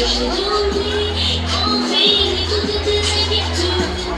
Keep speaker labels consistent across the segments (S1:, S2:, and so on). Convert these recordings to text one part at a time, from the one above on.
S1: J'ai dormi, envie toutes tes inquiétudes.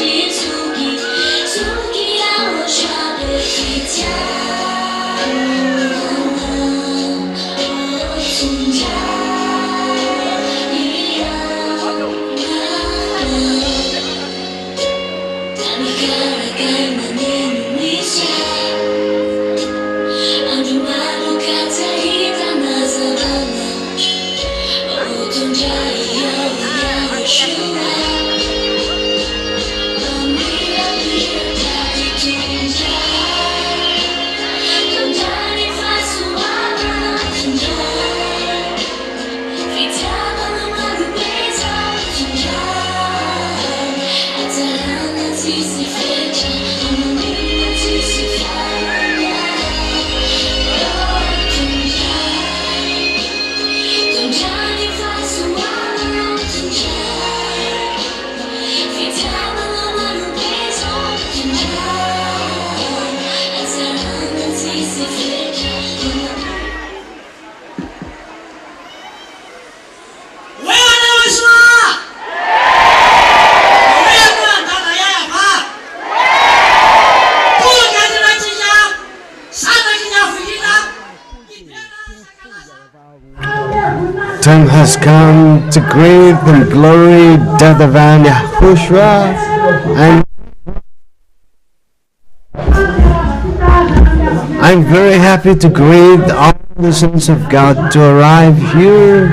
S1: It's Time has come to great and glory the divine Yahushua, and I'm very happy to greet all the sons of God to arrive here,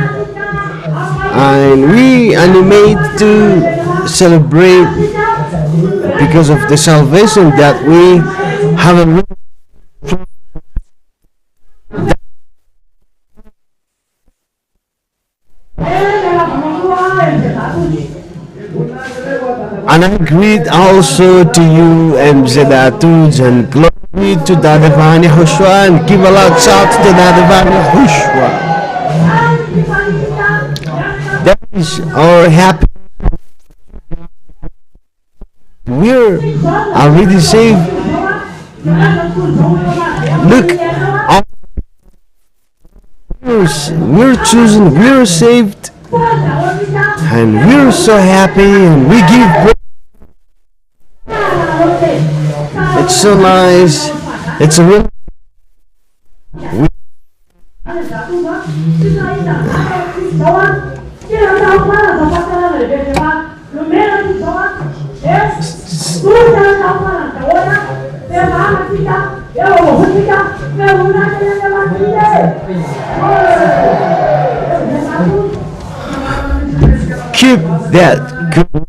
S1: and we animate to celebrate because of the salvation that we have. And I greet also to you, MZatudes, and glory to the divine YAHOSHUAH, and give a loud shout to the divine YAHOSHUAH. That is our happy. We're already saved. Look, we're chosen, we're saved, and we're so happy, and we give praise. It's so nice. It's a real. Keep that good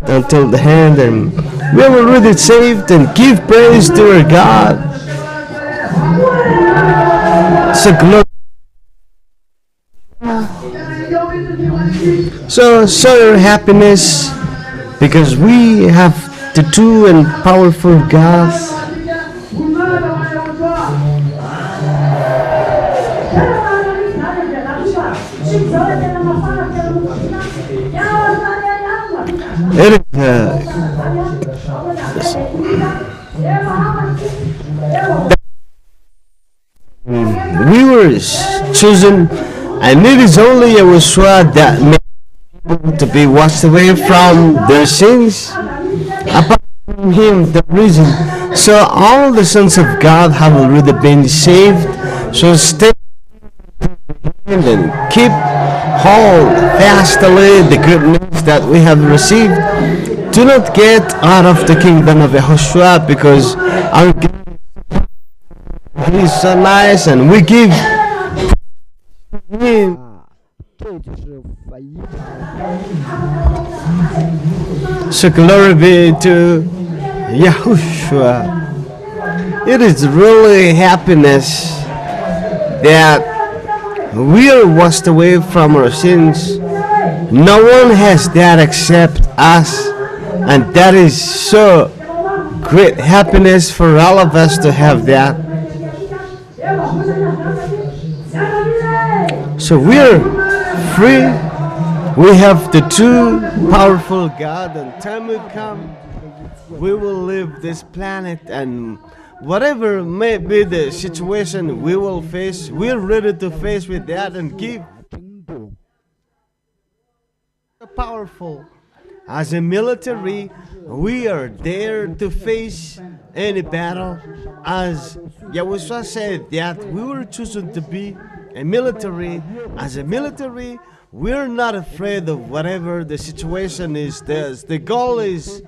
S1: until the end, and we are already saved, and give praise to our God. So show your happiness, because we have the true and powerful God. It is, we were chosen, and it is only YAHOSHUAH that made people to be washed away from their sins. Apart from Him, the reason. So all the sons of God have already been saved. So stay and keep hold fastly the good news that we have received. Do not get out of the kingdom of YAHOSHUAH, because our God is so nice, and we give Him. So glory be to YAHOSHUAH. It is really happiness that we are washed away from our sins. No one has that except us, and that is so great happiness for all of us to have that. So we're free. We have the true powerful God, and time will come we will leave this planet, and whatever may be the situation we will face, we're ready to face with that and give powerful. As a military, we are there to face any battle. As YAHOSHUAH said that we were chosen to be a military. As a military, we're not afraid of whatever the situation is. The goal is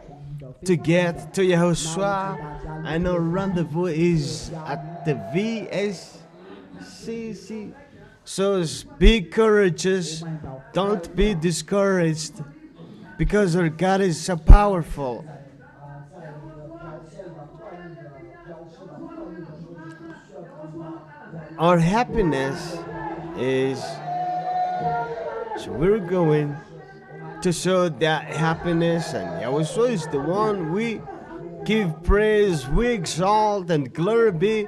S1: to get to YAHOSHUAH, and our rendezvous is at the VSCC. So be courageous, don't be discouraged, because our God is so powerful. Our happiness is, so we're going to show that happiness, and YAHOSHUAH is the one we give praise, we exalt, and glory be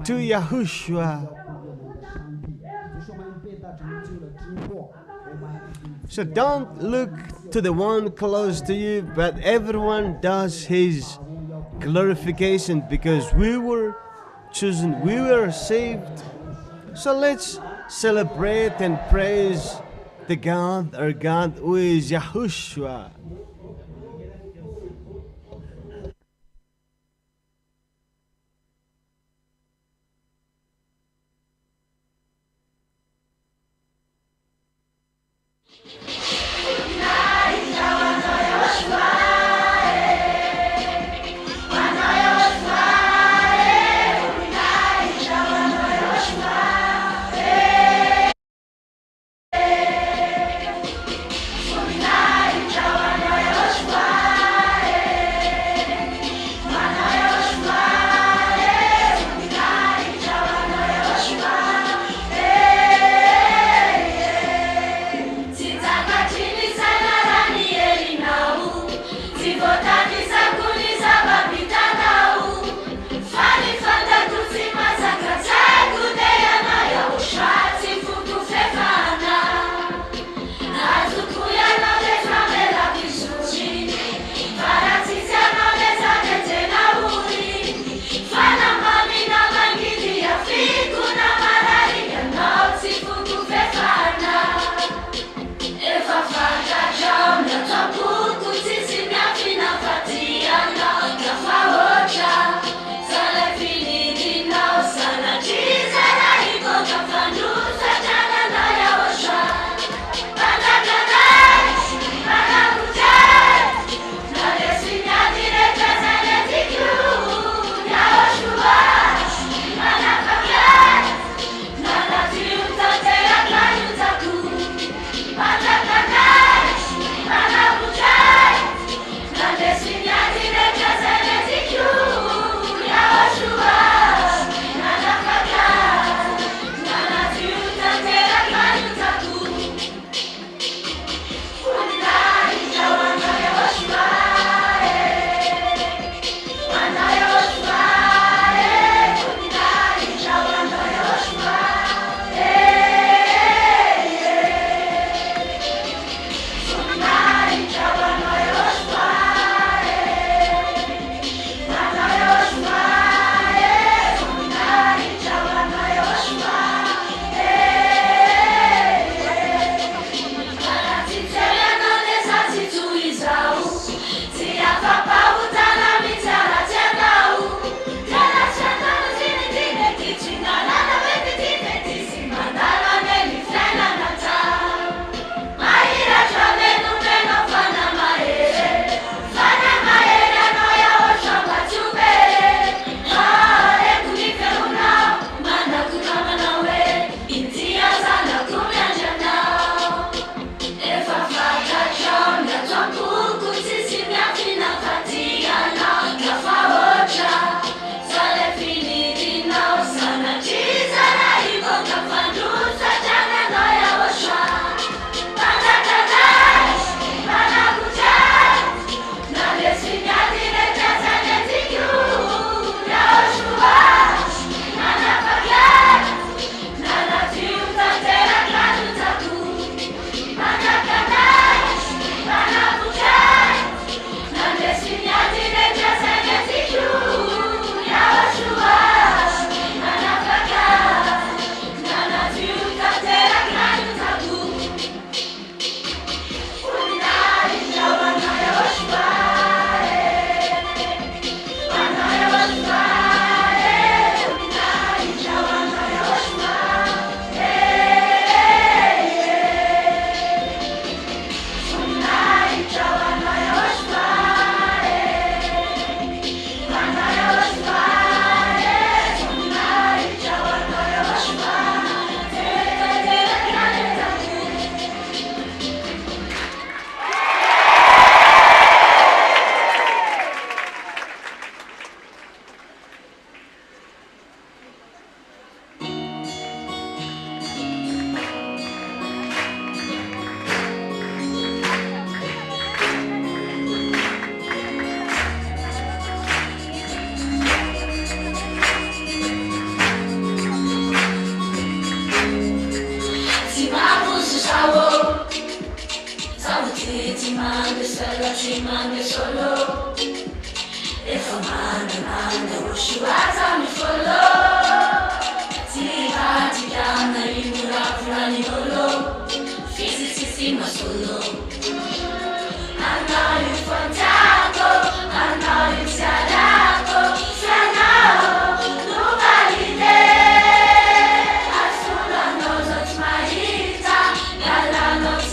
S1: to YAHOSHUAH. So don't look to the one close to you, but everyone does his glorification, because we were chosen, we were saved. So let's celebrate and praise the God, our God, who is YAHOSHUAH.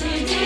S2: City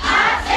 S2: I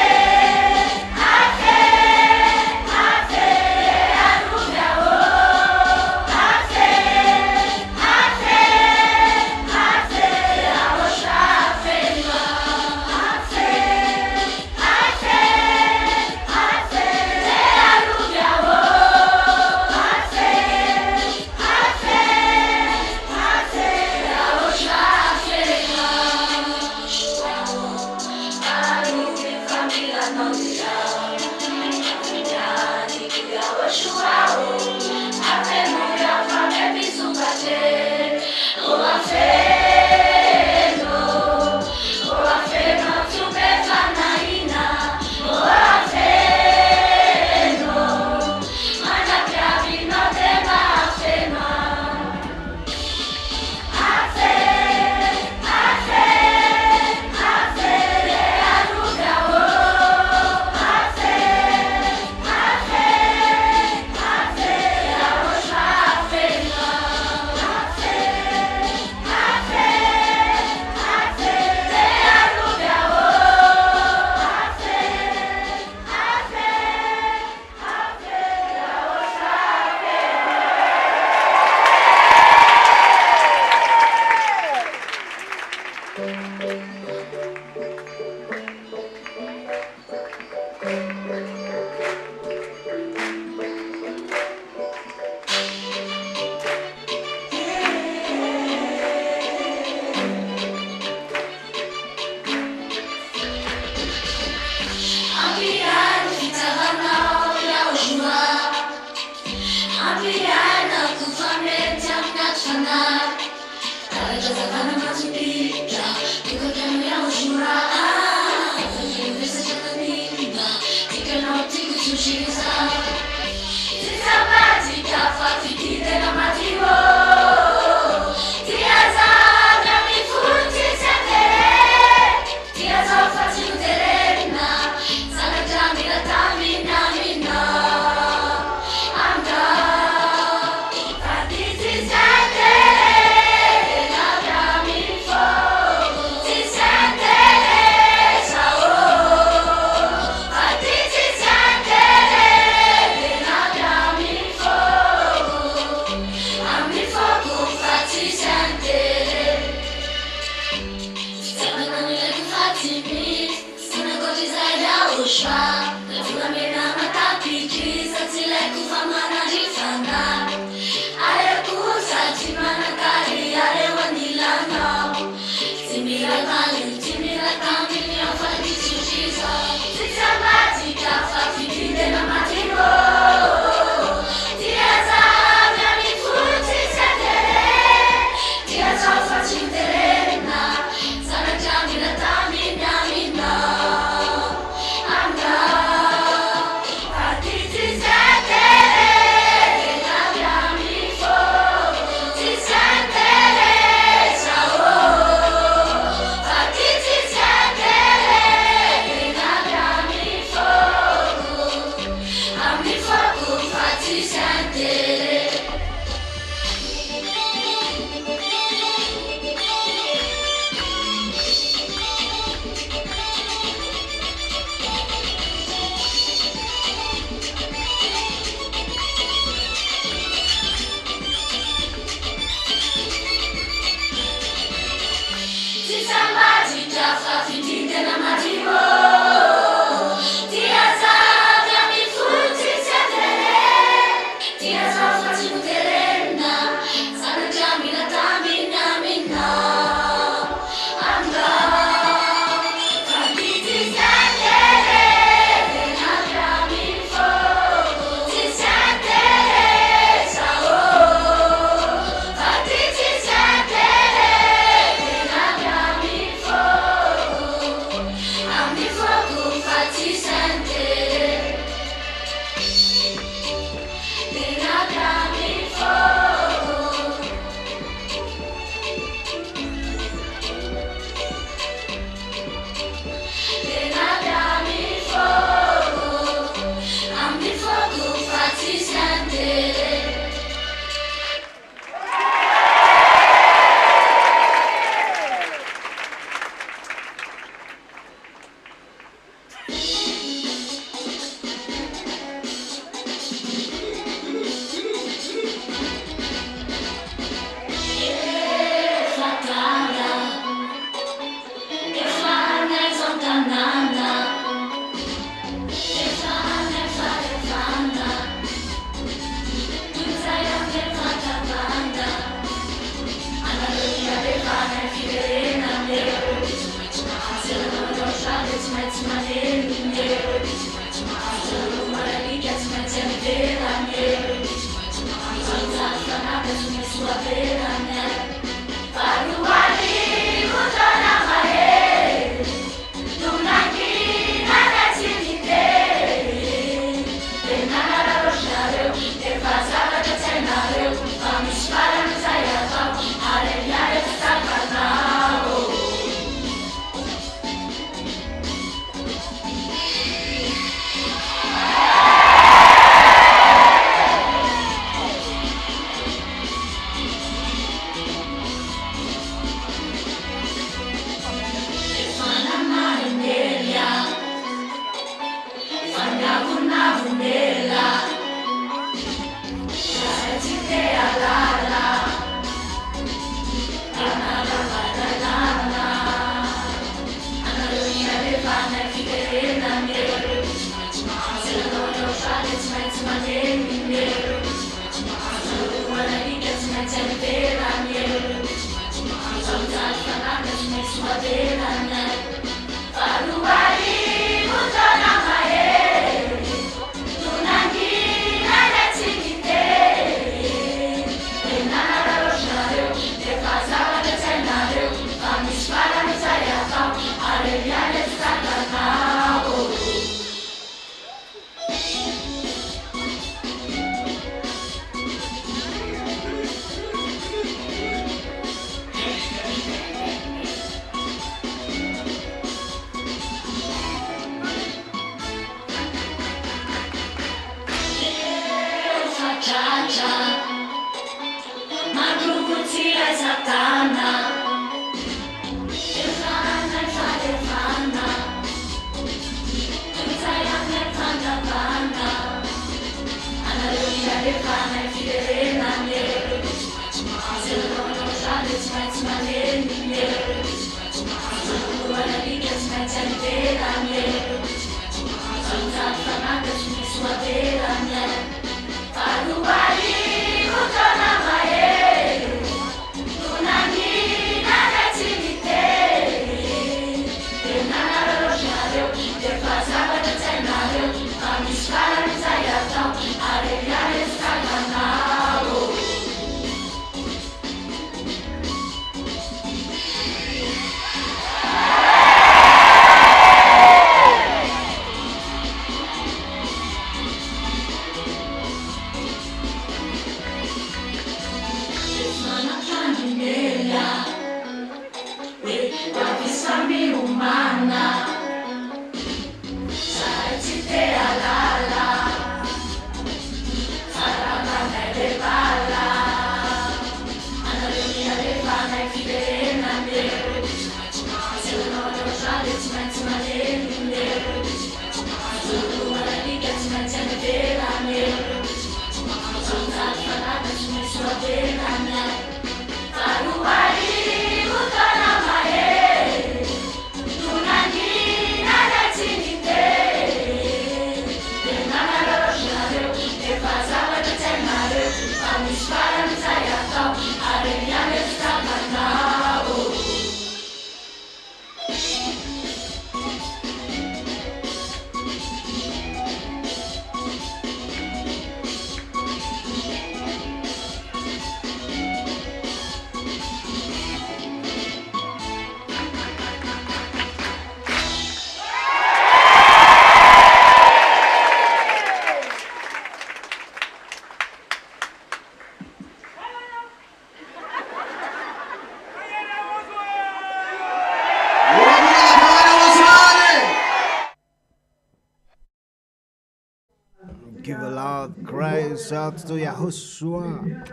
S1: crowd cries out to Yahushua.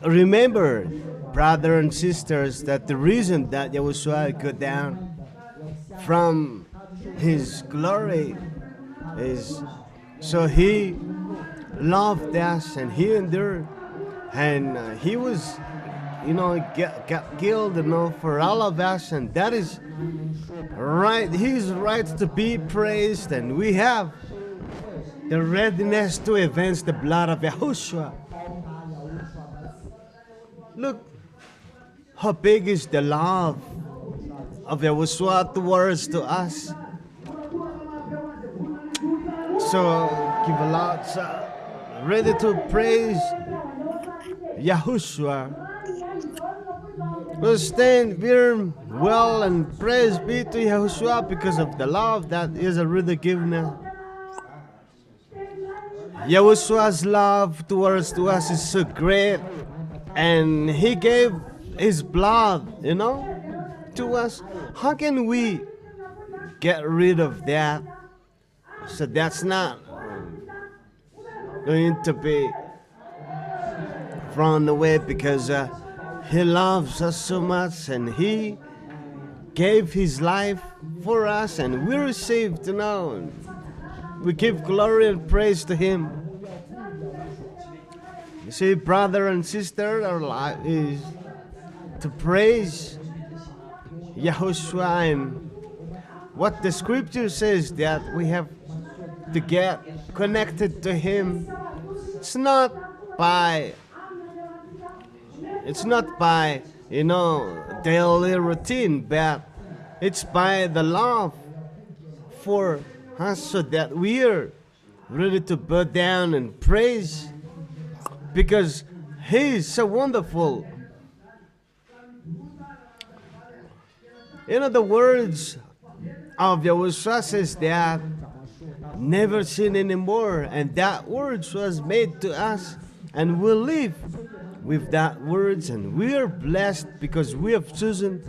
S1: Remember, brothers and sisters, that the reason that Yahushua got down from his glory is so he loved us and he endured, and he was, got killed, for all of us, and that is right. He's right to be praised, and we have the readiness to avenge the blood of Yahushua. Look how big is the love of Yahushua towards to us. So give a lot, ready to praise Yahushua. We'll stand firm well and praise be to Yahushua because of the love that is already given us. Yahushua's love towards to us is so great, and he gave his blood, to us. How can we get rid of that? So that's not going to be thrown away, because he loves us so much, and he gave his life for us, and we received, we give glory and praise to him. You see, brother and sister, our life is to praise Yahushua, and what the scripture says that we have to get connected to him. It's not by daily routine, but it's by the love for us, so that we are ready to bow down and praise, because he is so wonderful. The words of Yahushua says that never sin anymore, and that words was made to us, and we'll live with that words, and we are blessed because we have chosen,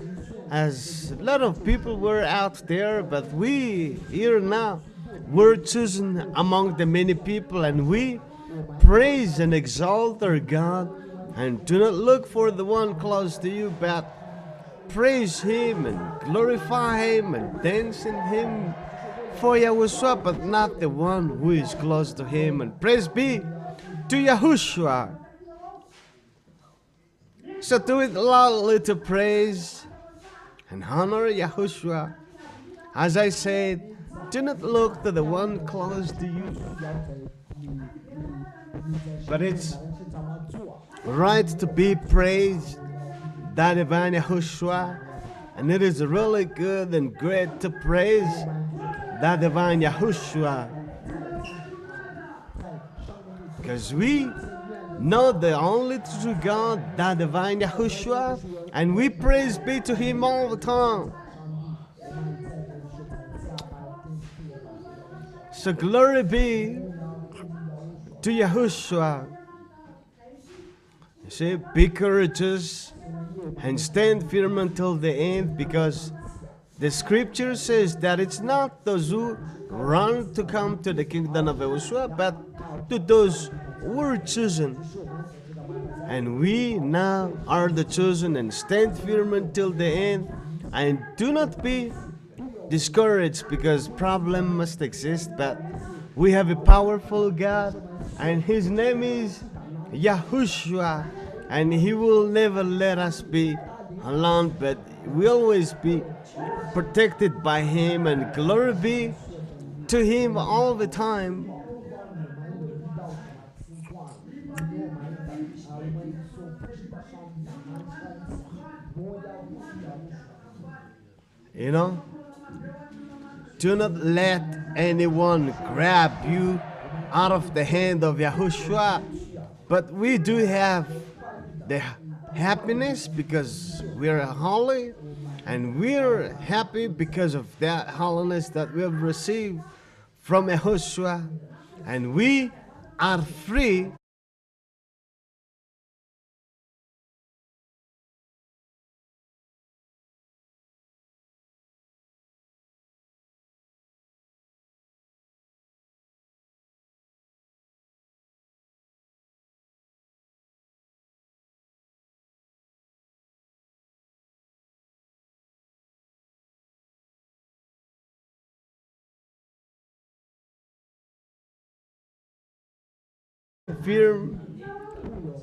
S1: as a lot of people were out there, but we here now, we're chosen among the many people, and we praise and exalt our God, and do not look for the one close to you, but praise him and glorify him and dance in him for Yahushua, but not the one who is close to him. And praise be to Yahushua. So do it loudly to praise and honor Yahushua. As I said, do not look to the one close to you, but it's right to be praised, that divine Yahushua, and it is really good and great to praise that divine Yahushua, because we know the only true God, that divine Yahushua, and we praise be to him all the time. So glory be to Yahushua. You see, be courageous and stand firm until the end, because the scripture says that it's not those who run to come to the kingdom of Yahushua, but to those who are chosen. And we now are the chosen, and stand firm until the end, and do not be discouraged, because problem must exist, but we have a powerful God, and his name is Yahushua, and he will never let us be alone, but we always be protected by him, and glory be to him all the time. Do not let anyone grab you out of the hand of Yahushua, but we do have the happiness because we're holy, and we're happy because of that holiness that we have received from Yahushua, and we are free firm.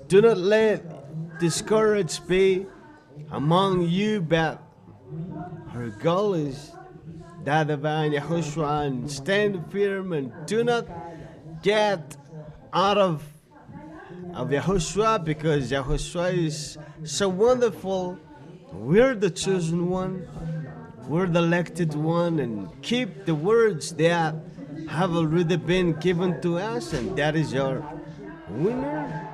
S1: Do not let discourage be among you, but our goal is that of Yahushua, and stand firm and do not get out of Yahushua, because Yahushua is so wonderful. We're the chosen one, we're the elected one, and keep the words that have already been given to us, and that is your winner.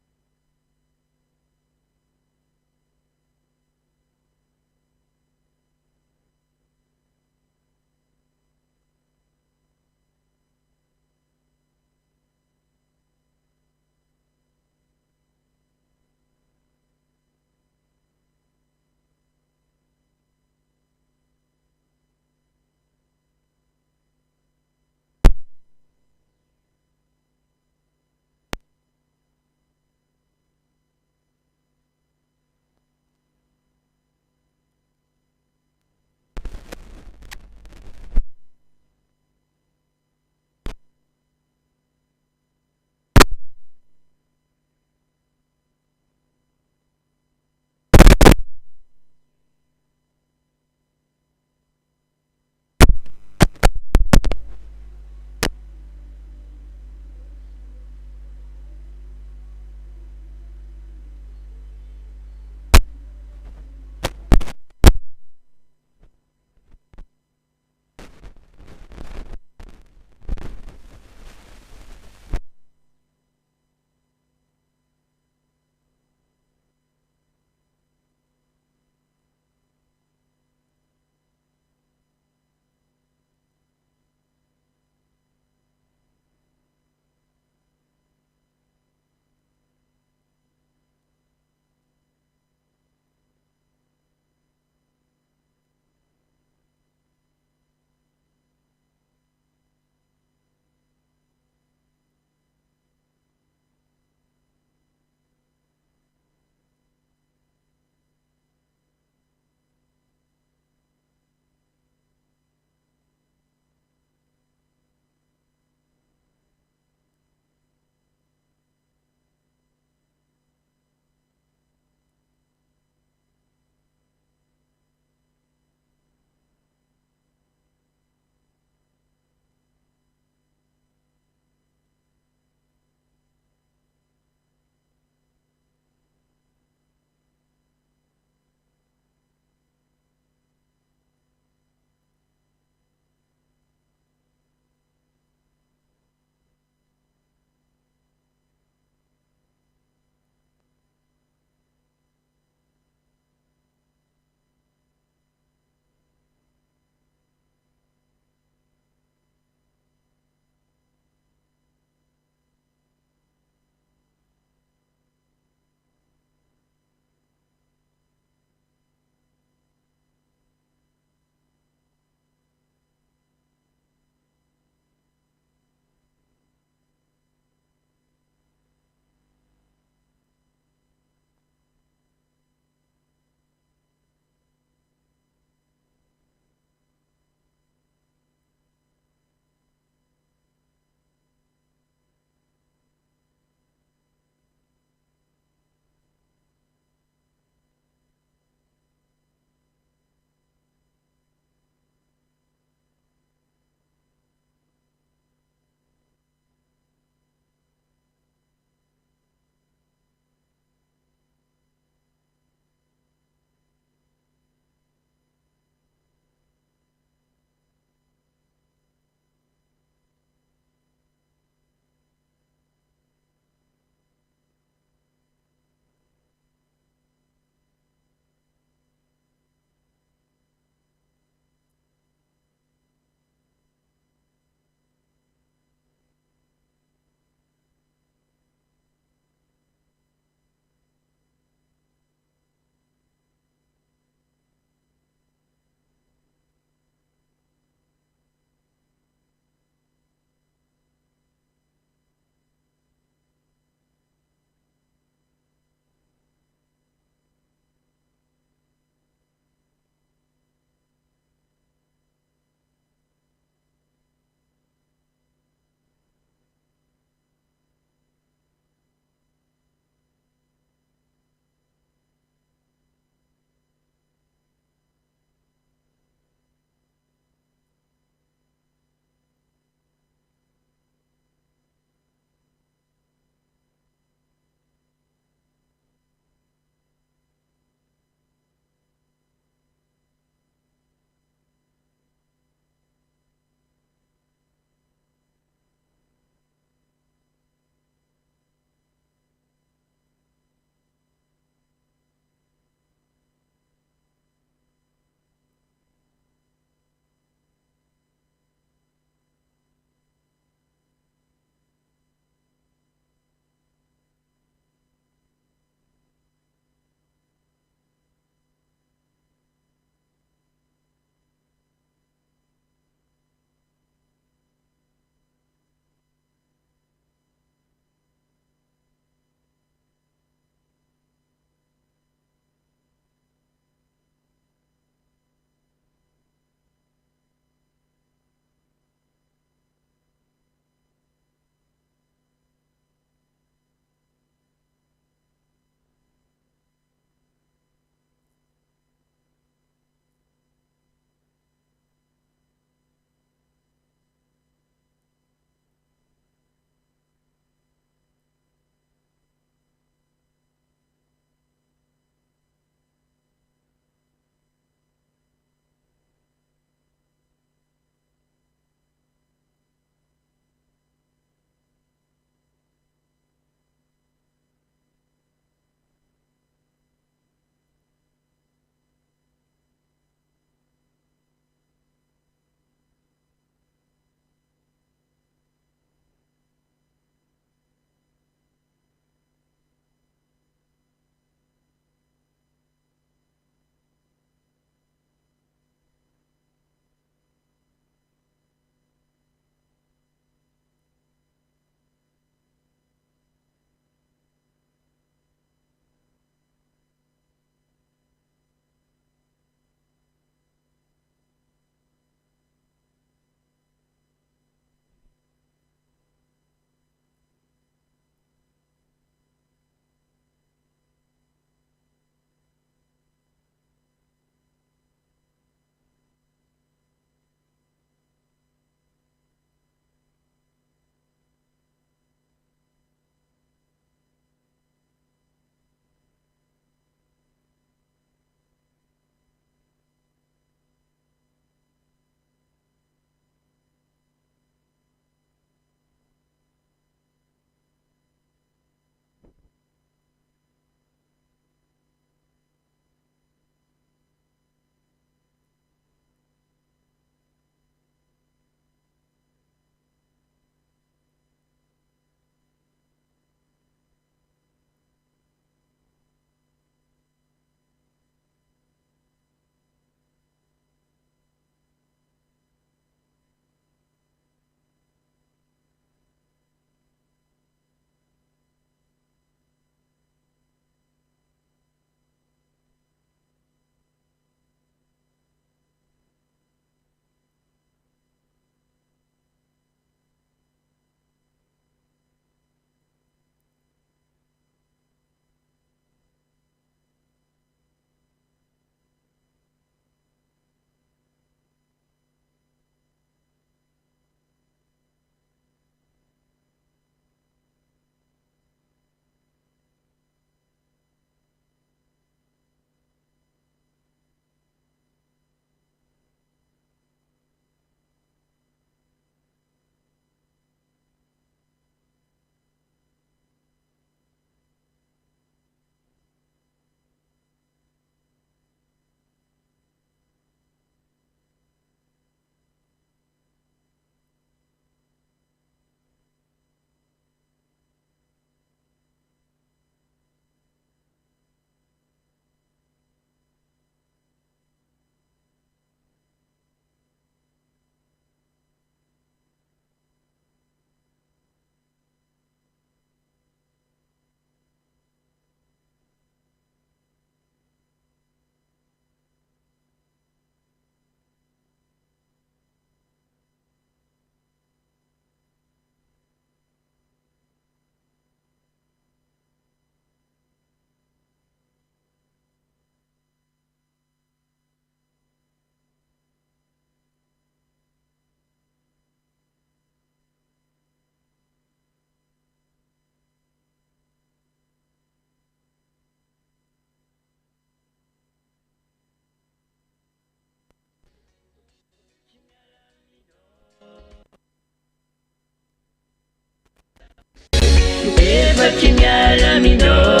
S2: efatry miala aminao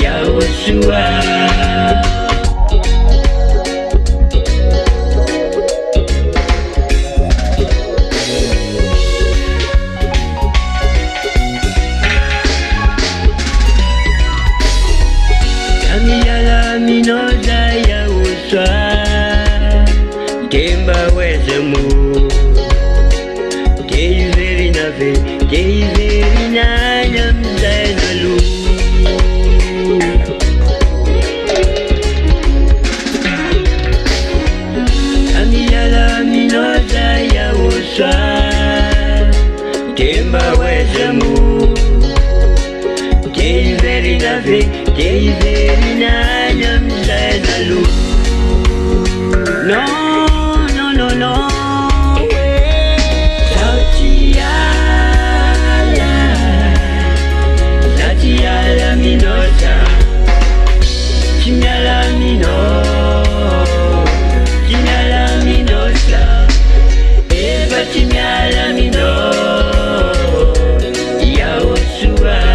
S2: YAHOSHUAH. Minoza YAHOSHUAH Temba wezemu Keiveri nave Keiveri nanya mzainalu Amiyala minoza YAHOSHUAH Temba wezemu Keiveri nave Keiveri nanya mzainalu. No, no, no, no. Sautiala minosa Chimiala mino Chimiala minosa Eva chimiala mino YAHOSHUAH.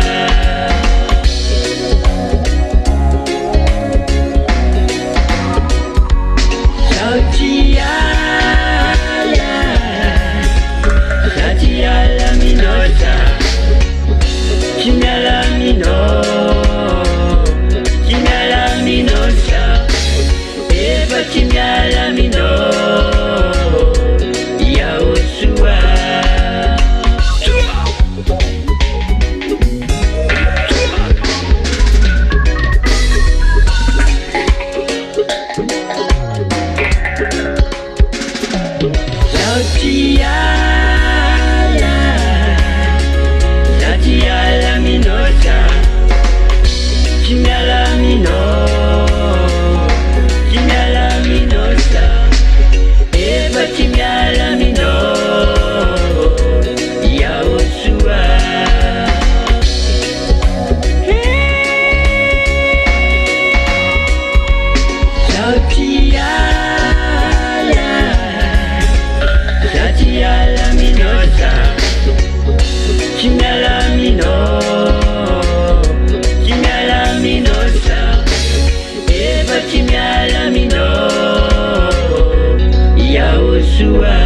S2: Sautiala minosa Chimiala mino Chimiala minosa Eva chimiala mino YAHOSHUAH. Sautiala minosa Chimiala mino Chimiala minosa Eva chimiala mino YAHOSHUAH. Sautiala minosa Chimiala mino Chimiala minosa Eva chimiala mino YAHOSHUAH.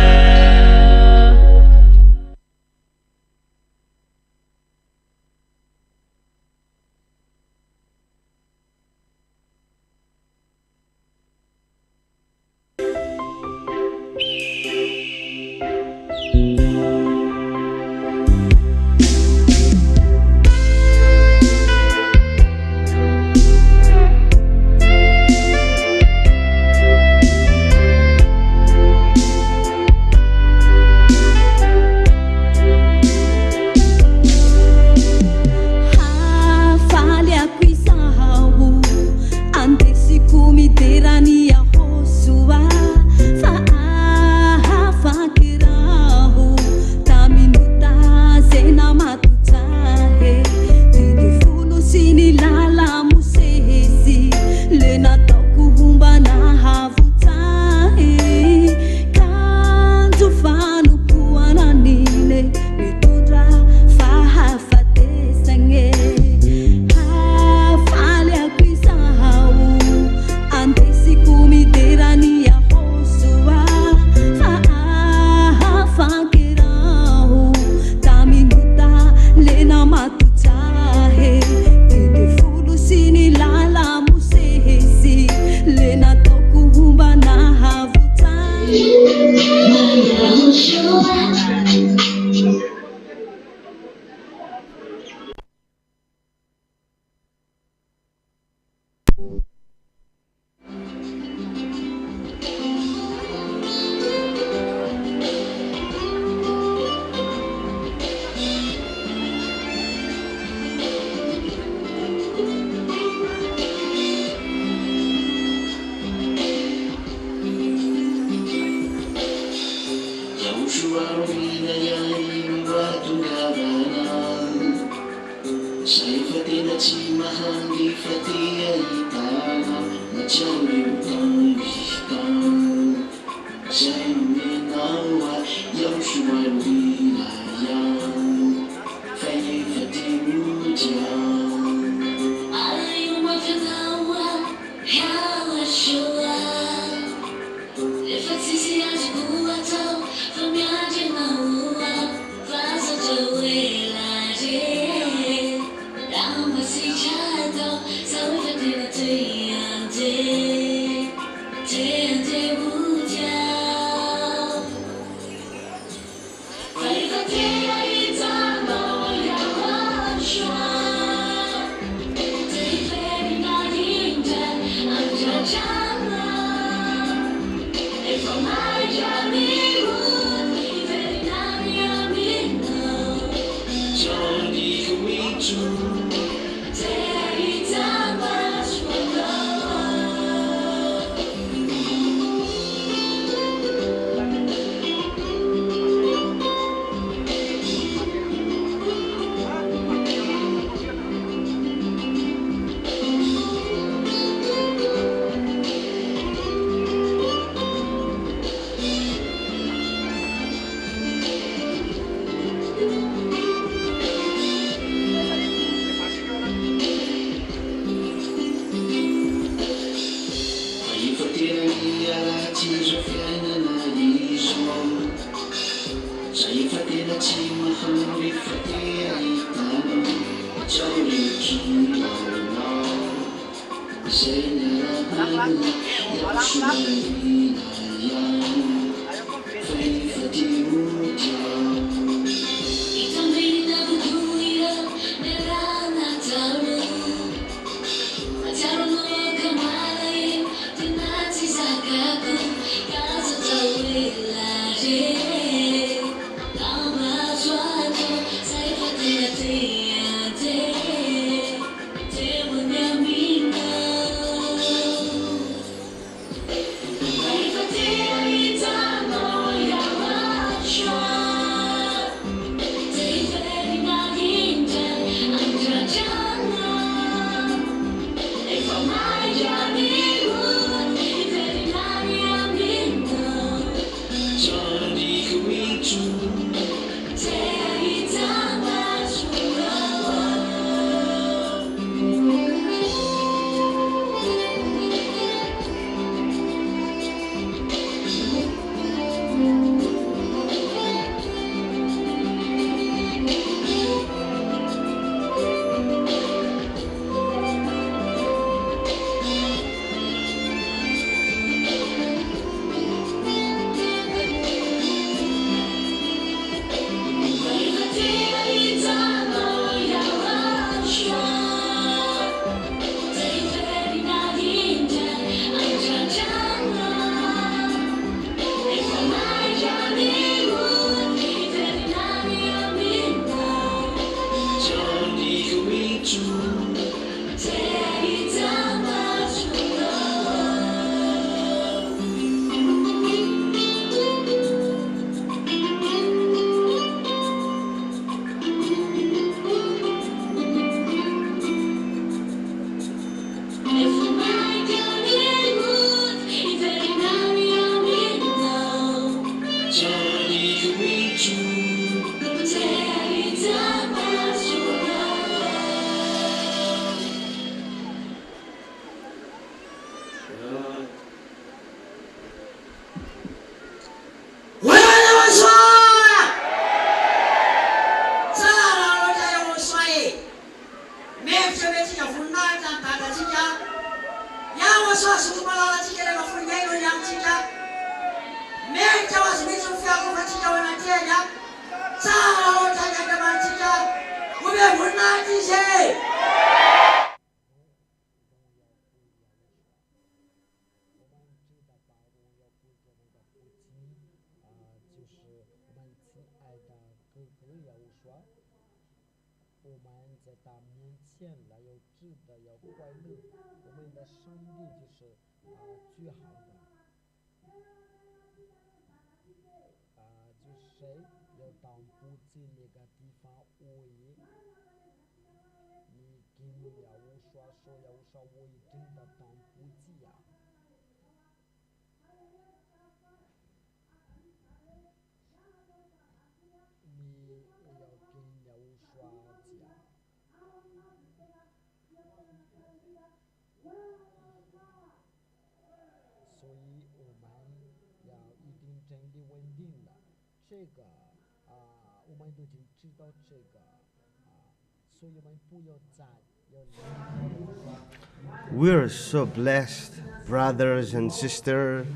S1: We're so blessed, brothers and sisters.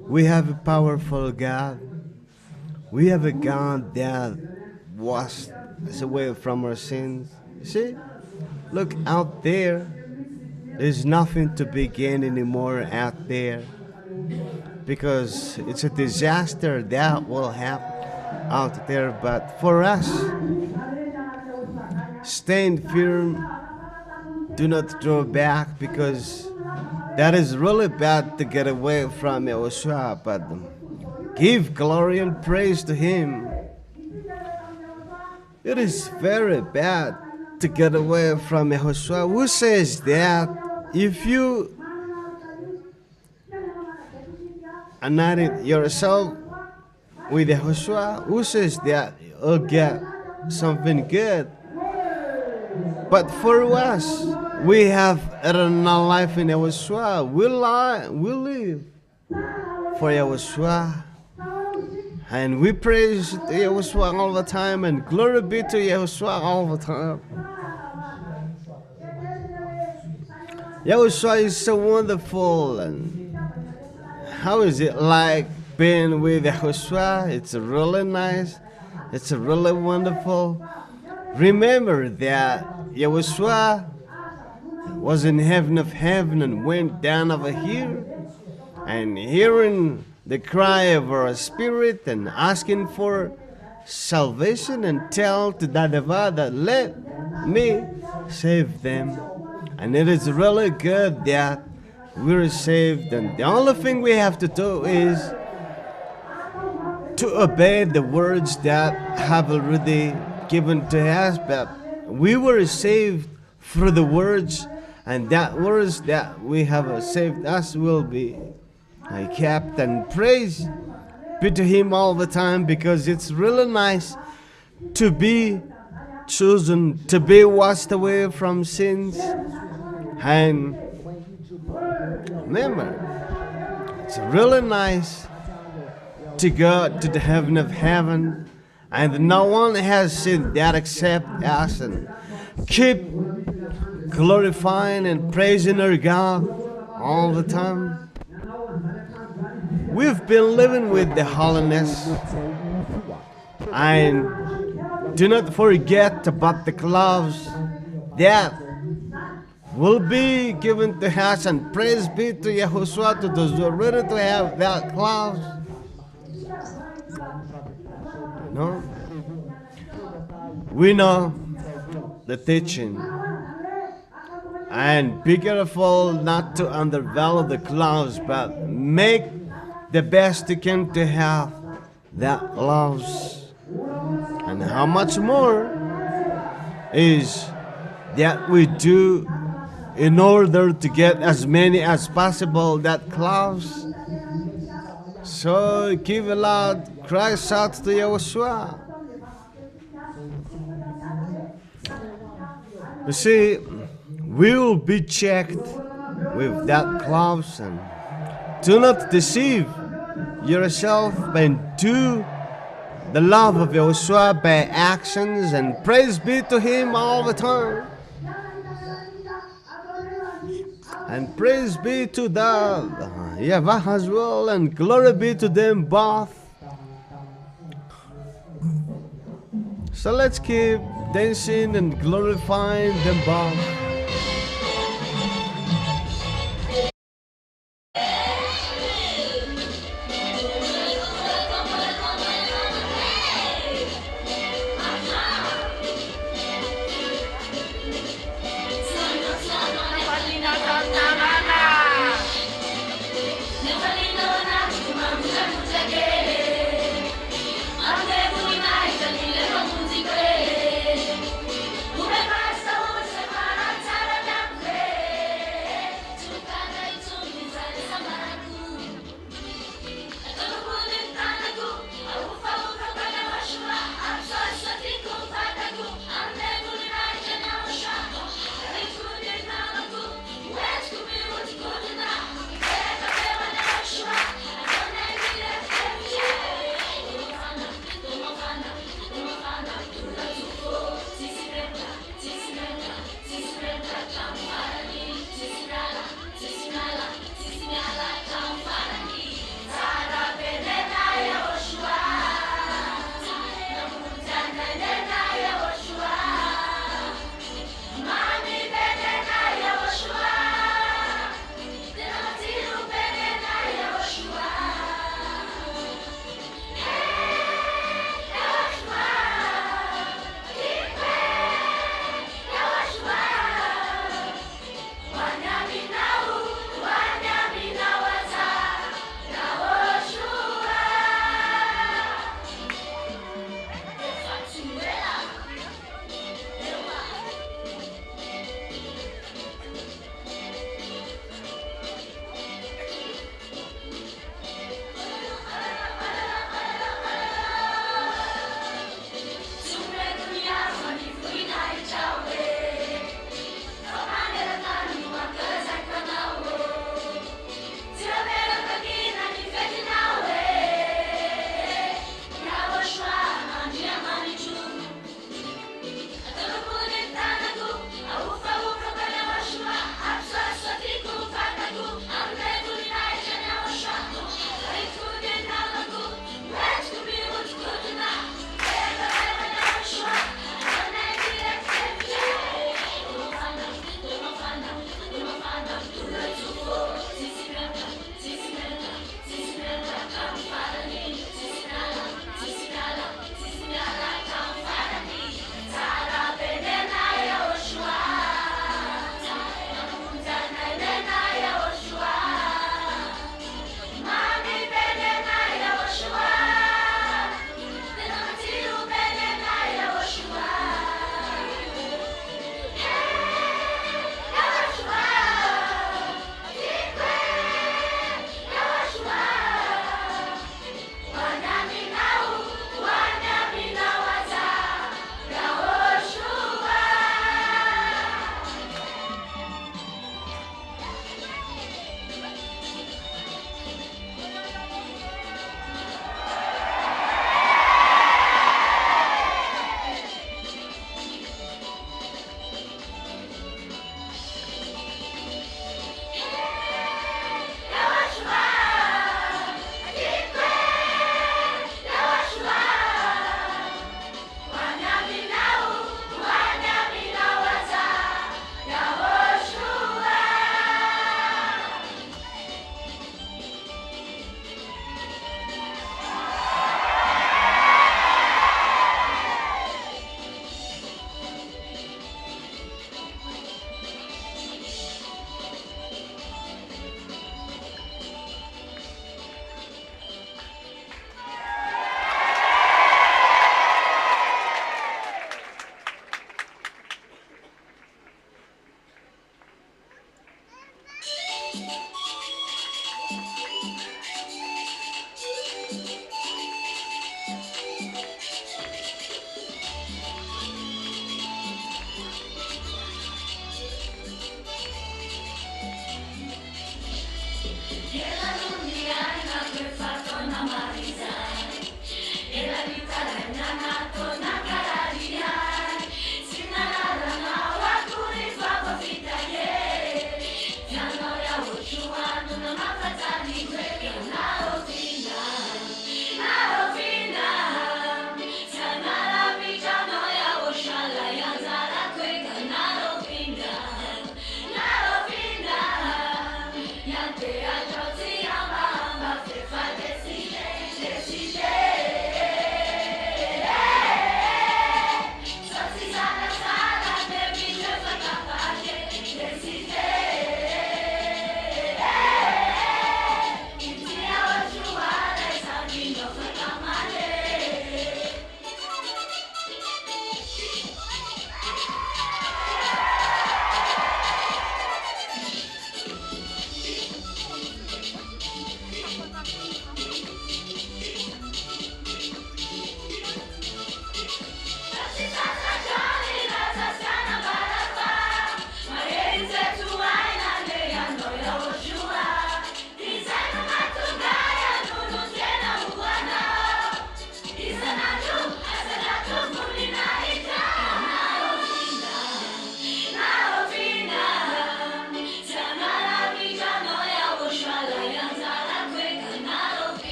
S1: We have a powerful God. We have a God that washed us away from our sins. See? Look out there. There's nothing to be gained anymore out there because it's a disaster that will happen out there. But for us, stand firm. Do not draw back because that is really bad to get away from YAHOSHUA. But give glory and praise to Him. It is very bad to get away from YAHOSHUA. Who says that if you united yourself with YAHOSHUA, who says that you'll get something good? But for us, we have eternal life in YAHOSHUA. We live for YAHOSHUA. And we praise YAHOSHUA all the time, and glory be to YAHOSHUA all the time. Yahushua is so wonderful. And how is it like being with Yahushua? It's really nice. It's really wonderful. Remember that Yahushua was in heaven of heaven and went down over here, and hearing the cry of our spirit and asking for salvation, and tell to YAHVAH that let me save them. And it is really good that we're saved, and the only thing we have to do is to obey the words that have already given to us. But we were saved through the words, and that words that we have saved us will be kept, and praise be to Him all the time, because it's really nice to be chosen, to be washed away from sins. And remember, it's really nice to go to the heaven of heaven, and no one has seen that except us, and keep glorifying and praising our God all the time. We've been living with the holiness, and do not forget about the clouds that will be given to us, and praise be to Yahushua, to those who are ready to have that clouds. No? We know the teaching, and be careful not to undervalue the clouds, but make the best you can to have that clouds. And how much more is that we do in order to get as many as possible that clouds. So give a loud cry out to Yahushua. You see, we will be checked with that clouds, and do not deceive yourself, but do the love of Yahushua by actions, and praise be to Him all the time. And praise be to the YAHVAH as well, and glory be to them both. So let's keep dancing and glorifying them both.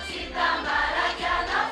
S3: Citambaracana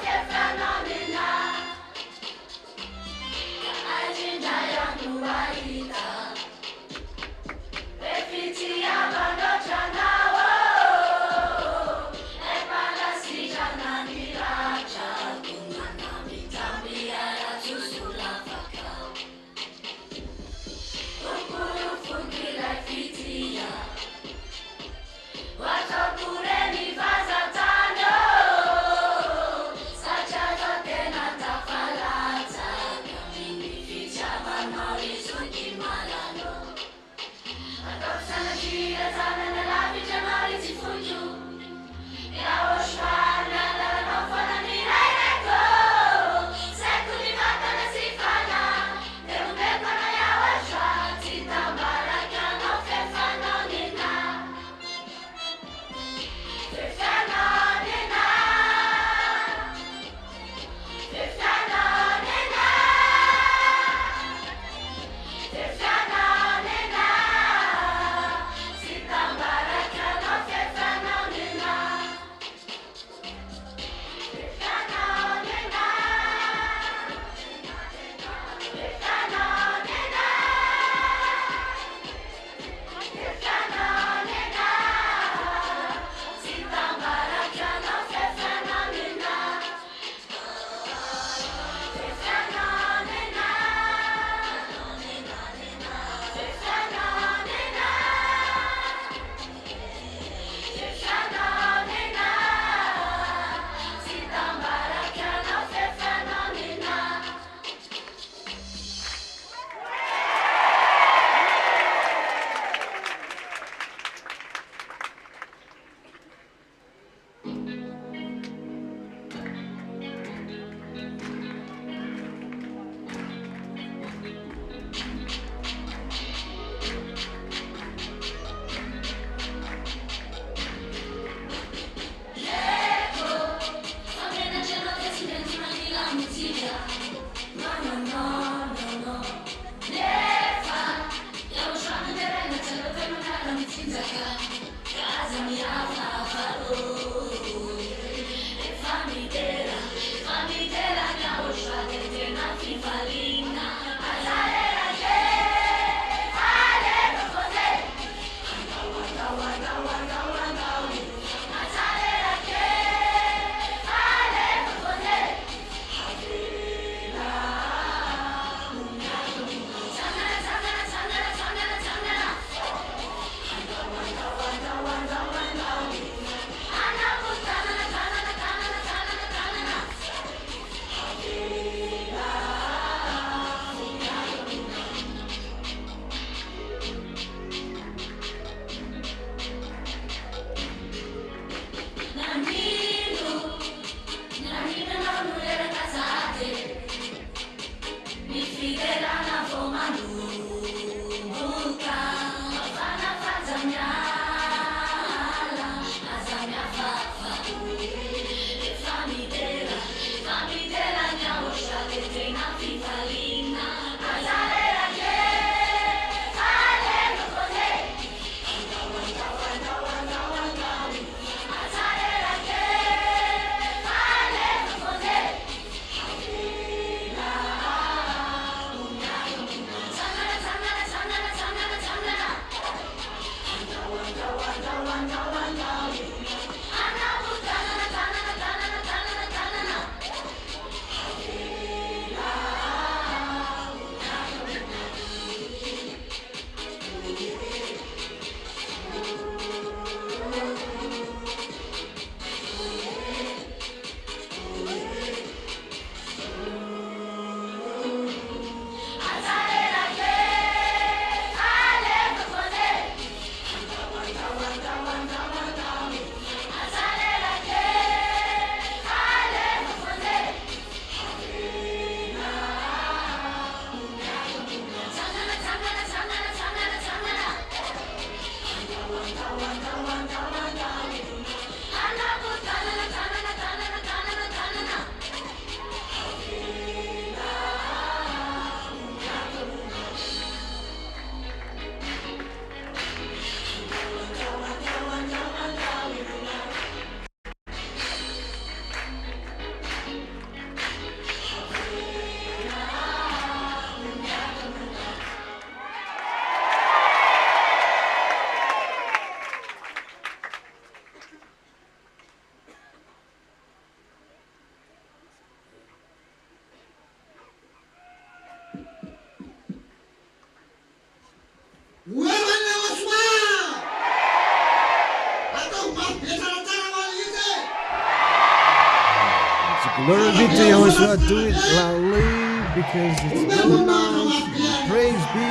S1: Glory be to Yahushua. Do it loudly because it's really nice. Praise be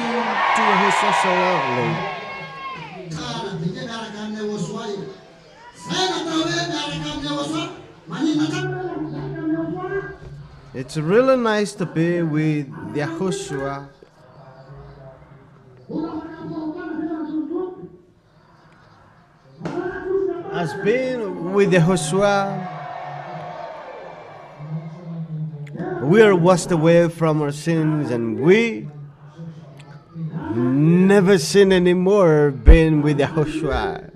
S1: to Yahushua so loudly. It's really nice to be with Yahushua. As being with Yahushua, we are washed away from our sins and we never sin anymore being with Yahushua.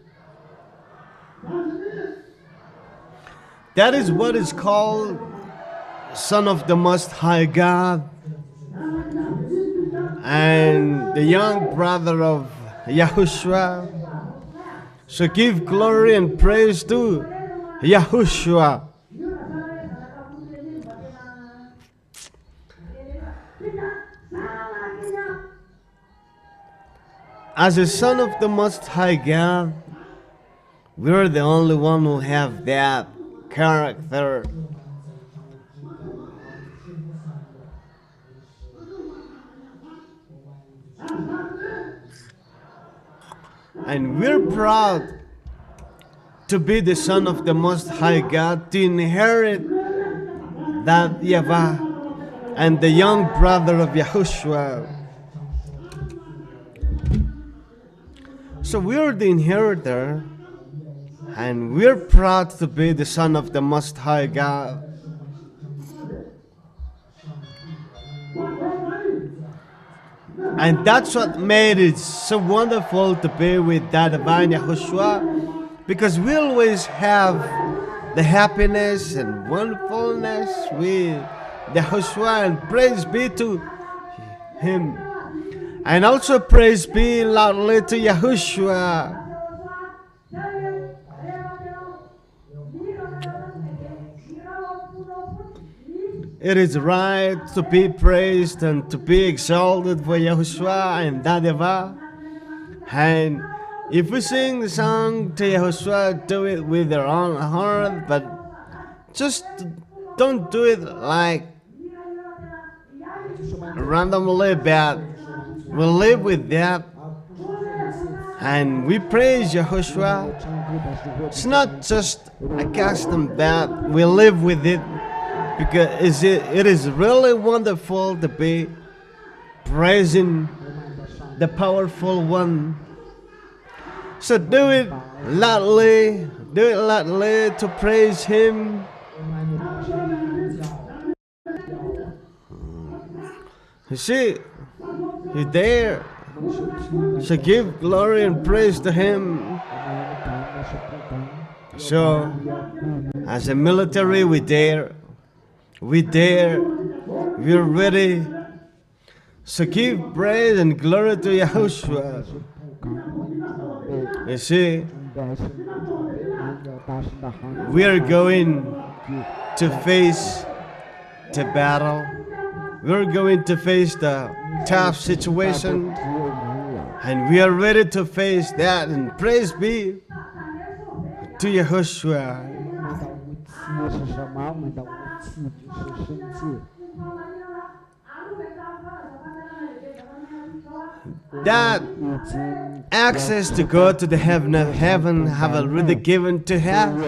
S1: That is what is called Son of the Most High God and the young brother of Yahushua. So give glory and praise to Yahushua. As a son of the Most High God, we're the only one who have that character. And we're proud to be the son of the Most High God, to inherit that YAHVAH and the young brother of Yahushua. So we're the inheritor, and we're proud to be the son of the Most High God. And that's what made it so wonderful to be with that divine Yahushua, because we always have the happiness and wonderfulness with Yahushua, and praise be to Him. And also praise be loudly to Yahushua. It is right to be praised and to be exalted for Yahushua and that YAHVAH. And if we sing the song to Yahushua, do it with our own heart, but just don't do it like randomly, but we'll live with that. And we praise Yahushua. It's not just a custom that we live with it, because it is really wonderful to be praising the powerful one. So do it loudly to praise Him. You see, He's there. So give glory and praise to Him. So, as a military, we're ready. So give praise and glory to Yahushua. You see, we are going to face the battle. We're going to face the tough situation, and we are ready to face that. And praise be to Yahushua. That access to go to the heaven of heaven have already given to him.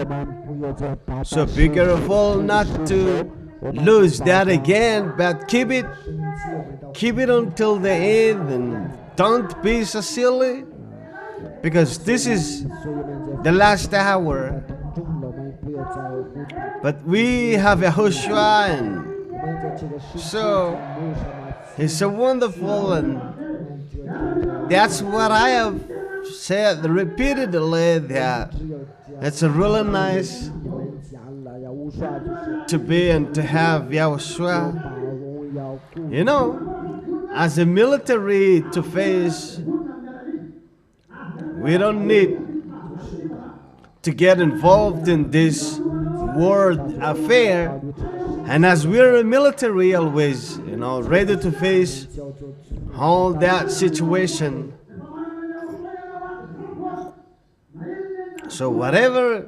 S1: So be careful not to lose that again, but keep it until the end, and don't be so silly, because this is the last hour. But we have Yahushua, and so He's so wonderful, and that's what I have said repeatedly, that it's a really nice to be and to have Yahushua. You know, as a military to face, we don't need to get involved in this world affair. And as we're a military, always, ready to face all that situation. So whatever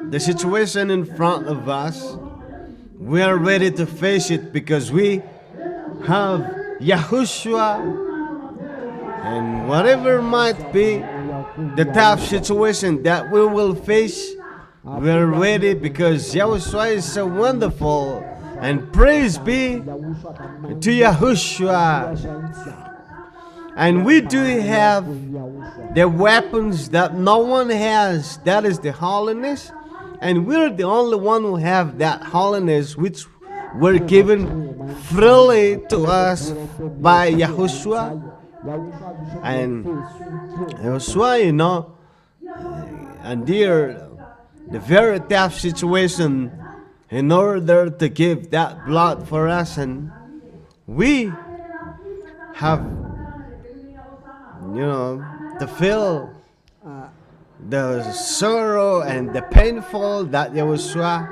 S1: the situation in front of us, we are ready to face it because we have Yahushua, and whatever might be the tough situation that we will face, we're ready because Yahushua is so wonderful. And praise be to Yahushua. And we do have the weapons that no one has. That is the holiness. And we're the only one who have that holiness, which were given freely to us by Yahushua. And Yahushua, endured the very tough situation in order to give that blood for us. And we have, to feel the sorrow and the painful that Yahushua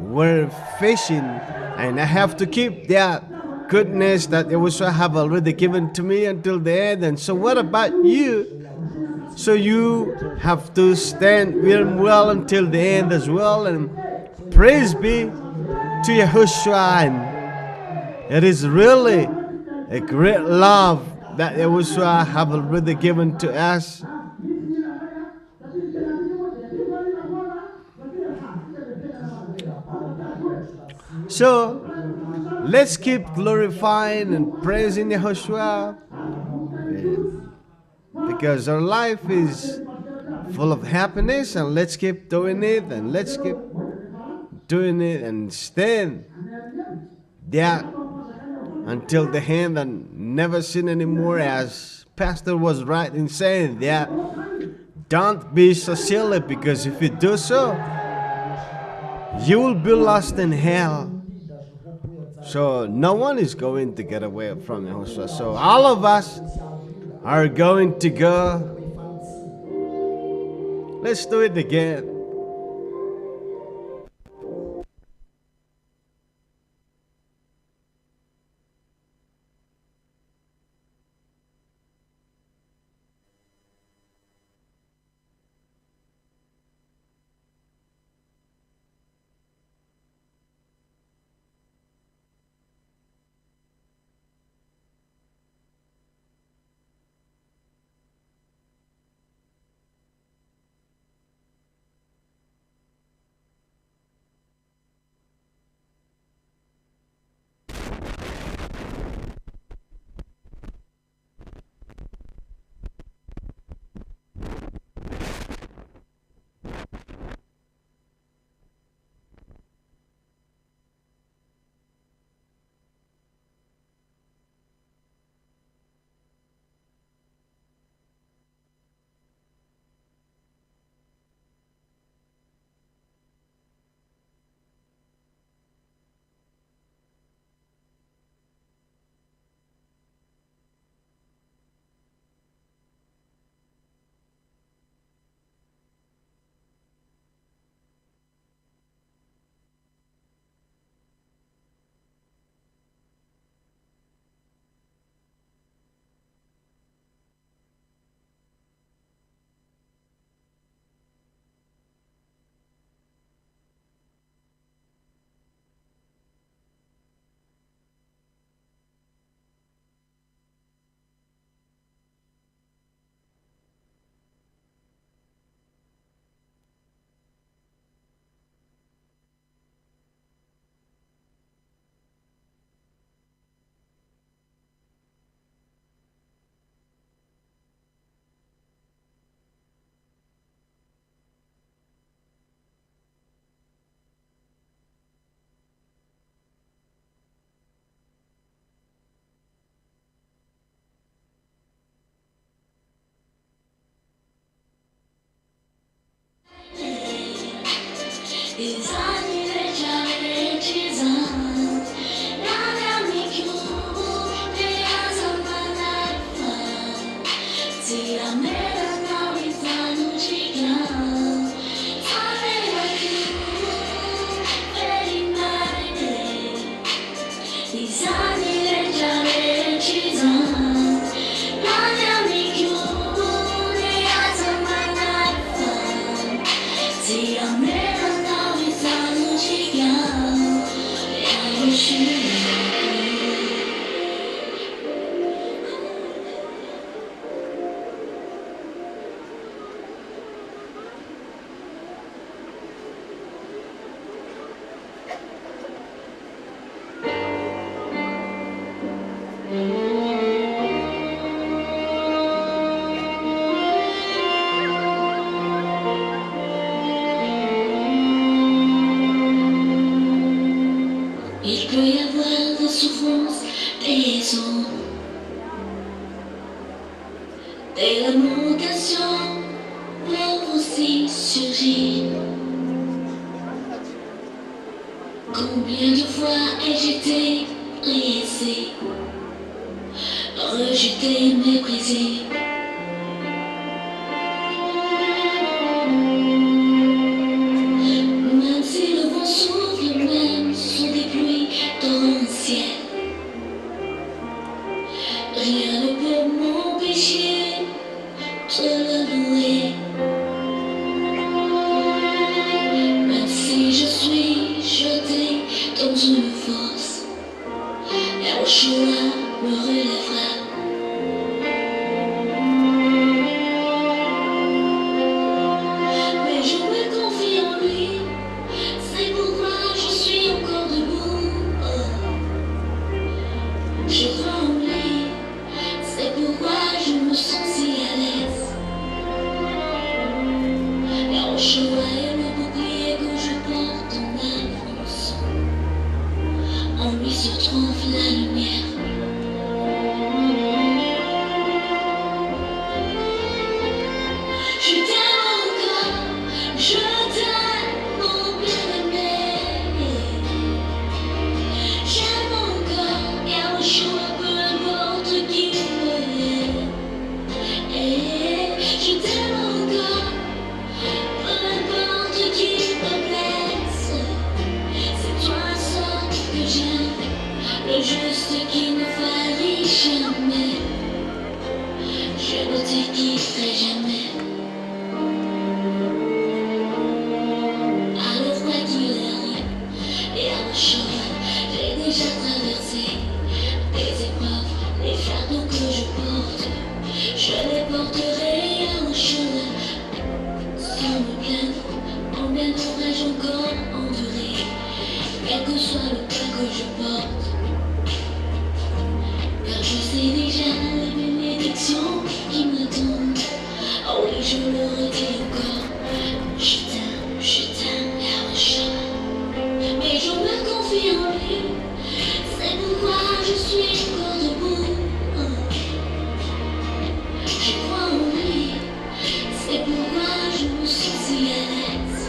S1: were facing, and I have to keep that goodness that Yahushua have already given to me until the end. And so what about you? So you have to stand firm well until the end as well. And praise be to Yahushua. And it is really a great love that Yahushua have already given to us. So let's keep glorifying and praising Yahushua, because our life is full of happiness, and let's keep doing it, and let's keep doing it and stand there until the end and never sin anymore, as Pastor was right in saying that. Don't be so silly, because if you do so, you will be lost in hell. So no one is going to get away from Yahushua. So all of us are going to go. Let's do it again.
S3: Il peut y avoir des souffrances, des ondes, des lamentations peuvent aussi surgir. Combien de fois ai-je été blessé, rejeté, méprisé? Même si le vent souffle, même sous des pluies torrentielles, rien ne peut m'empêcher de le louer. Même si je suis jeté dans une fosse, YAHVAH me relèvera. Mais je me confie en lui, c'est pourquoi je suis encore debout. Je crois en lui, c'est pourquoi je me sens si à l'aise. YAHOSHUA est le bouclier que je porte en avance. En lui se trouve la lumière. Je t'aime encore, je t'aime mon bien-aimé. J'aime encore YAHOSHUA, peu importe qui me est. Je t'aime encore, peu importe qui me blesse. C'est toi seul que j'aime, le juste qui ne faillit jamais. Je ne te quitterai jamais. Alors quoi qu'il arrive, YAHOSHUA, j'ai déjà traversé les épreuves, les fardeaux que je porte. Je les porterai, YAHOSHUA, sans me plaindre. Combien d'ouvrages encore enduré, quel que soit le pas que je porte. Car je sais déjà la bénédiction qui m'attend. Oh oui, je le redis encore. Je t'aime, YAHOSHUA. Mais je me confie en lui, c'est pourquoi je suis encore debout. Je crois en lui, c'est pourquoi je me sens si à l'aise.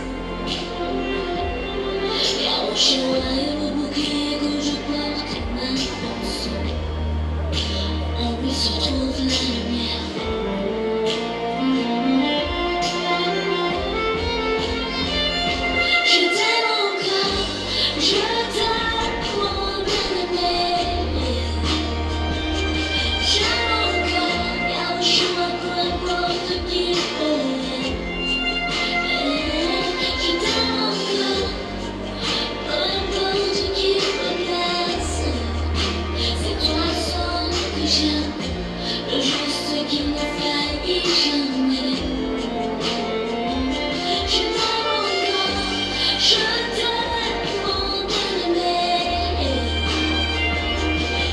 S3: YAHOSHUA est le bouclier que je porte en avance. En lui se trouve la lumière. Je t'aime encore, je t'aime mon bien-aimé. J'aime encore YAHOSHUA, peu importe qui est. Je t'aime encore, peu importe qui me blesse. C'est toi seul que j'aime, le juste qui ne faillit jamais. Je t'aime encore, je t'aime mon bien-aimé.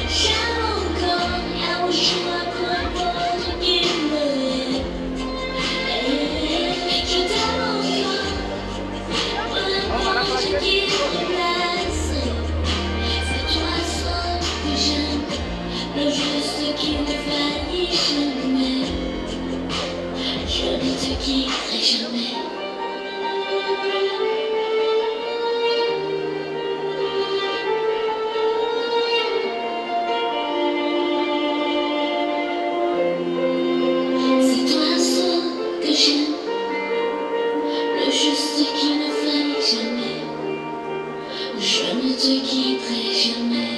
S3: J'aime encore YAHOSHUA, peu importe qui me est. Je t'aime encore, peu importe qui me blesse. C'est toi seul que j'aime, le juste qui ne faillit jamais. Je ne te quitterai jamais. C'est toi seul que j'aime, le juste qui ne faillit jamais. Je ne te quitterai jamais.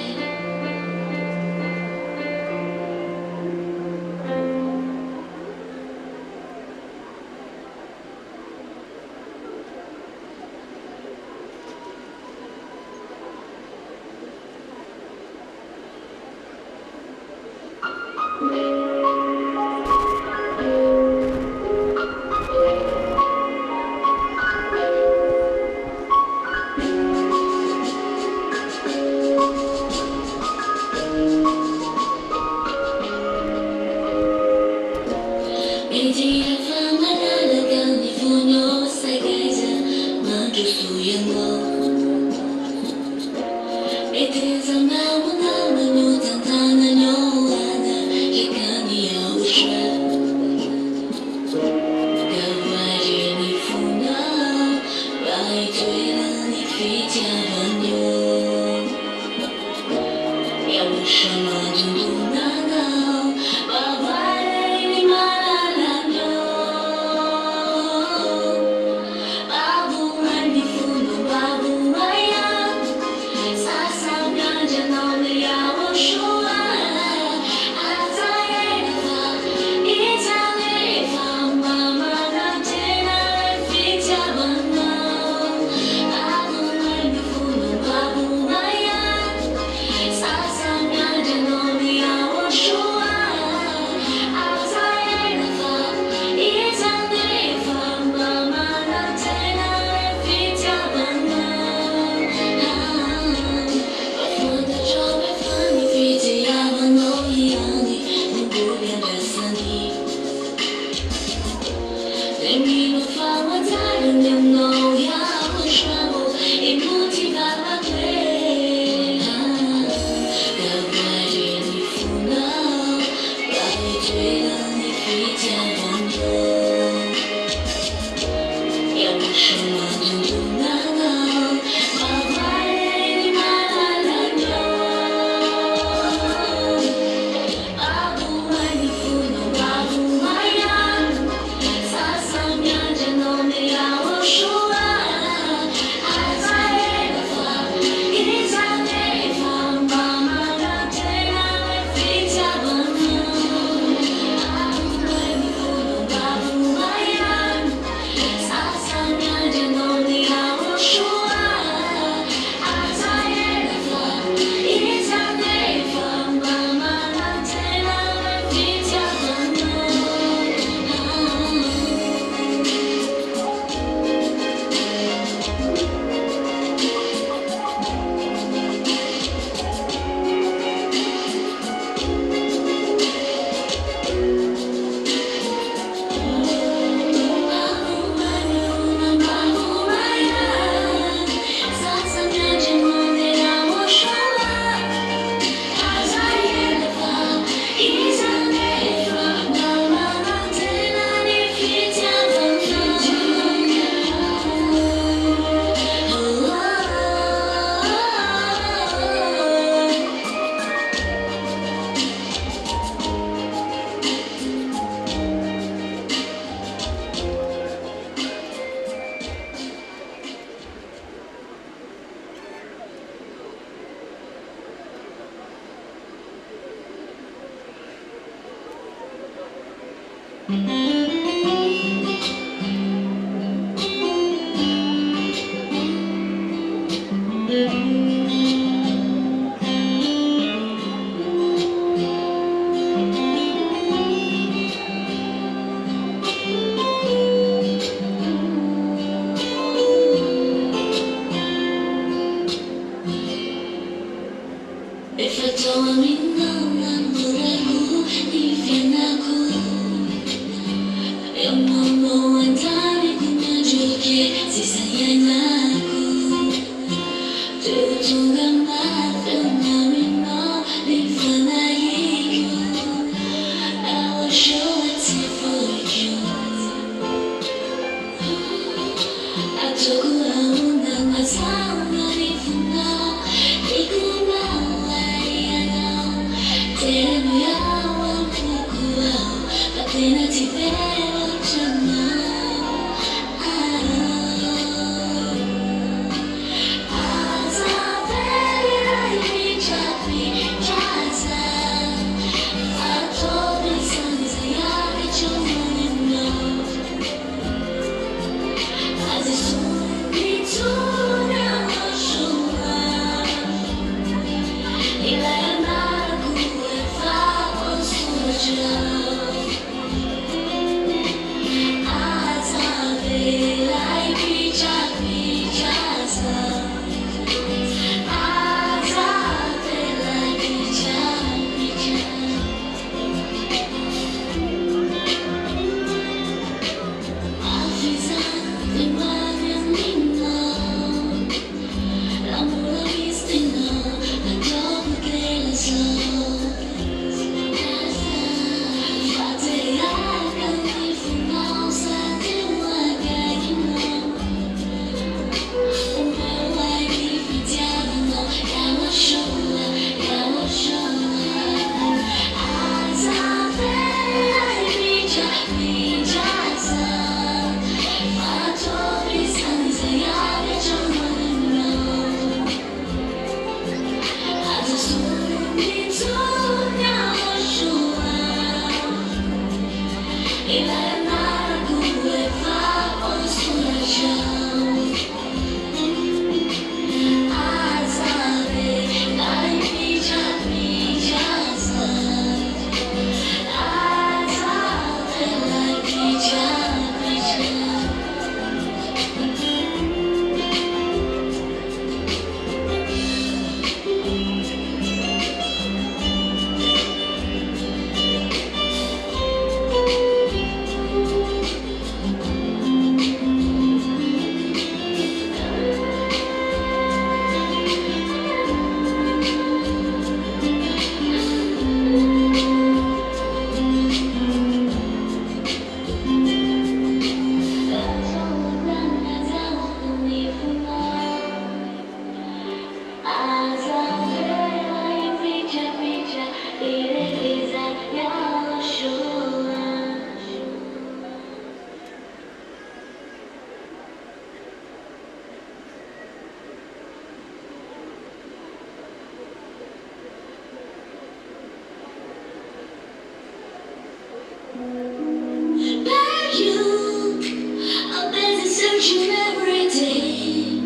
S3: I'm busy searching every day.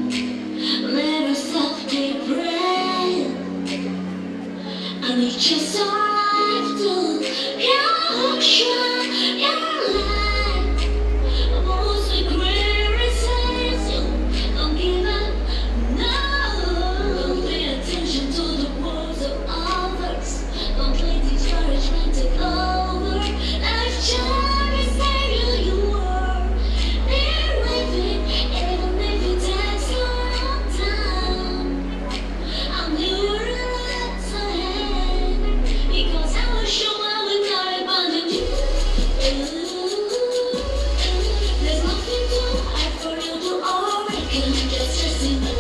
S3: Never stop depressed. I need your soft to YAHOSHUA, your light. Most great says you don't give up, no. Don't pay attention to the words of others. Don't let discouragement take over. Life changes who you are. They're living, even if it takes a long time. I'm your lights ahead, because I will show I will not abandon you. There's nothing too hard for you to overcome. Just trust in me.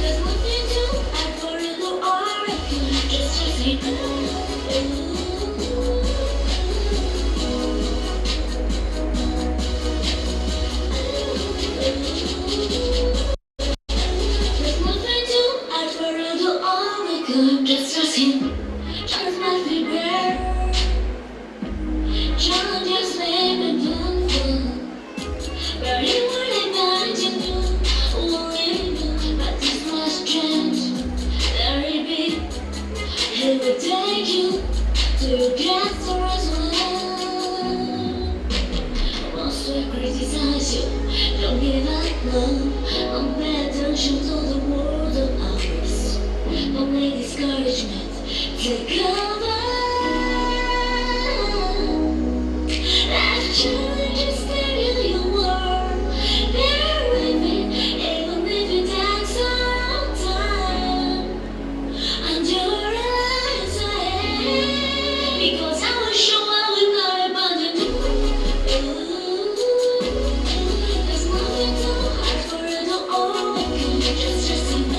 S3: There's nothing too hard for you to overcome. Just trust in me. There's nothing too hard for you to overcome. Just trust him. Trust my fear. Challenges may be painful, but he wouldn't guide you. But this must change. Very big. He will take you to your castle as well. Once we criticize you, don't give up, no. Don't pay attention to the words of others. Don't let discouragement take over. Life changes who you are. They're living, even if it takes a long time. And you're alive ahead, because I will show I will not abandon you. There's nothing too hard for you to overcome. Just trust in me.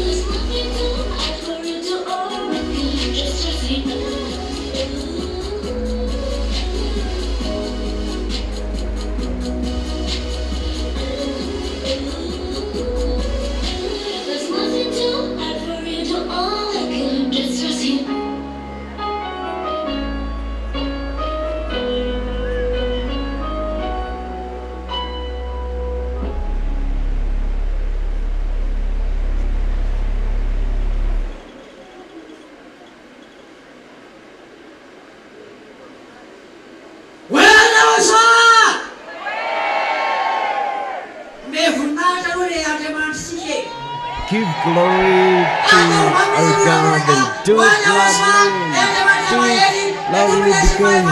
S3: There's nothing too hard for you to overcome. Just trust in me. There's nothing too hard for you to overcome. Just trust in me.
S1: Give glory to our God and do it loudly. Do it loudly because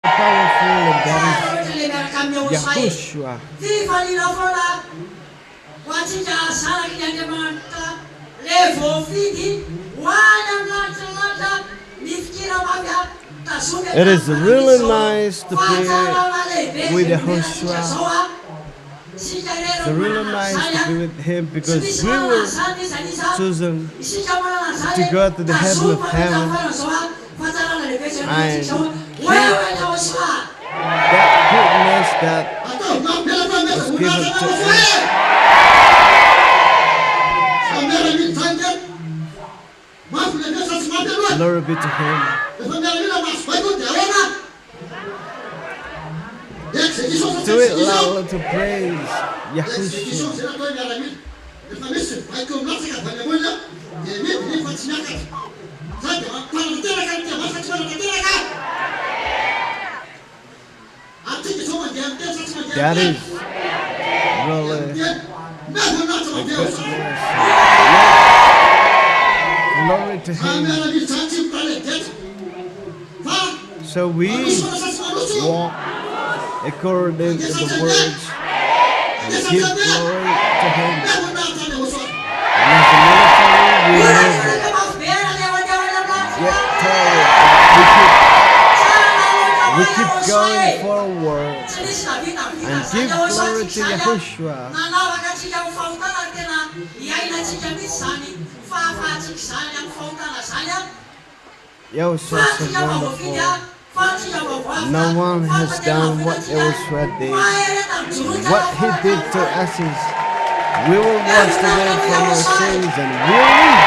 S1: powerful and that is YAHOSHUAH. It is really nice to play with YAHOSHUAH. It's really nice to be with him because we were chosen to go to the heaven of heaven and keep that goodness that was given to us. Glory be to him. Do it loud to praise YAHOSHUAH. That is really a goodness. Glory to him. So we walk according to the words and give glory to him. And as a military, we never get tired. We we keep going forward and give glory to Yahushua. Yahushua is so wonderful. No one has done what Yahushua did. What he did to us is we will wash away from our sins and we'll live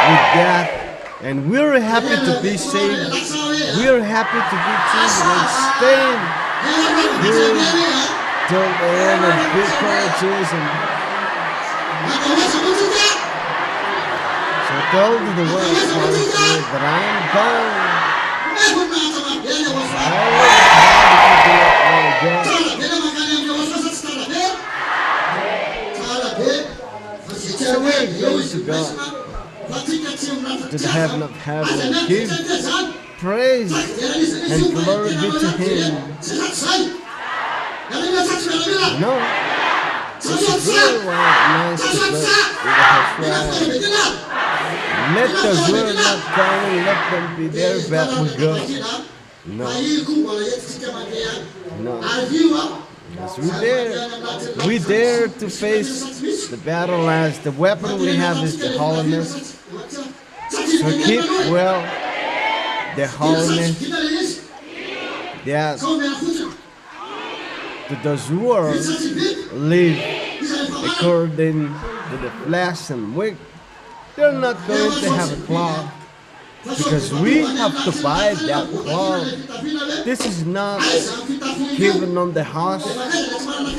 S1: with that. And we're happy to be saved. We're happy to be chosen and staying here till the end and be courageous. And so tell the world that I am gone. So we're going to go to the heaven of heaven and give praise and glory be to Him. No, it's really nice to bless with YAHOSHUA. Let the world not come and let them be there, but we go. No. Yes, we dare to face the battle as the weapon we have is the holiness. So keep well the holiness. Yes. To those who are live according to the flesh and weak, they're not going to have a cloth. Because we have to buy that cloth. This is not given on the house.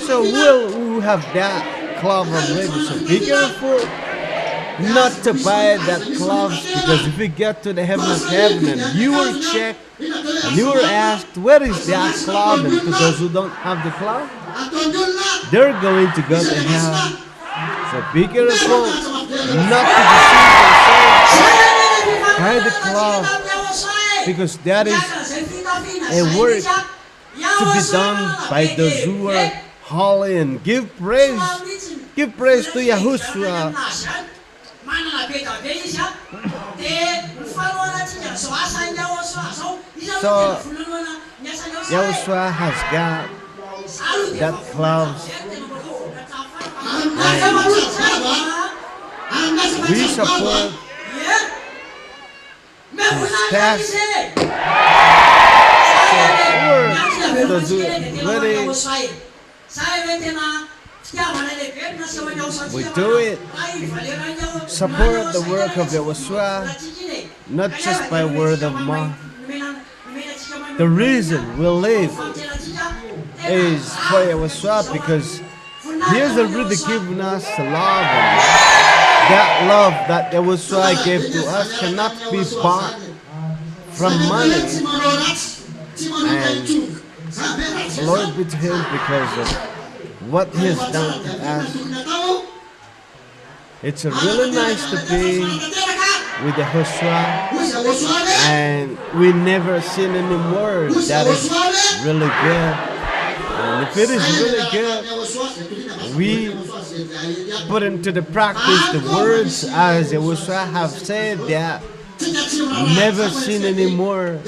S1: So we'll have that cloth already. So be careful not to buy that cloth, because if we get to the heaven of heaven and you were checked and you were asked, where is that cloth? And to those who don't have the cloth, they're going to go to hell. So be careful not to deceive yourself. Buy the cloth, because that is a work to be done by those who are holy. And give praise to Yahushua. So Yahushua has got that cloth, and we support his task. We do it. Support the work of Yahushua, not just by word of mouth. The reason we live is for Yahushua, because He has already given us love. And that love that Yahushua gave to us cannot be bought from money. And glory be to Him because of what He has done to us. It's really nice to be with YAHOSHUA, and we never seen any more. That is really good. And if it is really good, we put into the practice the words as YAHOSHUA have said, that never seen any more.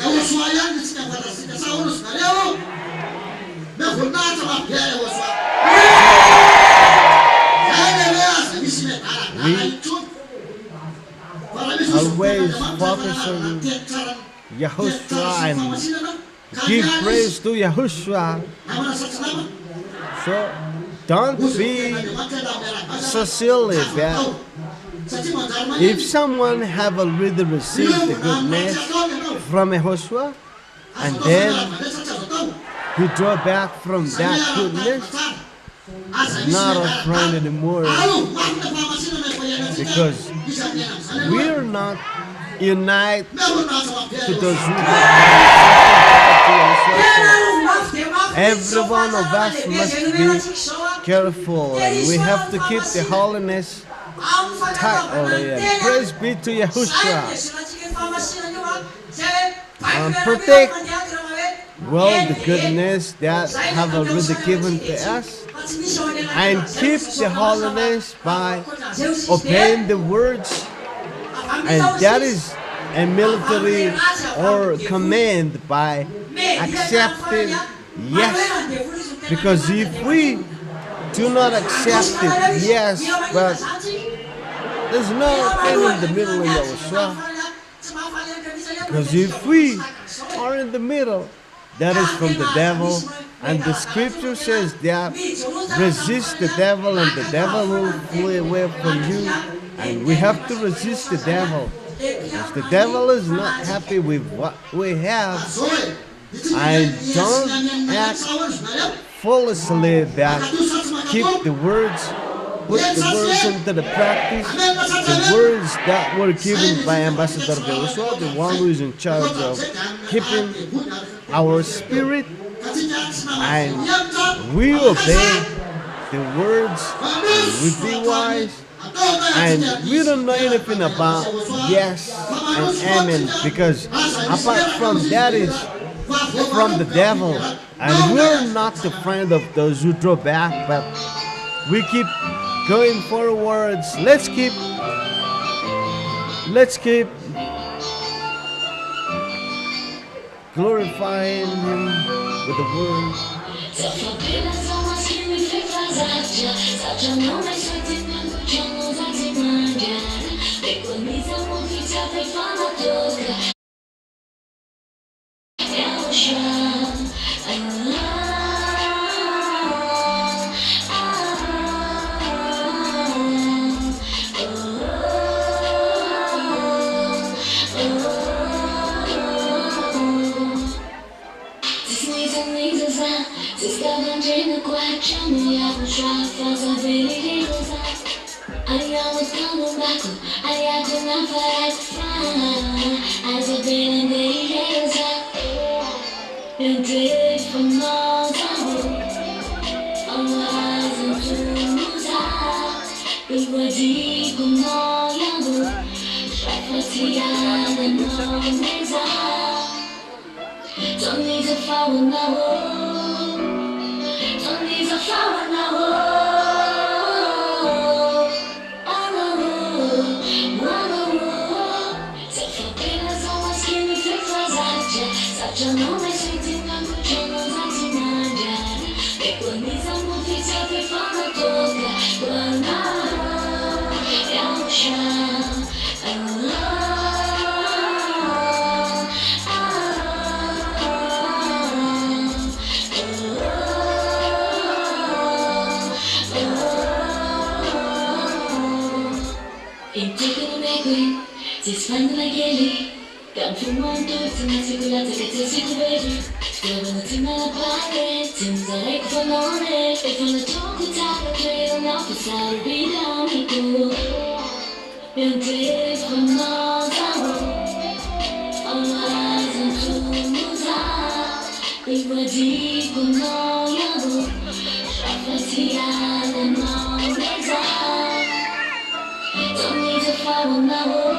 S1: We always focus on YAHOSHUA and give praise to YAHOSHUA. So don't be so silly that if someone have already received the goodness from YAHOSHUA and then you draw back from that goodness, not our friend anymore, because we're not united to those who every one of us must be careful, and we have to keep the holiness tightly. And praise be to YAHOSHUA. And protect well the goodness that have already given to us, and keep the holiness by obeying the words, and that is a military or command by accept it? Yes. Because if we do not accept it, yes, but there's nothing in the middle of Yahushua. Because if we are in the middle, that is from the devil. And the scripture says that resist the devil and the devil will flee away from you. And we have to resist the devil. If the devil is not happy with what we have, I don't act foolishly that keep the words, put the words into the practice, the words that were given by Ambassador YAHOSHUAH, the one who is in charge of keeping our spirit, and we obey the words, and we be wise, and we don't know anything about yes and amen, because apart from that is from the devil, and we're not the friend of those who draw back, but we keep going forwards. Let's keep glorifying him with the word.
S3: Don't need to follow now. Don't need to follow now. Cảm phung mong tôi từng ngày sẽ là thế cái sẽ về đi. Giờ vẫn là tim là bay lên, tim giờ đây có phần nói lên. Để phần là chỗ của ta là thuê nó phải sao bị đau đi cô. Miền thế phần nó ra hồ, ông ai dần chung muốn ra. Đi qua đi cùng nó nhớ hồ, sao phải thì ai để nó lấy ra. Don't need to follow now.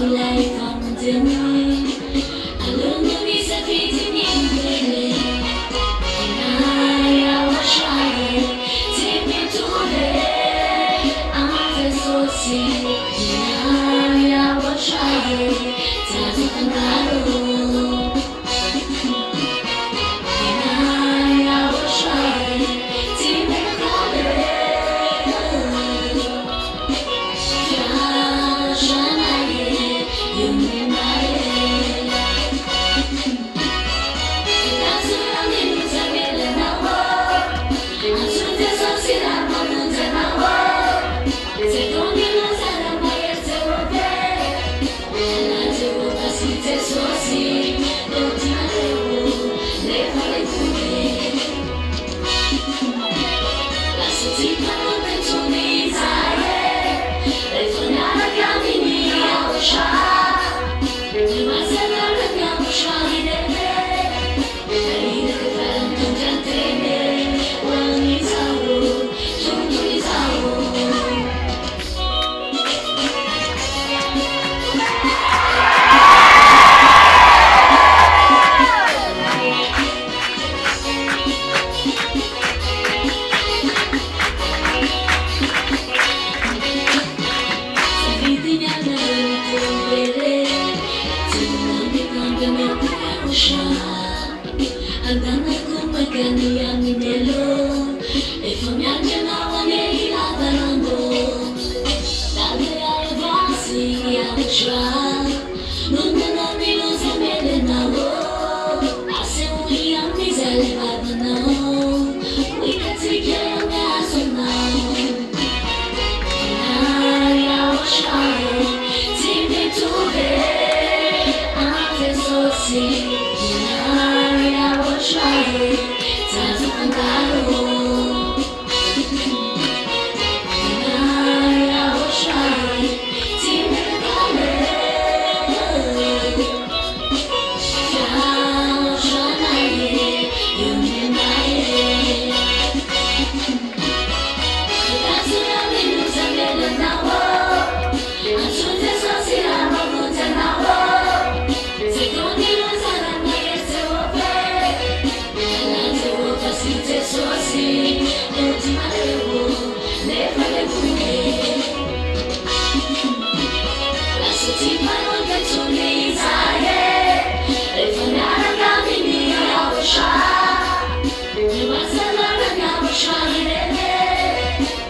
S3: Life, I'm Hanggang ay kumagani ang minelo Ifamyanya na wane ilaban mo Dami ay basi YAHVAH Nunda na nilo sa mele na wo Ase uli ang nizali babanaw Wika tige ang aso na YAHOSHUAH Timbe tuve Ante sosi YAHOSHUAH Tato ang karo YAHOSHUAH Timbe kame YAHOSHUAH naye Yunye naye Tato ang minuta mele na wo Antunte sosi ama bunte na wo Sekondi lozana naye se wope Alante wopa sinte sosi Ultima lewo Nefa levume Lasuti panon ketuni izaye Efanyana kamini YAHOSHUAH Niwazalana YAHOSHUAH irene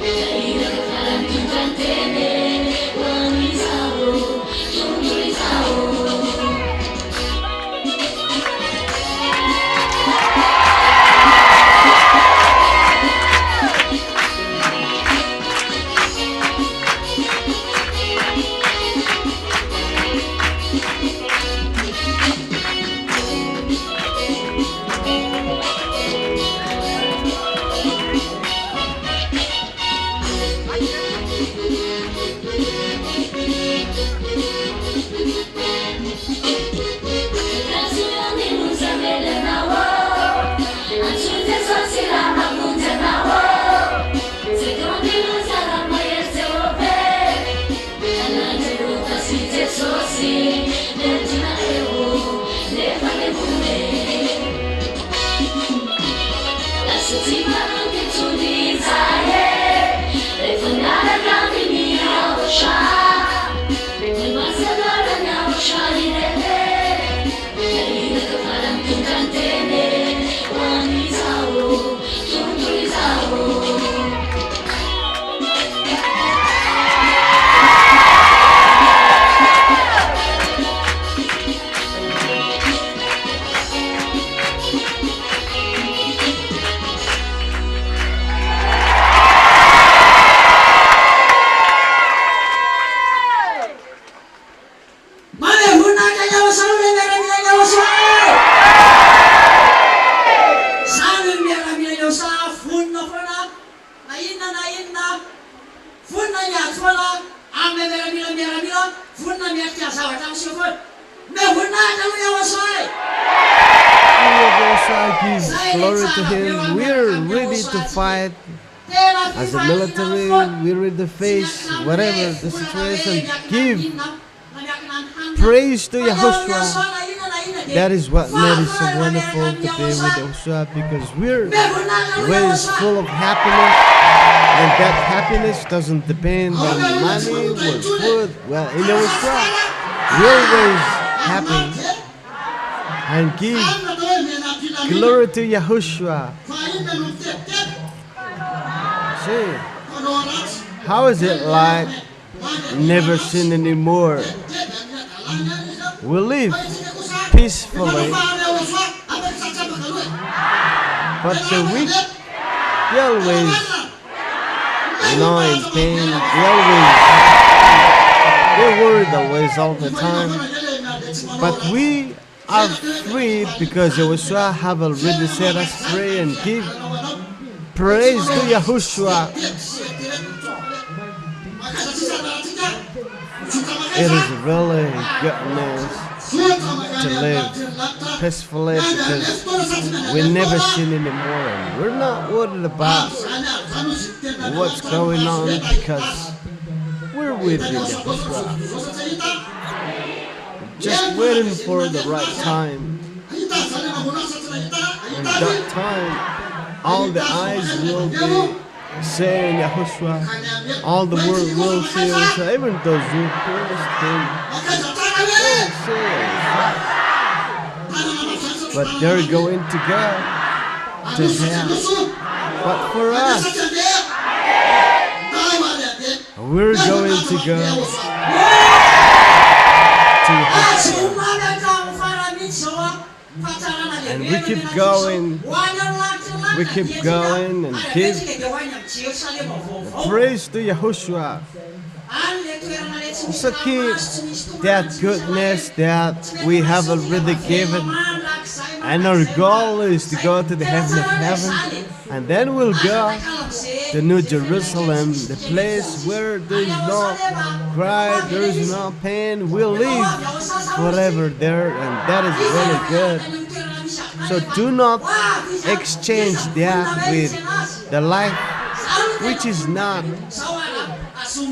S3: Naira kafaram tukantene Wanizao, tundurizao
S1: Gives glory to Him. We're ready to fight as a military. We're ready to face whatever the situation. Give praise to YAHOSHUAH. That is what made it so wonderful to be with YAHOSHUAH, because we're always full of happiness, and that happiness doesn't depend on money or food. Well, in YAHOSHUAH, we're always happy and give glory to YAHOSHUAH. See, how is it like never sin anymore? We live peacefully, but the weak, they always, in pain, they're worried always all the time. But we are free because YAHOSHUAH have already set us free, and give praise to YAHOSHUAH. It is really good news to live peacefully, because we never sin anymore, and we're not worried about what's going on, because we're with YAHOSHUAH. Just waiting for the right time. And that time, all the eyes will be saying YAHOSHUAH. All the world will see YAHOSHUAH. Even those who tourist thing will say YAHOSHUAH. but they're going to go to hell. But for us, we're going to go to heaven. And we keep going and keep praise to Yahushua. So keep that goodness that we have already given. And our goal is to go to the heaven of heaven. And then we'll go to New Jerusalem, the place where there is no cry, there is no pain. We'll live forever there, and that is really good. So do not exchange that with the life which is not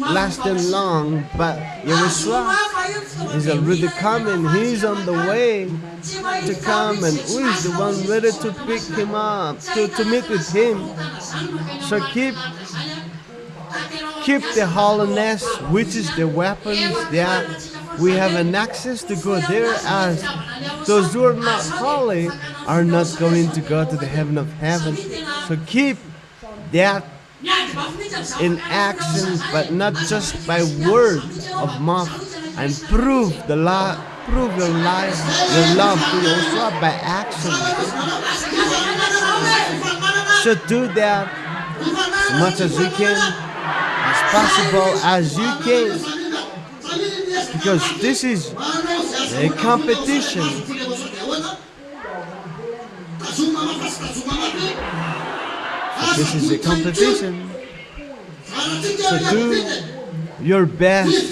S1: lasting long, but Yahushua is already coming. He's on the way to come, and who is the one ready to pick him up, to meet with him. So keep the holiness, which is the weapons that we have an access to go there, as those who are not holy are not going to go to the heaven of heaven. So keep that in action, but not just by word of mouth, and prove your love to Yahushua by action. So do that as much as you can, as possible as you can, because this is a competition. This is a competition. So do your best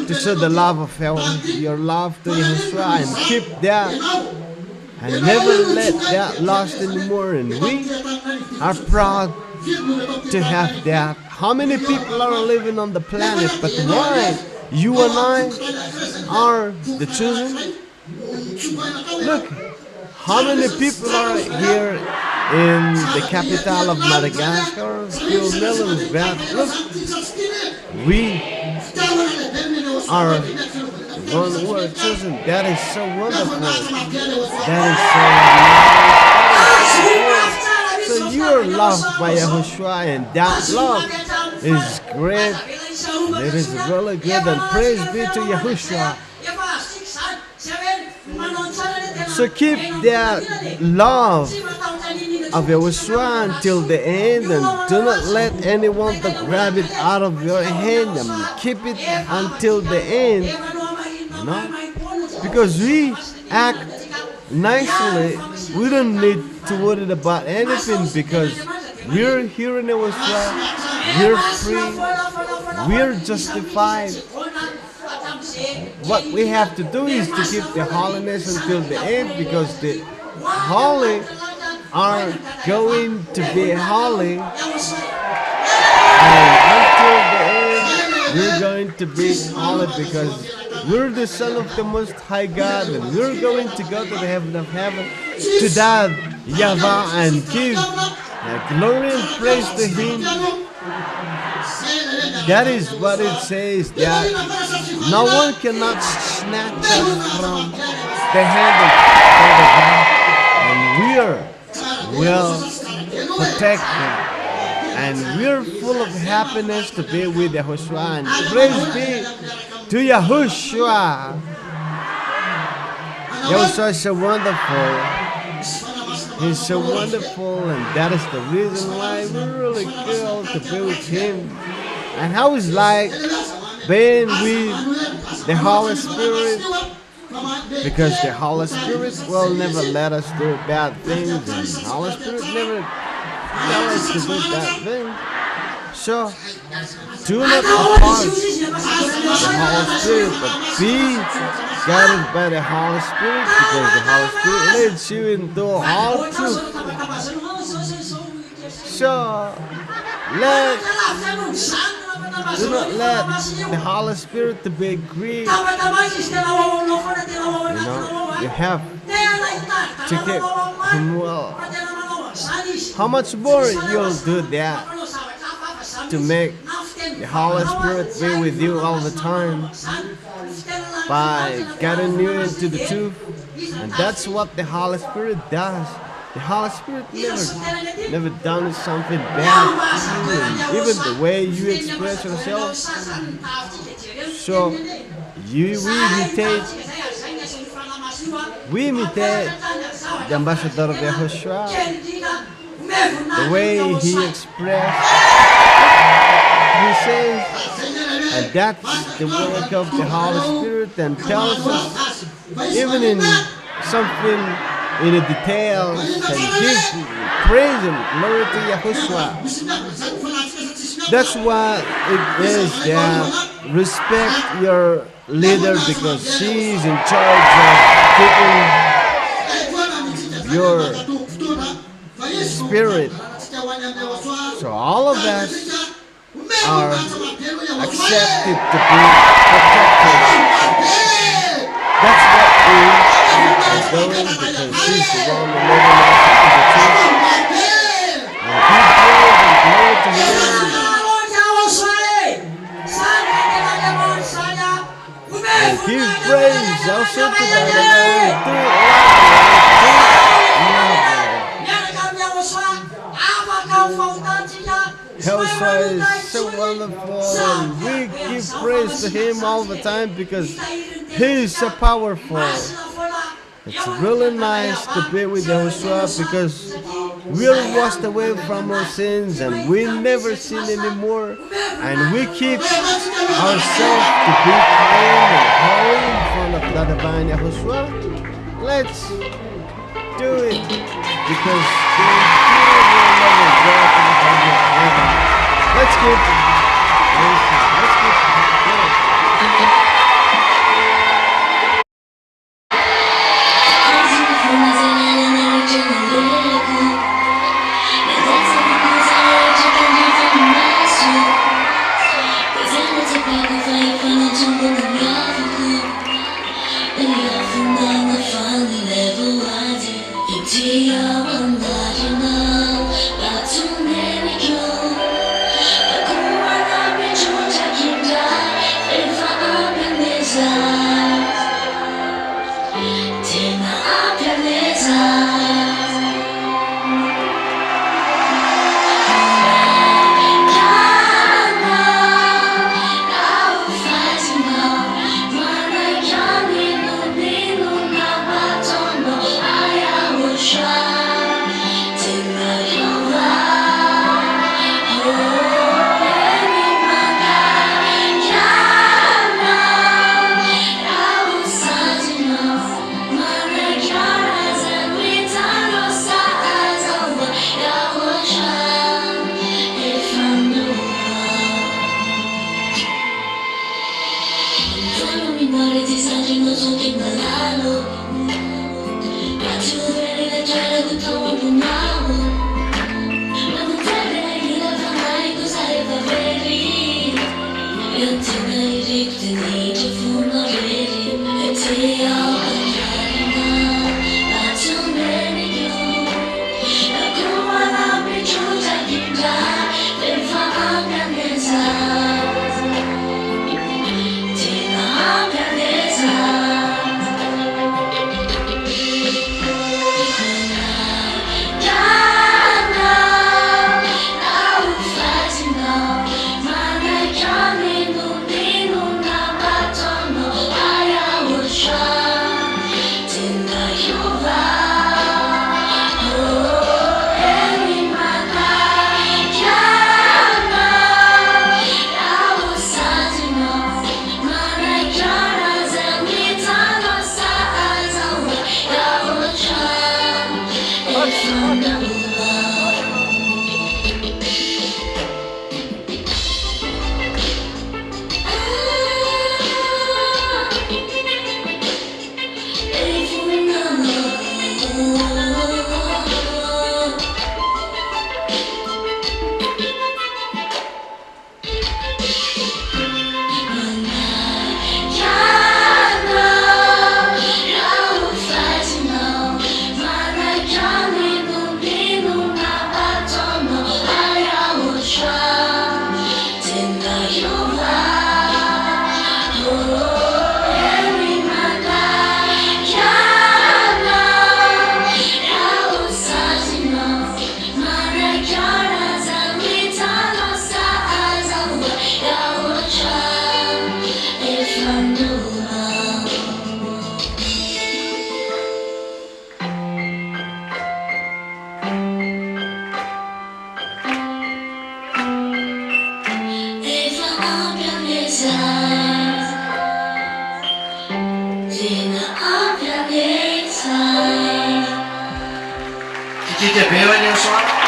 S1: to show the love of your love to Yahushua, and keep that, and never let that lost anymore. And we are proud to have that. How many people are living on the planet, but why you and I are the chosen? Look, how many people are here in the capital of Madagascar? Few millions, but look, we are the one who are chosen. That is so wonderful. That is so nice. So you are loved by Yahushua, and that love is great. It is really good, and praise be to Yahushua. So keep that love of Yahushua until the end, and do not let anyone to grab it out of your hand, and keep it until the end, you know? Because we act nicely, we don't need to worry about anything, because we're here in Yahushua, we're free, we're justified. What we have to do is to keep the holiness until the end, because the holy are going to be holy, and until the end we're going to be holy, because we're the Son of the Most High God, and we're going to go to the heaven of heaven to that YAHVAH and give glory and praise to Him. That is what it says, that no one cannot snatch us from the hand of God, and we are well protected, and we're full of happiness to be with Yahushua, and praise be to Yahushua. Yahushua is so wonderful. He's so wonderful, and that is the reason why we're really cool to be with Him. And how it's like being with the Holy Spirit, because the Holy Spirit will never let us do bad things, and the Holy Spirit never tell us to do bad things. So do not oppose the Holy Spirit, but be guided by the Holy Spirit, because the Holy Spirit leads you into all truth. So do not let the Holy Spirit to be grieved. You know, you have to keep Him well. How much more you'll do that to make the Holy Spirit be with you all the time by guiding you into the truth, And that's what the Holy Spirit does. The Holy Spirit never done something bad to you. And even the way you express yourself. So we imitate the ambassador of YAHOSHUAH, the way he expressed, he says, and that's the work of the Holy Spirit, and tells us, even in something, in the details, and give praise and glory to YAHOSHUAH. That's why it is that respect your leader, because she is in charge of keeping your spirit. So all of us are accepted to be protected. That's what we are doing, because she's the one who led us into the truth. And give praise and glory to him. And give praise also to the YAHVAH is so wonderful, and we give praise to him all the time because he is so powerful. It's really nice to be with YAHOSHUAH, because we're washed away from our sins and we never sin anymore, and we keep ourselves to be clean and holy in front of the divine YAHOSHUAH. Let's do it, because the impure will never go to the kingdom of heaven. Let's keep
S4: Quitter bem, YAHOSHUAH.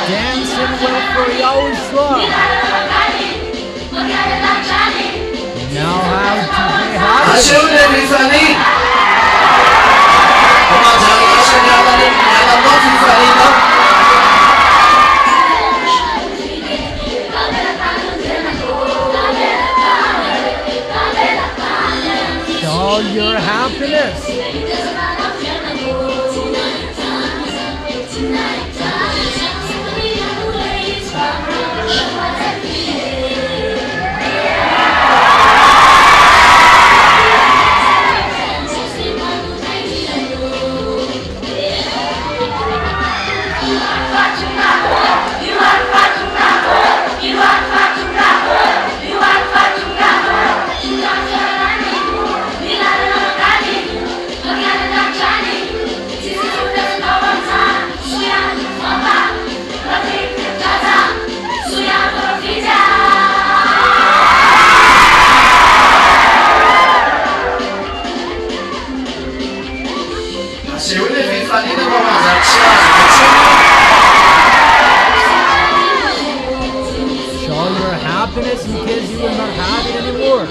S5: Dancing well for YAHOSHUAH. Now how to be happy.
S4: Hasilnya Tiffany. Pemajangan hasilnya tadi nyata Tiffany dong.
S5: Show your happiness.
S4: Hasilnya Tiffany itu pemajangan hasilnya.
S5: Show your happiness in case you will not have it anymore.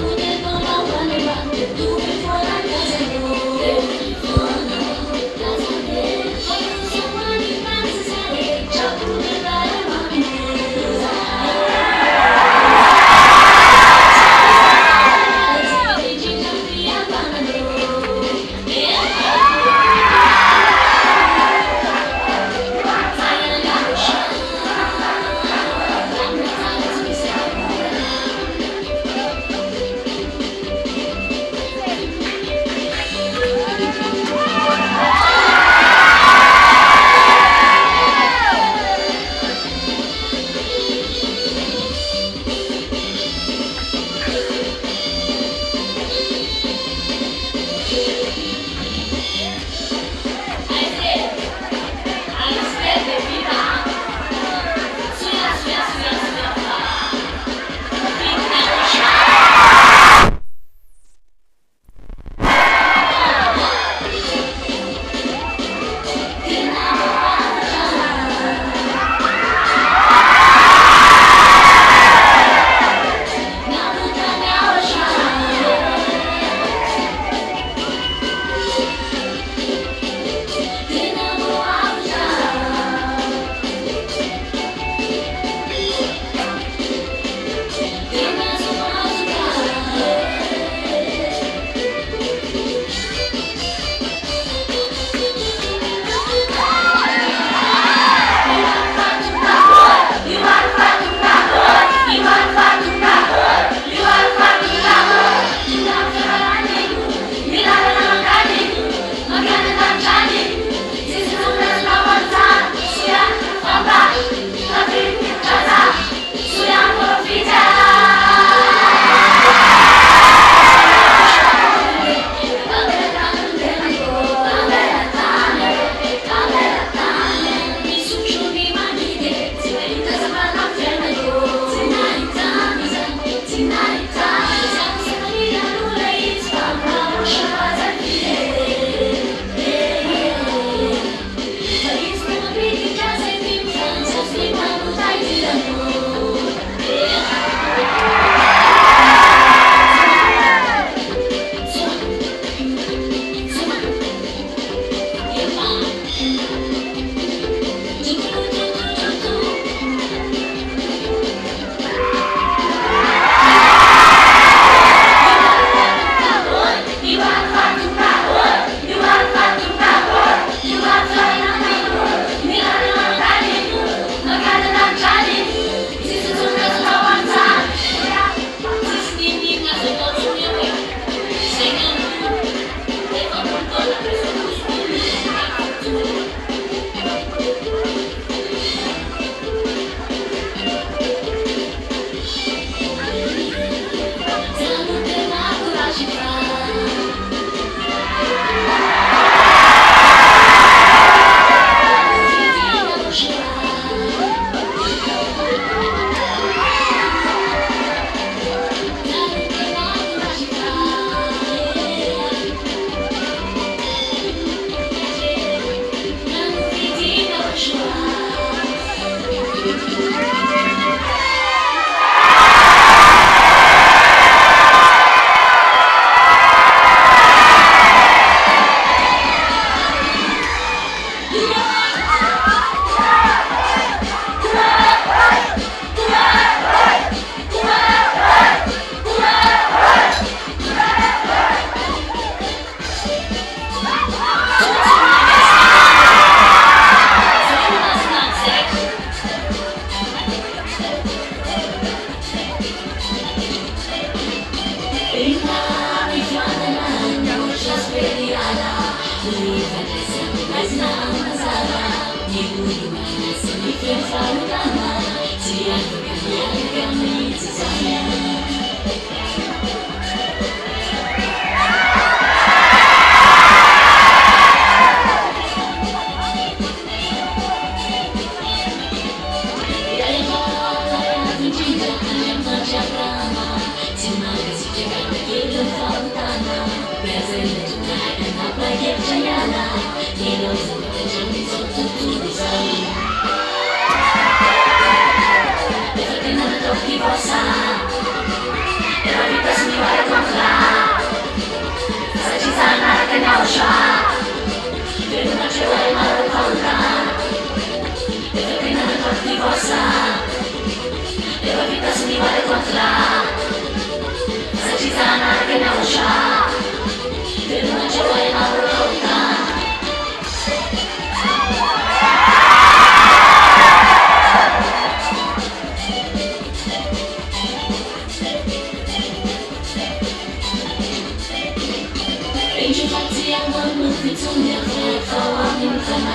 S3: 只要我努力做了解，把我明白吗？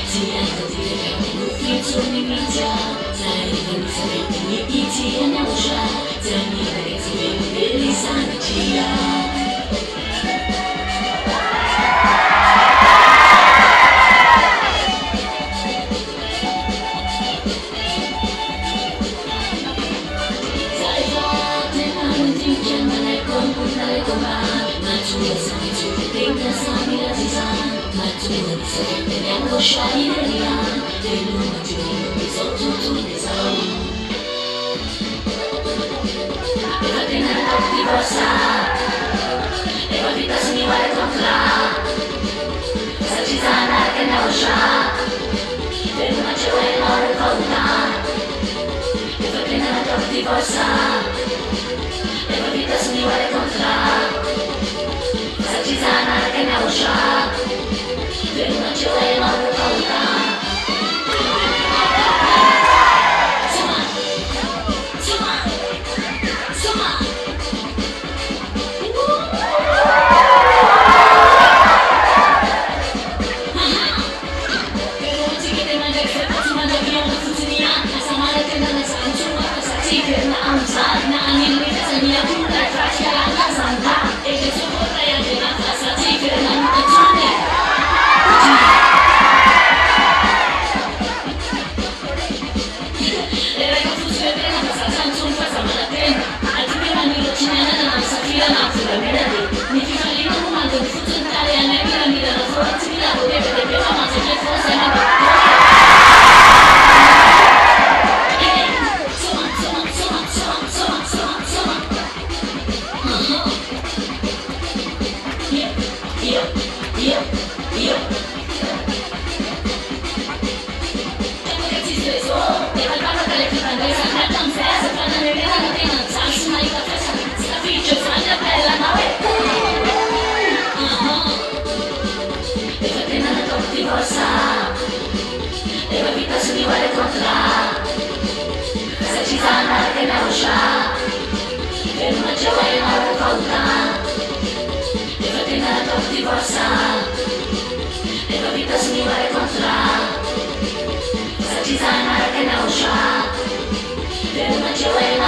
S3: 亲爱的敌人，我努力做你名家，在你的理想里，你一起也秒杀，在你的眼睛里，别理想的气压。两个帅的力量，对路我决定努力走出土的走。E va tenere tutti vostra, e va vita su mi vuole contra. Se ci sarà che ne uscirà, per una c'è una rivolta. E va tenere tutti vostra, e va vita su mi vuole contra. Se ci sarà che ne uscirà. Prima c'è una rivolta. Insomma Però non si chiede mai perché ma da via non funziona. Questa malata non è insomma questa tigre na amsa na anni questa mia pura faccia la santa e che so vorrei anche la questa tigre na canzone. E la vita su mi vuole contra. Se ci sarà che ne uscirà, per una c'è una rivolta. E va tenere tutti forza. E la vita su mi vuole contra. Se ci sarà che ne uscirà, per una c'è una rivolta.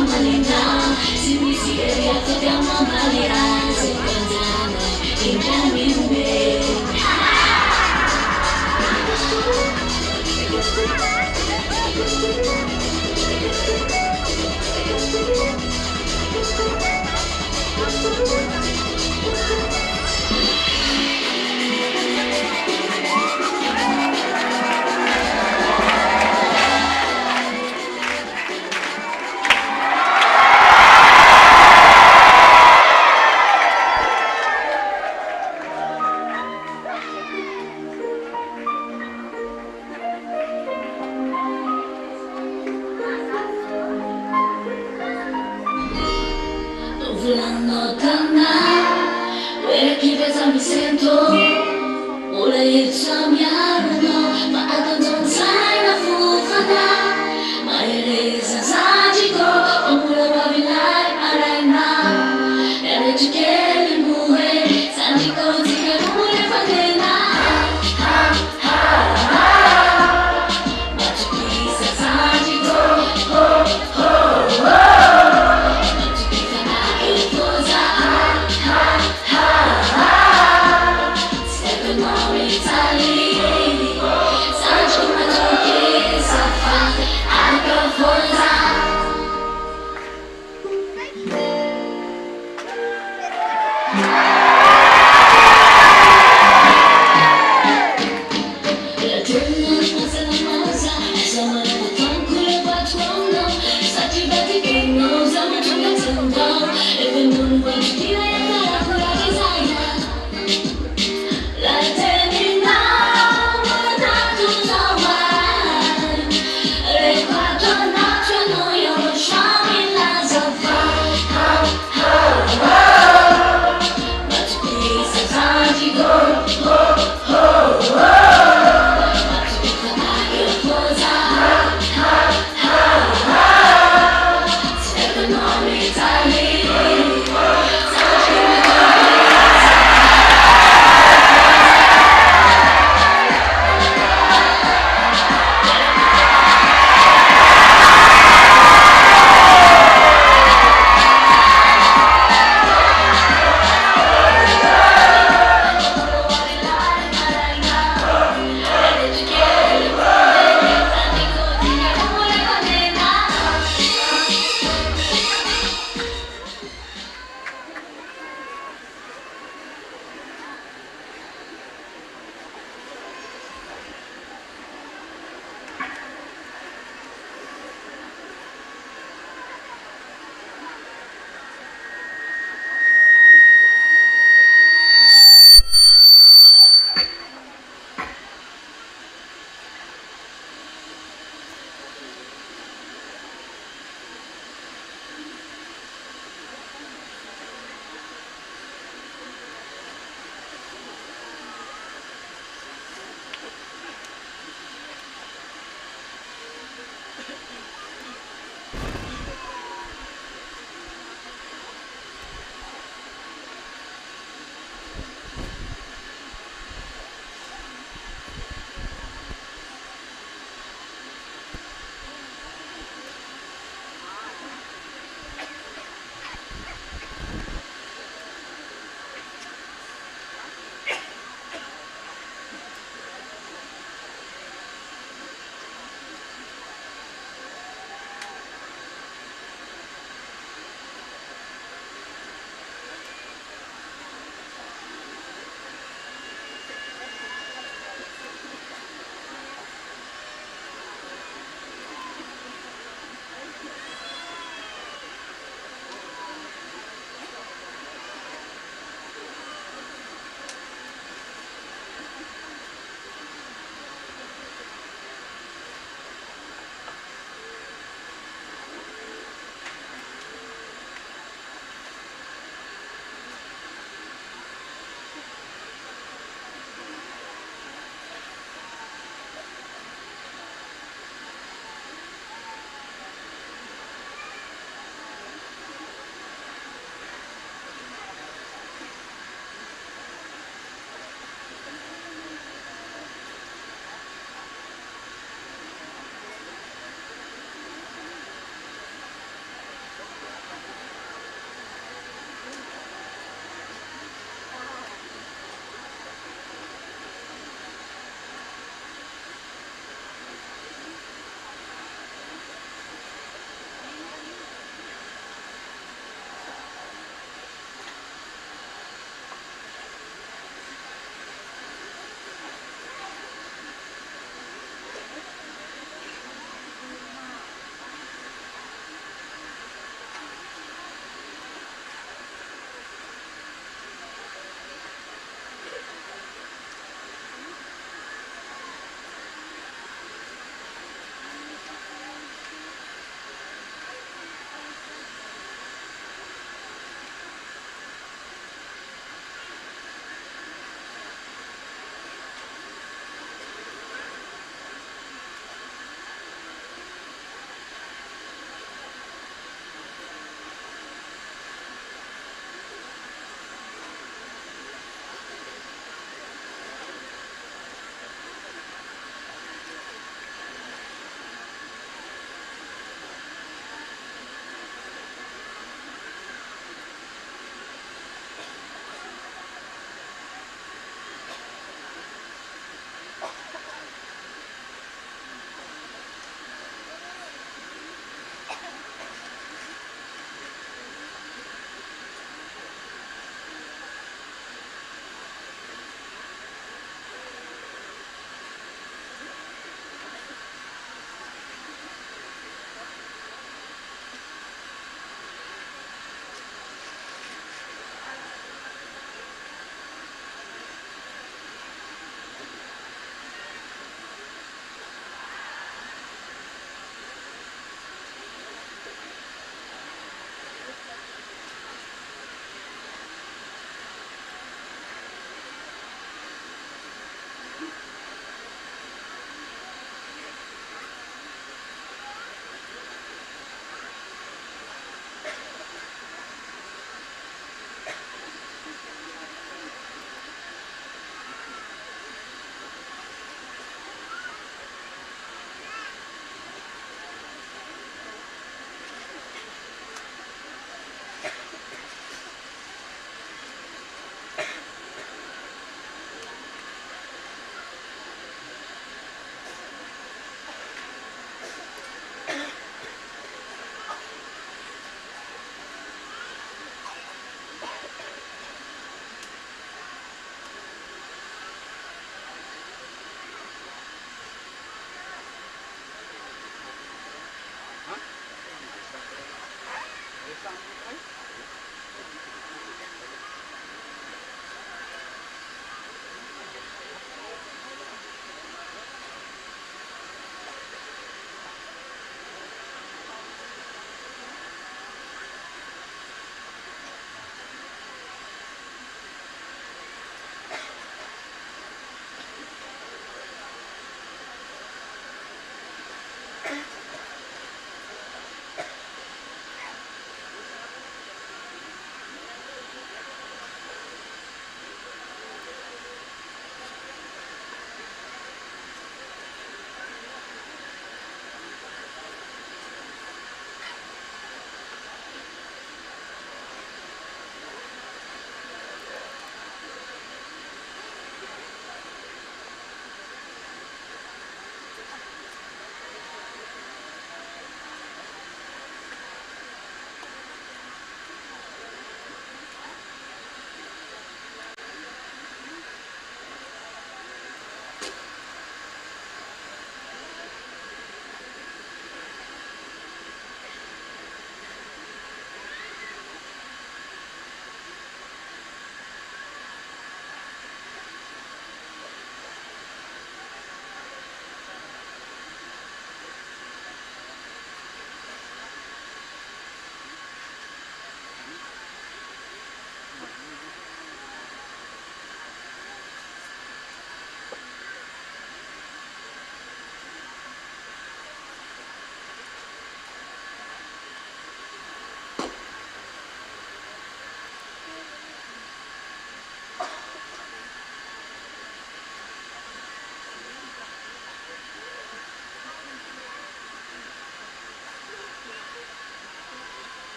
S3: Malina, si mi si riattiamo Malina, se cantano in Jamimbe. Volando tornare, per chi pensa mi sento, vuole il suo miarno, ma a non sai la fufana, ma è resa sagico, oppure provi l'hai paraina, e leggi che li muore, sagico ti che muore fatena, ma c'è chi sa sagico, Italy.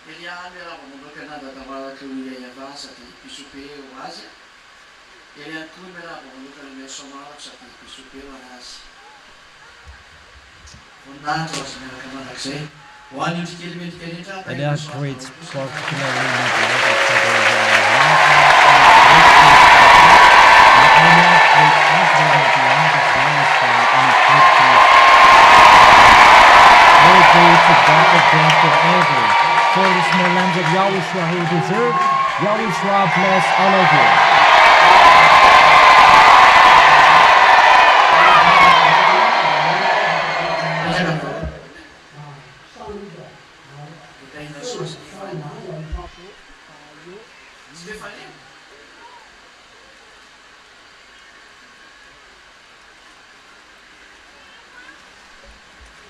S4: Eliane raha vao mamoaka an'andra tambaraka YAHVAH sady mpisope ho azy. Eliane koa me raha vao mamoaka ny YAHOSHUAH sady mpisope ho anazy. Voninahitra ho azy miaraka mandrakizay. Ho an'ny indry kely mendrika rehetra
S5: And they are great, for the small lambs of Yahushua who deserve. Yahushua bless all of you.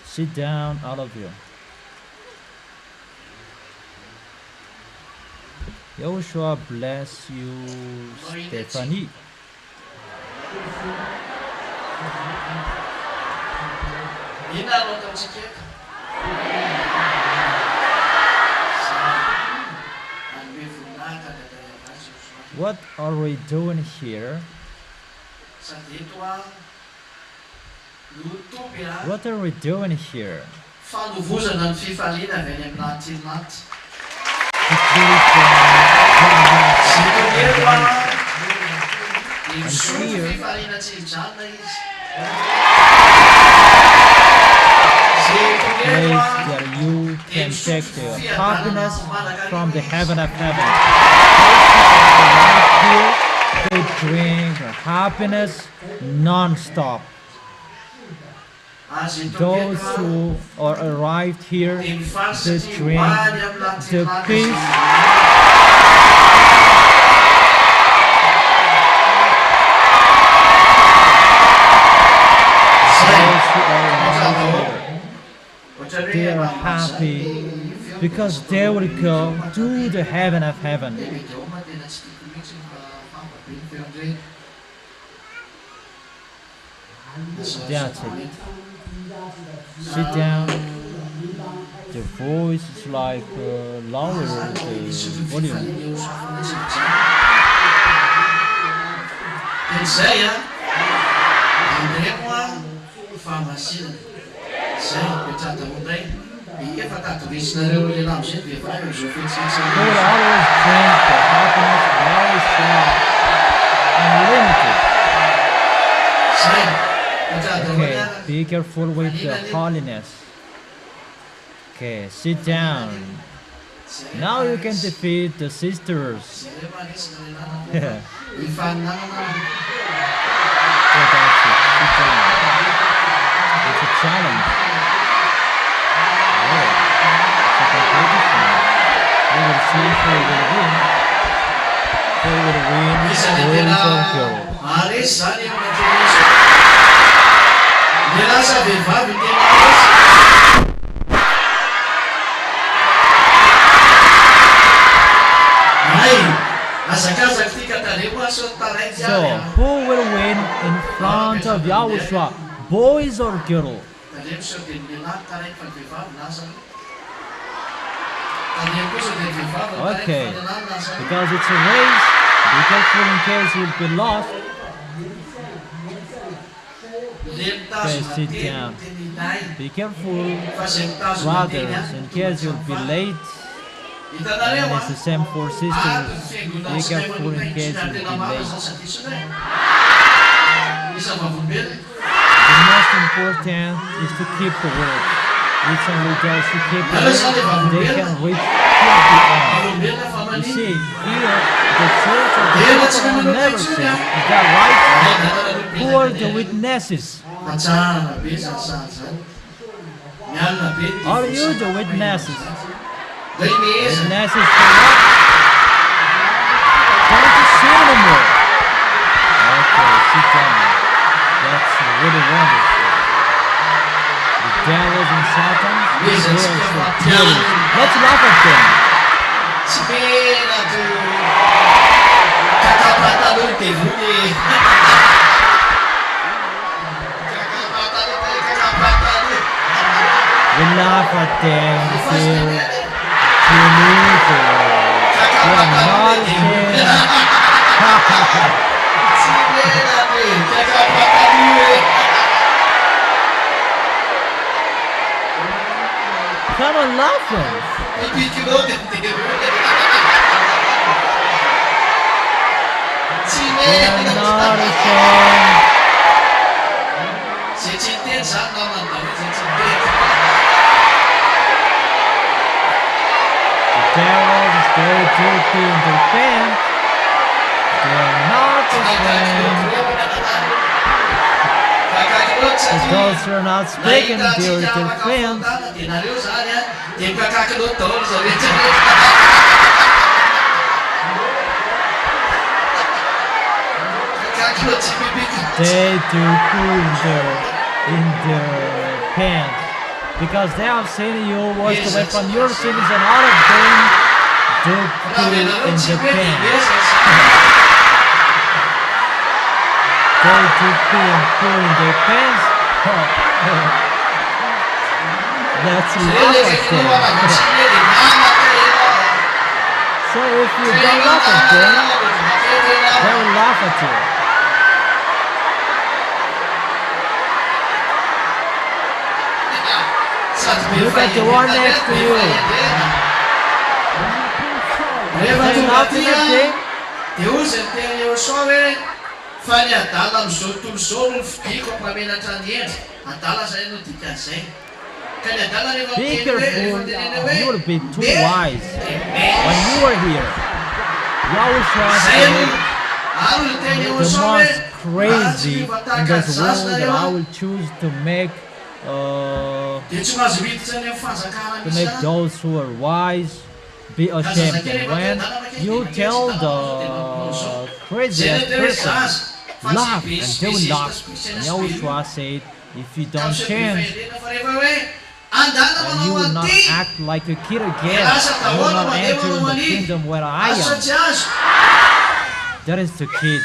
S5: Sit down, all of you. Yahushua bless you, Stephanie. What are we doing here? What are we doing here?
S4: Fanovozana ny fifaliana avy any amin'ny lantimaty.
S5: Place that you can take the happiness from the heaven of heaven. Here they bring happiness non-stop. Those who are arrived here, they drink the peace. They are happy because they will go to the heaven of heaven. That's it. Sit down. The voice is like lower the volume. They will always drink the happiness very strong and limited. Okay, be careful with the holiness. Okay, sit down. Now you can defeat the sisters. Yeah. So that's it. Sit down. It's a challenge. We will see who will win. Who will win, boys or girls. So, who will win in front of Yahushua, boys or girls? Okay, because it's a race, be careful in case you'll be lost. Okay, sit down. Be careful, brothers, in case you'll be late. And it's the same for sisters. Be careful in case you'll be late. The most important is to keep the word. It's only those who keep the word, they can reach the end. You see, here, the church of the Lord never sins. Is that right? Who are the witnesses? Are you the witnesses? Witnesses for what? Don't you sin anymore? Okay, sit down. That's really wonderful. The devils and Satan, they are so curious. Let's laugh at them. We laugh at them, feel believer. You are not ashamed. Come on, laugh then. You are not ashamed. The devil is there to be in their pants. They are not ashamed. As those who are not speaking, they are their pants. They do poo in their pants, because they have seen you washed away from your sins, and all of them do poo in their pants. They do poo in their pants. Let's laugh at them. So if you don't laugh at them, they will laugh at you. Look at the one next to you. Are they laughing at them? Be careful, you will be too wise. When you were here, YAHOSHUAH said, the most crazy in this world that I will choose to make those who are wise be ashamed. And when you tell the craziest person, laugh, and they will laugh. And YAHOSHUAH said, if you don't change, and you will not act like a kid again, you will not enter in the kingdom where I am. That is the kid.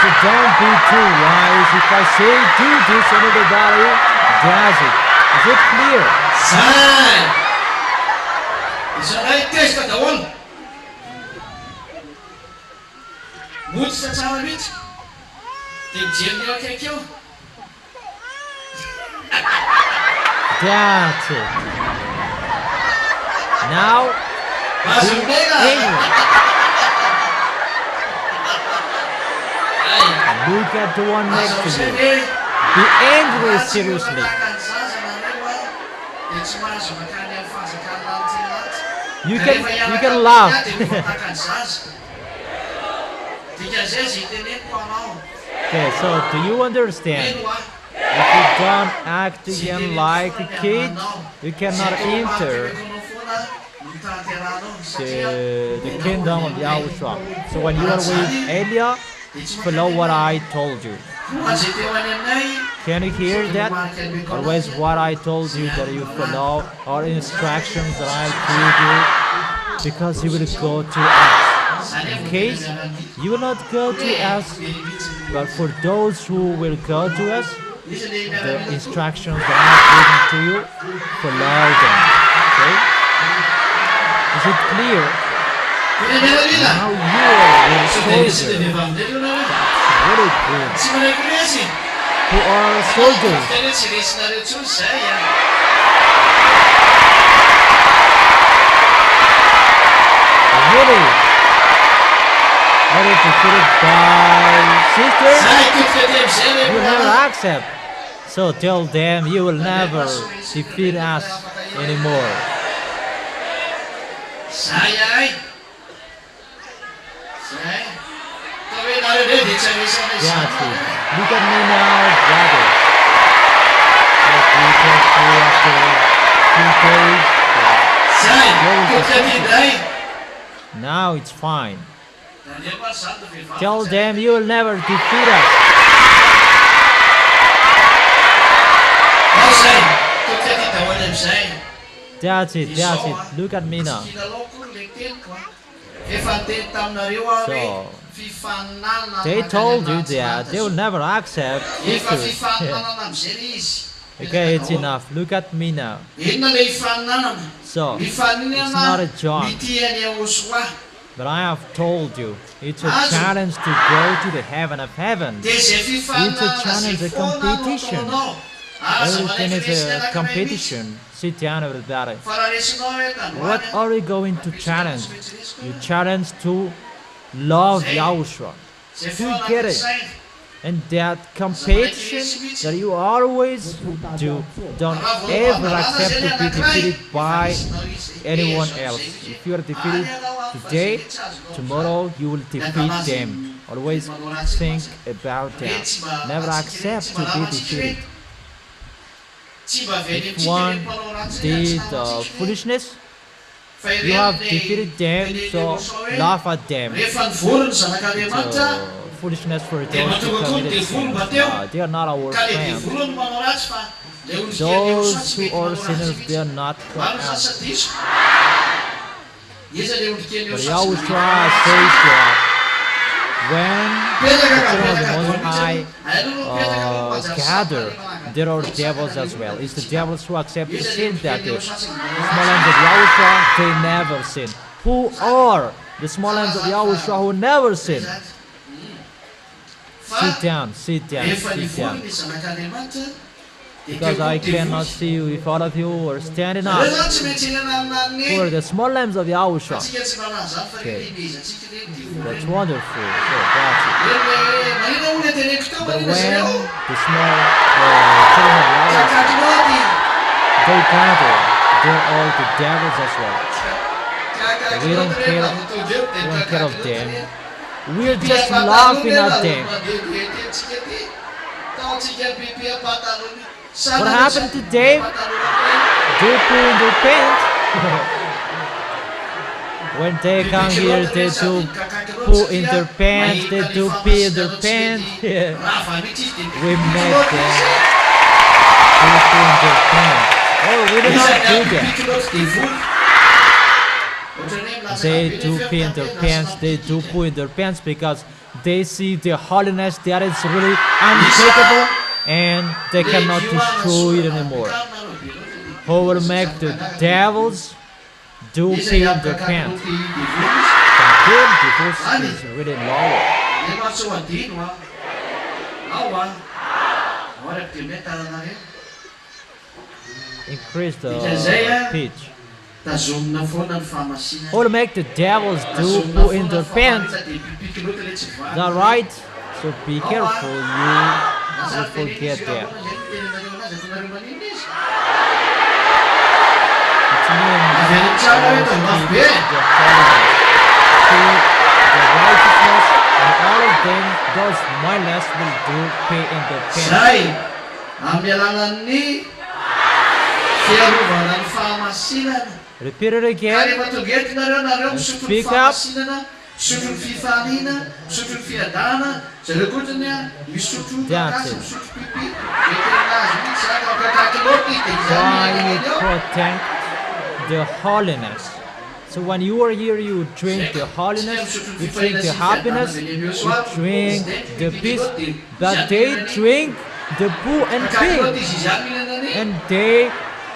S5: So don't be too wise. If I say do this and everybody does it. Is it clear? That's it. Now, be angry. Look at the one next to you. Be angry seriously. You can laugh. Okay, so do you understand? If you don't act again like a kid, you cannot enter the kingdom of YAHOSHUAH. So when you are with Elia, follow what I told you. Can you hear that? Always what I told you, that you follow all instructions that I gave you, because you will go to us. In case you will not go to us, but for those who will go to us, the instructions that I have given to you, follow them. Okay? Is it clear? Now you are a soldier. Very good. Who are soldiers? Really? Ready to put it by sisters? You will never accept. So tell them you will never defeat us anymore. That's it. Look at me now, brother. Now it's fine. Tell them you will never defeat us. That's it, that's it. Look at me now.
S4: Efa teny taminareo aho hoe
S5: So,
S4: fifaninana
S5: they
S4: makany
S5: told you
S4: anaty
S5: that they will
S4: zany
S5: never accept
S4: efa
S5: victory.
S4: fifaninanana am'zay izy.
S5: Okay, it's enough. Look at me now.
S4: Inona le hifaninanana?
S5: So, it's
S4: Mifaninana
S5: not a job.
S4: mitiany Yahoshua.
S5: But I have told you, it's a challenge to go to the heaven of heaven.
S4: Dia zay fifaninana
S5: challenge,
S4: zay
S5: a
S4: foana no
S5: competition.
S4: ataonao. Aza
S5: Everything is
S4: manaiky
S5: a
S4: resina
S5: competition. Sit down, everybody.
S4: fa raha resinao hoe tandroany
S5: What are you going to challenge? You challenge to love Yahushua.
S4: zay
S5: Do you
S4: foana
S5: get
S4: anaty
S5: it?
S4: saina.
S5: And that competition that you always do, don't ever accept to be defeated by anyone else. If you are defeated today, tomorrow you will defeat them. Always think about that. Never accept to be defeated. If one did foolishness, you have defeated them, so laugh at them.
S4: Rehefa nivorona zanak'Andriamanitra
S5: Foolishness for
S4: dia
S5: those who
S4: mahatonga koa ny
S5: committed
S4: devoly
S5: sins.
S4: bateo
S5: They are not our
S4: ka le
S5: friends.
S4: devoly no manao ratsy fa le olon-tiany
S5: Those
S4: Yahoshua tsy
S5: who
S4: mety
S5: are
S4: manao ratsy
S5: sinners,
S4: mihitsy.
S5: they are not for
S4: Maro ny
S5: us.
S4: sasadiso iza le olon-tiany
S5: But
S4: Yahoshua tsy
S5: Yahushua
S4: manao
S5: says that when
S4: Petraka
S5: the
S4: ka
S5: children of the
S4: petraka
S5: Most High
S4: aloha petraka aloha manjary
S5: gather,
S4: samy
S5: there are devils as well. It's the devils who accept the
S4: iza le
S5: sin that
S4: olon-tiany
S5: the
S4: Yahoshua tsy manao
S5: small lambs of Yahushua, they never sin. Who are the small lambs of Yahushua who never sin? Sit down, sit down,
S4: Rehefa
S5: sit down.
S4: nivorona ny zanak'Andriamanitra dia
S5: Because
S4: teo
S5: I
S4: koa
S5: cannot
S4: devoly.
S5: see you if all of you are standing
S4: Ireo
S5: up.
S4: zany tsy maintsy ilana amin'ny
S5: Who are the small lambs of Yahushua?
S4: atsika tsy manao zany fa
S5: Okay.
S4: rehimezatsika le devoly.
S5: That's wonderful. So that's it.
S4: Marina olona teneniko tao
S5: But
S4: marina
S5: when
S4: zareo
S5: the small children of Yahushua,
S4: kakakinao
S5: they gather, they're all the devils as well. We don't care. We don't care of them. We're just laughing at them. What happened to Dave? They poo in their pants. When they come here, they do poo in their pants. They do pee in their pants. Yeah. We make them do poo in their pants. Oh, we do not do that. They do pee in their pants. They do poo in their pants because they see the holiness that is really unshakable and they cannot destroy it anymore. Who will make the devils do pee in their pants? Good, because it's really lower. Increase the pitch.
S4: Tazomina foana ny fahamasinana.
S5: Who will make the devils do poo in their pants? Is that right? So be careful, you will forget that. It's me and the righteousness, and all of them, those mindless will do pay in their pants.
S4: Zay amin'ny alalan'ny fiarovana ny fahamasinana.
S5: Repeat it
S4: Ka
S5: again.
S4: rehefa tonga eto nareo misotro ny
S5: Speak up.
S4: fahamasinana, misotro ny fifanina, misotro ny fiadana, zareo kotrany a misotro
S5: That's
S4: kakasy,
S5: it.
S4: misotro pipi, mety aminazy mihitsy zany kakakinao pity
S5: Why
S4: zany
S5: you
S4: eo.
S5: protect the holiness? So when you are here, you drink the holiness, you drink the happiness, you drink the peace, but they drink the poo and
S4: Kakakinao
S5: pee,
S4: izy zany mihinana any.
S5: and they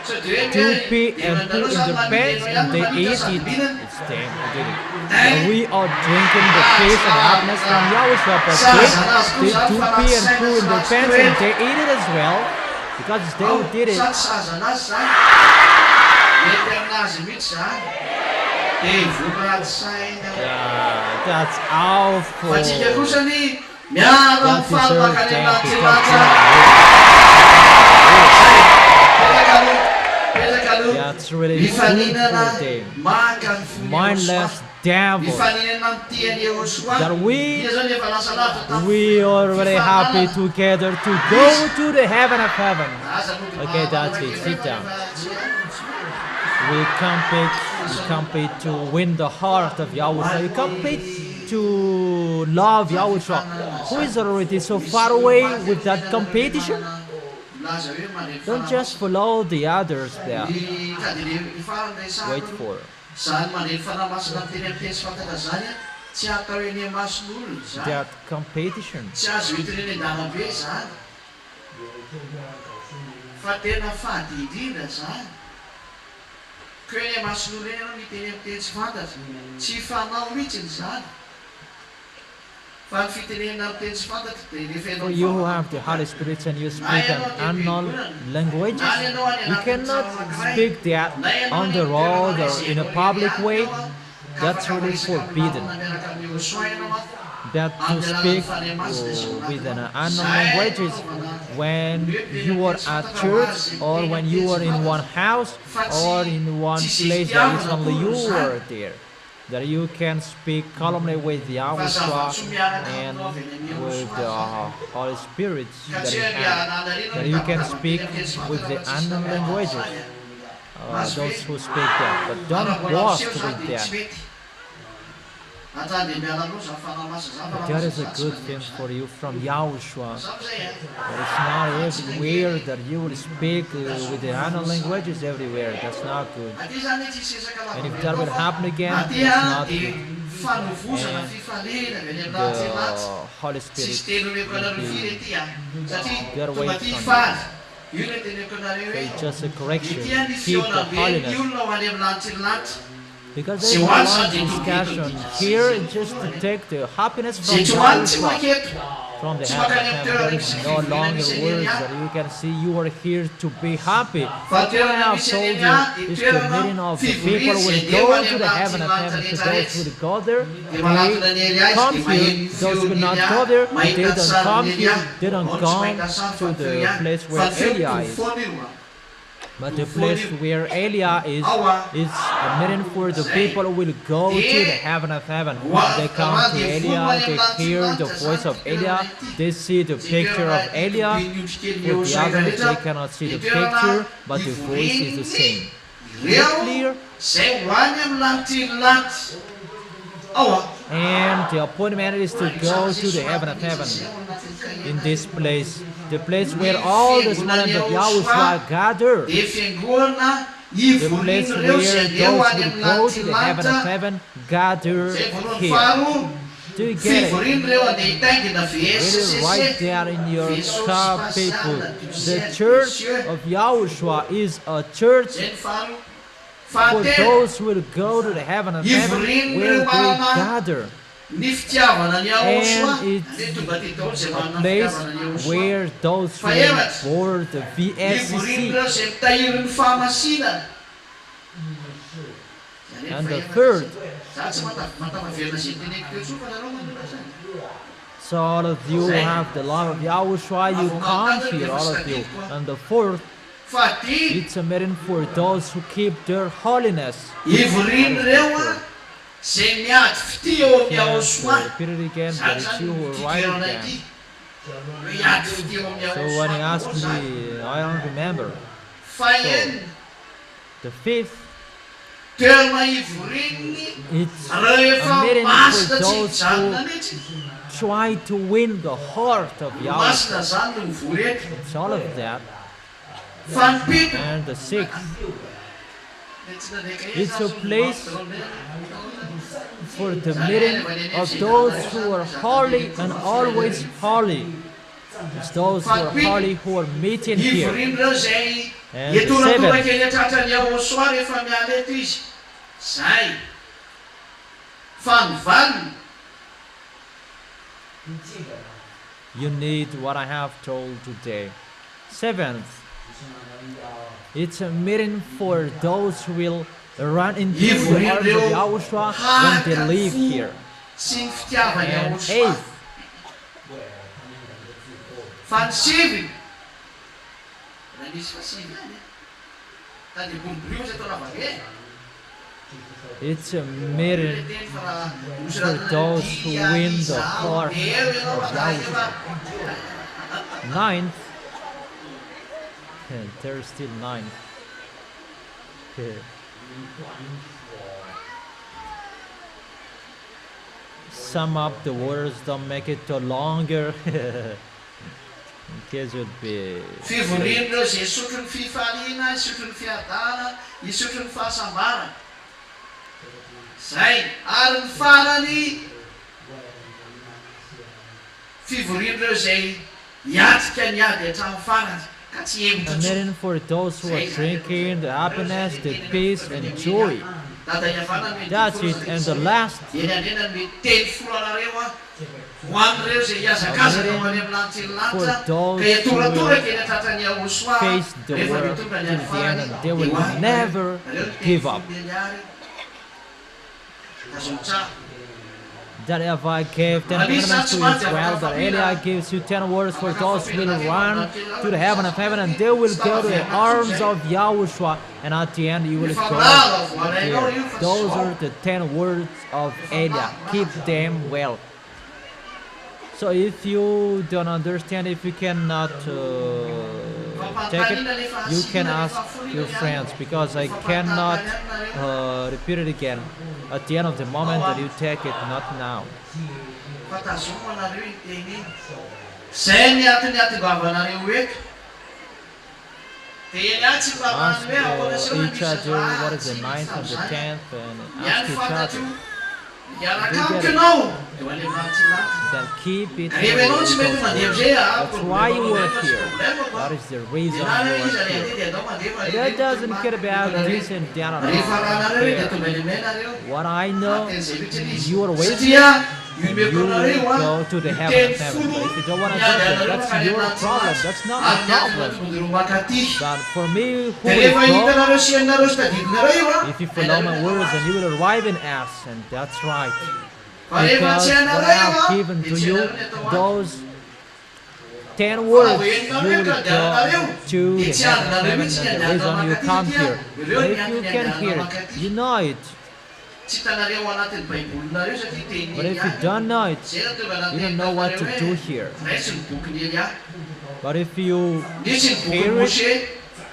S4: So dia
S5: do
S4: hoe
S5: pee
S4: dia
S5: and poo in
S4: manareo
S5: their
S4: zany
S5: pants,
S4: manidina
S5: and they
S4: ihany
S5: eat
S4: manidina
S5: it.
S4: minana.
S5: It's them who did it. And we are drinking the peace and happiness from Yahushua, but they do pee and poo in their pants, and they eat it as well, because it's they who did it.
S4: Sady sazanazy zany mety aminazy mihitsy zany dia voaratsy saina.
S5: That's awful.
S4: Fa tsika kosany miaro
S5: Don't
S4: amin'ny fanomaka
S5: deserve
S4: any
S5: them
S4: anaty
S5: because
S4: petraka aloha
S5: that's really good
S4: mifaninana
S5: for them.
S4: maka ny fony
S5: Mindless devils.
S4: mifaninana amin'ny tiany Yahoshua.
S5: That we
S4: Io zany efa lasa lavitra tamin'ny
S5: We are really happy together to go to the heaven of heaven.
S4: aza no
S5: Okay, that's it. Sit down. We compete to win the heart of Yahushua. We compete to love Yahushua. Who is already so far away with that competition?
S4: laza hoe mandray
S5: Don't just follow the others there.
S4: ny kadiny farany
S5: Wait for.
S4: Zany mandeha fanamasina amin'ny teny amin'ny teny sy fantatra zany tsy atao eny mason'olona zany.
S5: that competition.
S4: Tsy azo entina eny an-dalambe zany. Fa tena fady indrindra zany. Ko eny mason'olona eny ianao miteny amin'ny teny tsy fantatra. Tsy fanao mihitsiny zany. Fa ny fitenenana amin'ny teny tsy fantatra dia rehefa
S5: For
S4: ianao
S5: you who have the Holy Spirit and you speak an unknown languages, you cannot speak that on the road or in a public way. That's really forbidden. That to speak with an unknown languages when you are at church or when you are in one house or in one place that is only you are there. That you can speak calmly with YAHVAH and with the Holy Spirit that you have. That you can speak with the unknown languages, those who speak that. But don't boast with that. But that is a good thing for you from YAHOSHUA. It's not everywhere that you will speak with the unknown languages everywhere. That's not good. And if that will happen again, it's not good. And the Holy Spirit will be get away from you. So it's just a correction. Keep the holiness. Because there is a long discussion here, just to take the happiness from YAHVAH, from the happiness. There is no longer words that you can see you are here to be happy. What I have told you is the meaning of the people will go to the heaven of heaven. So those who will go there, they come here. Those who will not go there, they don't come here. They don't come to the place where Elia is. But the place where Elia is a meeting for the people who will go to the heaven of heaven. They come to Elia, they hear the voice of Elia, they see the picture of Elia. For the others, they cannot see the picture, but the voice is the same. Is it clear? And the appointment is to go to the heaven of heaven. In this place, the place where all the students of YAHOSHUA gather, the place where those who go to the heaven of heaven gather here. Do you get it? Really right there in your car, people. The church of YAHOSHUA is a church for those who will go to the heaven of heaven where they gather. And it's a place where those who are for the VSCC. And the third, so all of you have the love of YAHOSHUA, you come here, all of you. And the fourth, it's a meeting for those who keep their holiness. Repeat it again, but it's you who write it down. So when he asked me, I don't remember. So, the fifth, it's a meeting for those who try to win the heart of YAHVAH. It's all of that. And the sixth, it's a place for the meeting of those who are holy and always holy. It's those who are holy who are meeting here. And the seventh, you need what I have told today. Seventh, it's a meeting for those who will run into the arms of YAHOSHUA when they leave here. And eighth, it's a meeting for those who win the heart of YAHOSHUA. Ninth, there's still ninth. Sum up the words, don't make it too longer. In case it would be.
S4: Zay ary ny farany fivorin'ireo zay hiatrika ny ady hatramin'ny farany ka tsy
S5: And
S4: hevitra
S5: then for those who are drinking, the happiness, the peace, and joy.
S4: dada Yavana mety
S5: That's it. And the last,
S4: eny andrena mety telo folo anareo a ho amin'ireo zay hiazakazaka ho any amin'ny lanitsy ny lanitra ka hiatoratoraka eny atratrany Yahoshua
S5: face the
S4: rehefa
S5: world
S4: mitonga ny
S5: till
S4: any
S5: the end,
S4: farany
S5: and they will never give up.
S4: Kazotra
S5: That YAHVAH gave 10 commandments to Israel, that Eliah gives you 10 words for those who will run to the heaven of heaven, and they will go to the arms of Yahushua, and at the end you will go there. Those are the 10 words of Eliah. Keep them well. So if you don't understand, if you cannot take it, you can ask your friends, because I cannot repeat it again. At the end of the moment that you take it, not now.
S4: fatazomo anareo iteny iny zay ny antony atingavanareo eto dia eny ahy tsy
S5: Ask
S4: mbaman'ny hoe ahoana sy
S5: each other what is the 9th and the 10th, and ask
S4: ihany
S5: each other.
S4: fantatro miaraka amiko ianao eo any amin'antsy lanitra
S5: Then keep it.
S4: rehefa ianao tsy mety mandeha amizay
S5: That's why you are here. That is the reason you are here. That doesn't care about this and that at
S4: rehefa
S5: all.
S4: rahanareo dia tonga any aminay nareo
S5: What I know, you are waiting,
S4: satria
S5: and you will go to the heaven of heaven. But if you don't want to do that, that's your problem. That's not my problem. But for me, who
S4: dia rehefa
S5: will go,
S4: hitanareo sy ainareo sy tadidinareo io a
S5: if you follow my words, then you will arrive in us, and that's right.
S4: fa rehefa
S5: Because
S4: tsy
S5: what I
S4: ainareo
S5: have
S4: a
S5: given
S4: dia
S5: to
S4: tsy
S5: you,
S4: ainareo ny atao
S5: those 10 words, you will
S4: hoeninareo
S5: go
S4: ka dia anareo
S5: to
S4: dia
S5: the
S4: tsy
S5: heaven of
S4: andinareo
S5: heaven,
S4: mihitsy
S5: and
S4: ny
S5: the reason you come here.
S4: ireo
S5: But
S4: ny
S5: if you
S4: antony
S5: can
S4: andalana
S5: hear it,
S4: mankaty
S5: you know it.
S4: tsy hitanareo ao anatin'ny baibolinareo satria teny
S5: But if you don't know it,
S4: zay natonga
S5: you don't know what to do here.
S4: raisy ny bokyny Elia
S5: But if you
S4: nisy ny bokyny
S5: hear
S4: Mose
S5: it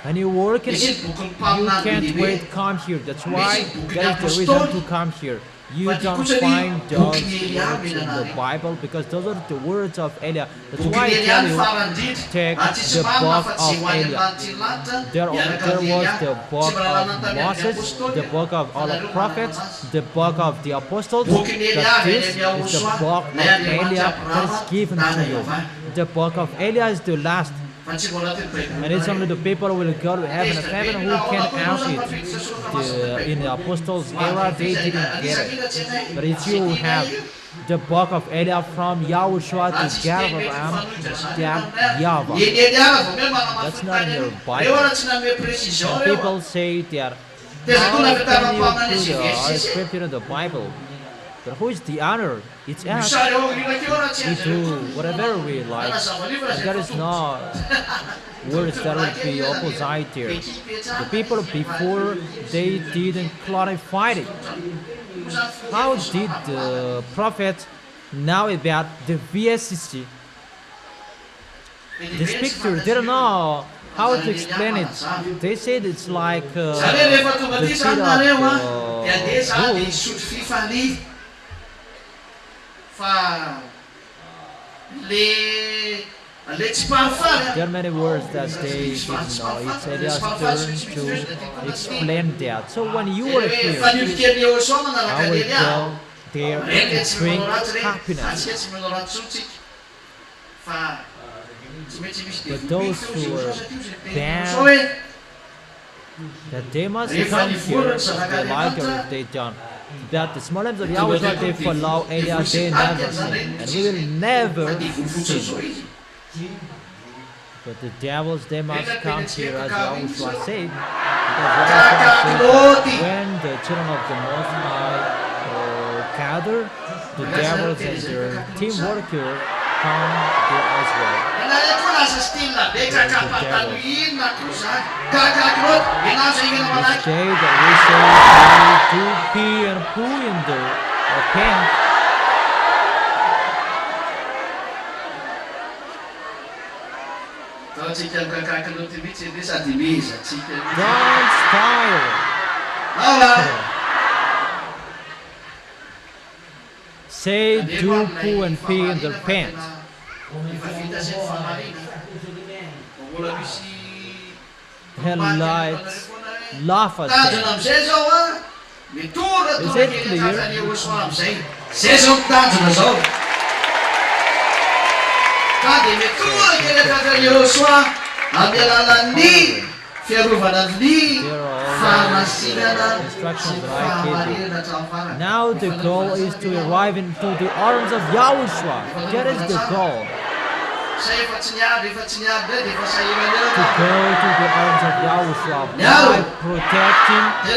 S5: and you work in
S4: nisy
S5: it,
S4: ny bokyny
S5: you
S4: mpaminany
S5: can't
S4: bebe
S5: wait, come here. That's why that is the reason to come here. You don't find those words in the Bible, because those are the words of Eliah. That's why I tell you, take the book of Eliah. There was the book of Moses, the book of all the prophets, the book of the apostles. But this is the book of Eliah that is given to you. The book of Eliah is the last. And it's only the people who will go to heaven of heaven who can have it. In the apostles' era, they didn't get it. But if you have the book of Eliah from Yahushua to YAHVAH, that YAHVAH. That's not in your Bible. Some people say that, how can you put our scripture in the Bible? But who is the honor? It's us. We do whatever we like. And there is no words that would be opposite here. The people before, they didn't clarify it. How did the prophet know about the VSCC? The speaker didn't know how to explain it. They said it's like the seed of bull. There are many words that they didn't know. It's Eliah's turn to explain that. So when you are here, I will go there to bring happiness. But those who are bad, that they must come here if they like or if they don't. That the small lambs of Yahushua, they follow Eliah, they never sin, and we will never sin. But the devils, they must come here, as Yahushua said, because Yahushua said, when the children of the Most High gather, the devils and their team worker come there as well. This day that we say do pee and poo in the pants. Don't style. Say do poo and pee in their pants. And laugh at them.
S4: mitora
S5: Is
S4: tao
S5: it
S4: kely
S5: clear?
S4: tratran'i Yahoshua am'izay. Zay zao mitanjona zao. Ka dia mitora kely tratran'i Yahoshua amin'ny alalan'ny fiarovana ny famasinana sy fahamarinana hatramin'ny farany.
S5: Now the goal is to arrive into the arms of Yahushua. That is the goal.
S4: Sa efa tsy niady ndray dia efa sahirana eo
S5: To
S4: ka.
S5: go to the arms of Yahushua by protecting the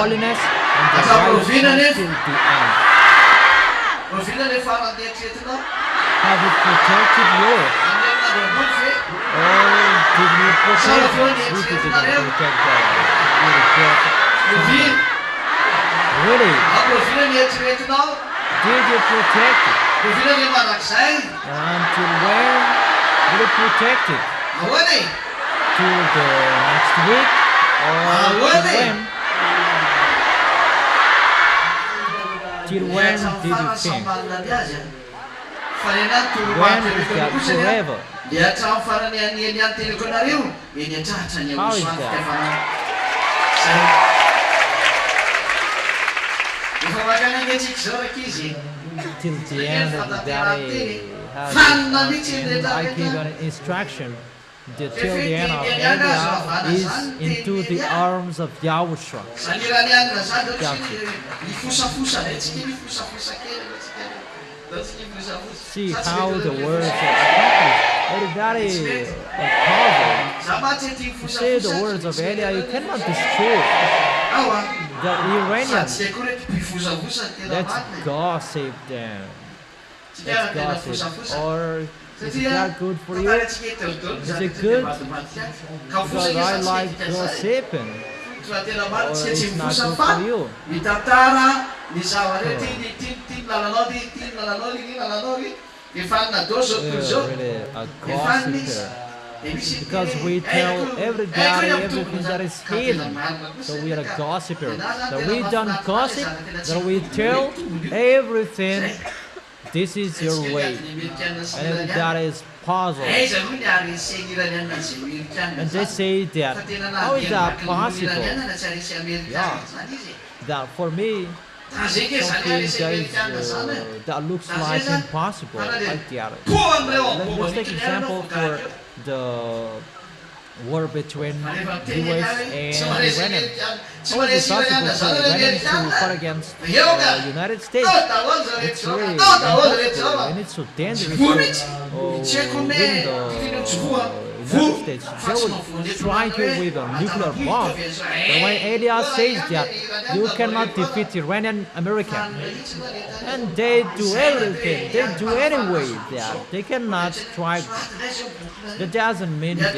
S5: holiness and the righteousness till the end.
S4: Rovina ilay farany eritreretinao.
S5: Have it protected you?
S4: Amin'ny herinandro ve?
S5: Or did you protect it? We didn't protect that. We reject.
S4: Rovina.
S5: Really?
S4: Amin'ny rovina ny eritreretinao.
S5: Did you protect it?
S4: Rovina ilay mandrakizay.
S5: Until when will you protect it?
S4: Ahoana e?
S5: Till the next week? Or till when? Till when did you think? When is that forever?
S4: Dia hatramin'ny farany any teniko anareo eny an-tratra ny
S5: How is
S4: Yahoshua
S5: that?
S4: fitiavana. Zay. Efa makany angatsika zao rakizy.
S5: Till the end of the day,
S4: Fanina mihitsy eny
S5: I
S4: rehetra
S5: give an instruction that till the end of Elia is into the arms of Yahushua.
S4: sanirany anina zany zao tsy mifosafosa re tsika mifosafosa kely tsika zao tsika mifosafosa.
S5: See how the words are accomplished. Everybody is puzzled.
S4: Za matsy ety
S5: You say the words of Elia, you cannot destroy
S4: Awa.
S5: the Iranians.
S4: Tsy koa reto mifosafosa ny tena
S5: Let's
S4: marina.
S5: gossip them.
S4: Tsy
S5: Let's
S4: tena
S5: gossip.
S4: mifosafosa.
S5: Or is that good for you?
S4: Tantarantsika eto eto
S5: Is
S4: zany
S5: it
S4: tena
S5: good?
S4: madimatika. Ka
S5: Because I
S4: mifosafosa
S5: like
S4: tsika zay.
S5: gossiping.
S4: Fa tena marina
S5: Or
S4: tsika tsy
S5: it's not
S4: mifosa
S5: good
S4: fa
S5: for you.
S4: mitantara ny zava-rehetra ty lalanao ty lalanao ry lalanao ry efa nadao zao toy
S5: We're
S4: zao
S5: really a
S4: efa nisy
S5: gossiper.
S4: dia misy
S5: Because we tell everybody everything that is hidden. So we are a gossiper. That we don't gossip, that we tell everything. This is your way. And everybody is puzzled. And they say that, how is that possible? Yeah. That for me, something that is that looks like impossible. Like the other. Let's take example for the war between US and Iran. How is it possible for Iran to fight against the United States? It's really impossible and it's so dangerous to win the United States. They would strike you with a nuclear bomb. But when Elias says that you cannot defeat Iranian American, and they do everything, they do anyway that they cannot strike. That doesn't mean that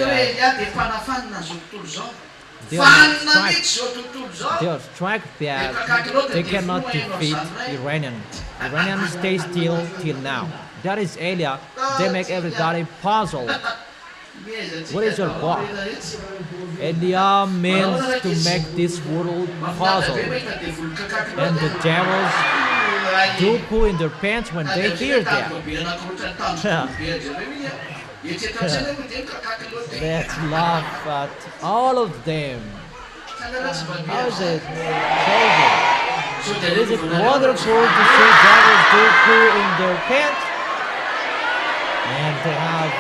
S5: they are strike that they cannot defeat Iranian. Iranian stay still till now. That is Elia. They make everybody puzzled. What is your book? Elia means to make this world puzzle. And the devils do poo in their pants when they hear that. Let's laugh at all of them. How is it chosen? Is it wonderful to see devils do poo in their pants? And they have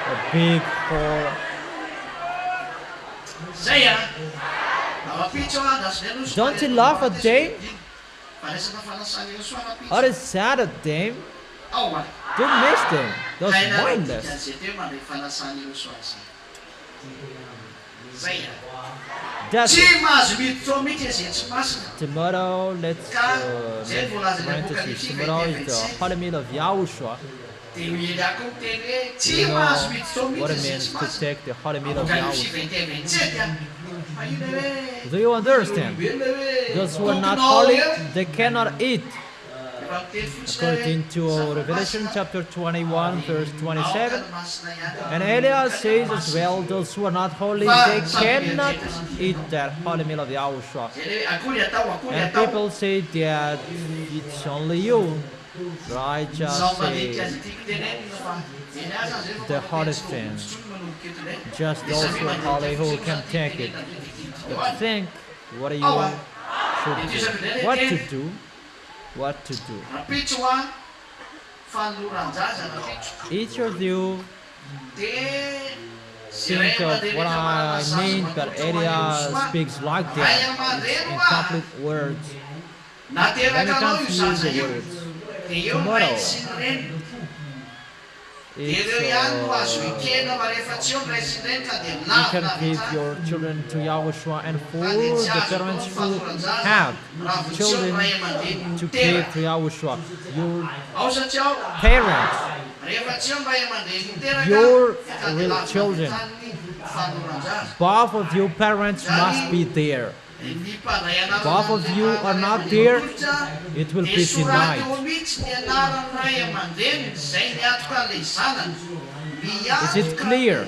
S5: a big hole. Don't you laugh at them? Or is sad at them? Don't miss them. Those mindless. That's it. Tomorrow, let's parentheses. Tomorrow is the Holy Meal of Yahushua. You know what it means to take the Holy Meal of Yahushua. Do you understand? Those who are not holy, they cannot eat. According to Revelation chapter 21, verse 27. And Elias says as well, those who are not holy, they cannot eat that Holy Meal of Yahushua. And people say that it's only you, righteous, the holy thing. Just those who are holy who can take it. But think, what are you should do. What to do? What to do?
S4: Rapitso a fanoloran-jaza rapitso.
S5: Each of you
S4: Dia
S5: think of what I mean, but Elia speaks like that. It's incomplete words. Let me confuse the words. Tomorrow, you can give your children to Yahushua, and for the parents who have children to give to Yahushua, your parents, your real children, both of your parents must be there. Both of you are not there, it will be denied. Is it clear?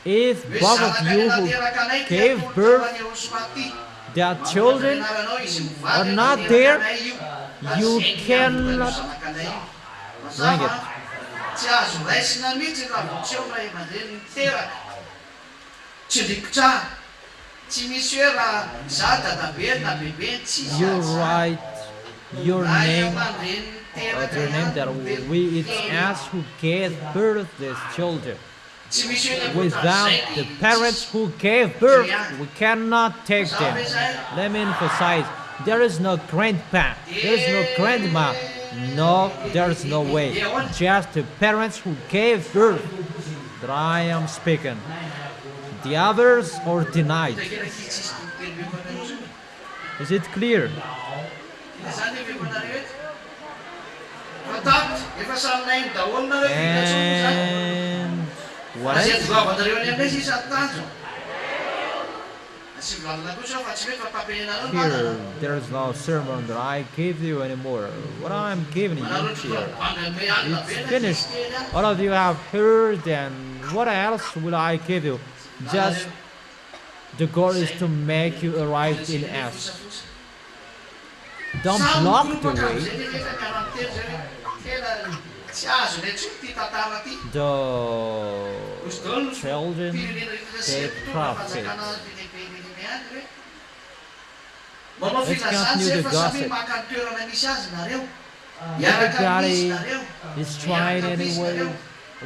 S5: If both of you who gave birth, their children are not there, you cannot bring it. You write your name, their name that it's us who gave birth these children. Without the parents who gave birth, we cannot take them. Let me emphasize, there is no grandpa, there is no grandma. No, there is no way. Just the parents who gave birth that I am speaking. The others are denied. Is it clear? And what else? Here, there is no sermon that I give you anymore. What I'm giving you here, it's finished. All of you have heard, and what else will I give you? Just the goal is to make you arrive in us. Don't block the way. The children, the prophets. Let's continue the gossip. Everybody is trying anyway.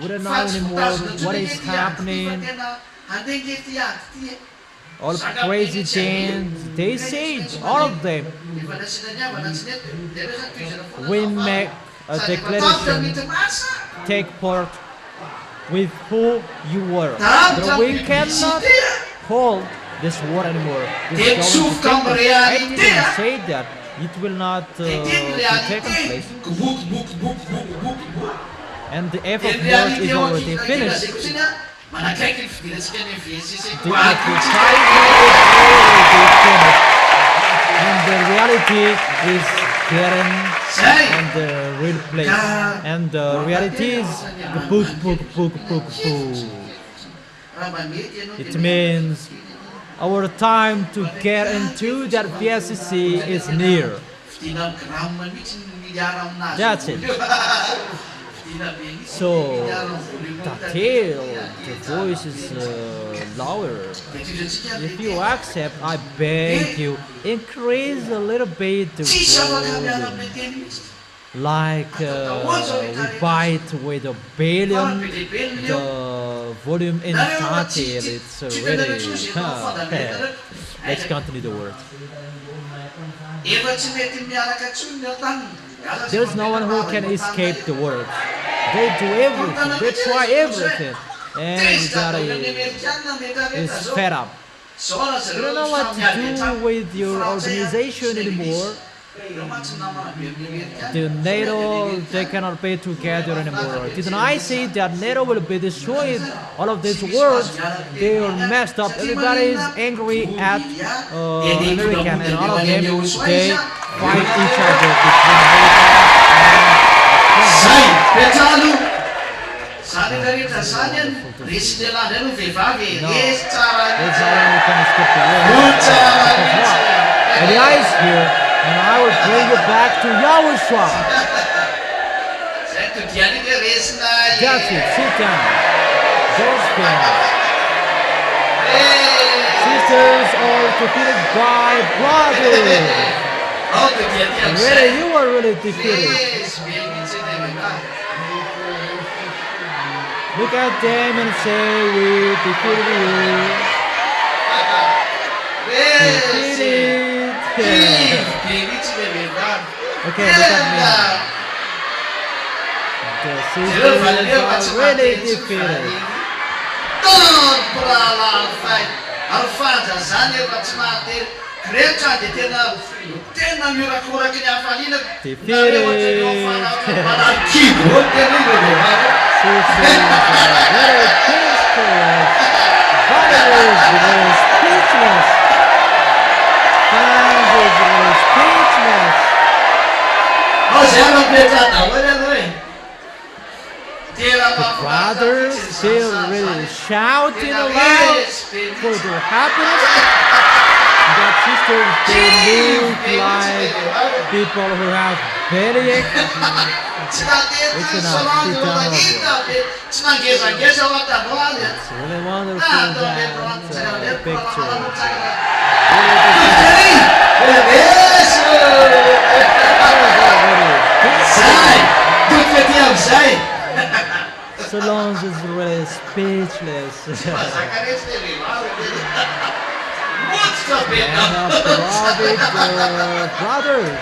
S5: We don't know anymore what is happening. All crazy things, they say, all of them. We make a declaration, take part with who you were. But we cannot hold this war anymore. This is going to take place. I didn't say that. It will not take place. And the F of word is already finished. And the reality is getting on the real place. And the reality is book. It means our time to get into that VSCC is near. That's it. So, the voice is louder. If you accept, I beg you, increase a little bit the volume. Like we bite with a billion, the volume in detail, it's really... Let's continue the word. There's no one who can escape the word. They do everything, they try everything, and everybody is fed up. You don't know what to do with your organization anymore. The NATO, they cannot be together anymore. Didn't I say that NATO will be destroyed? All of these words, they are messed up. Everybody is angry at American, and all of them, they fight each other between and the eyes here. And I will bring you back to Yahushua. That's it, sit down. Those things. sisters are defeated by brothers. Really, you are really defeated. Look at them and say, we defeated you. Defeated. Okay, look at me. The sisters are really defeated. Brothers still really shouting aloud for their happiness. That sisters, they look like people who have bellyache. It's an unforgettable. It's really wonderful that picture. Solange is really speechless. Brothers.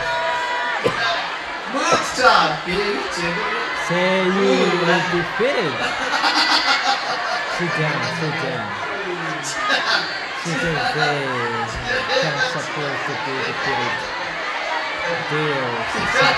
S5: Say you will be defeated. Sit down, sit down. Sisters, they can't support to be defeated. Dear sisters.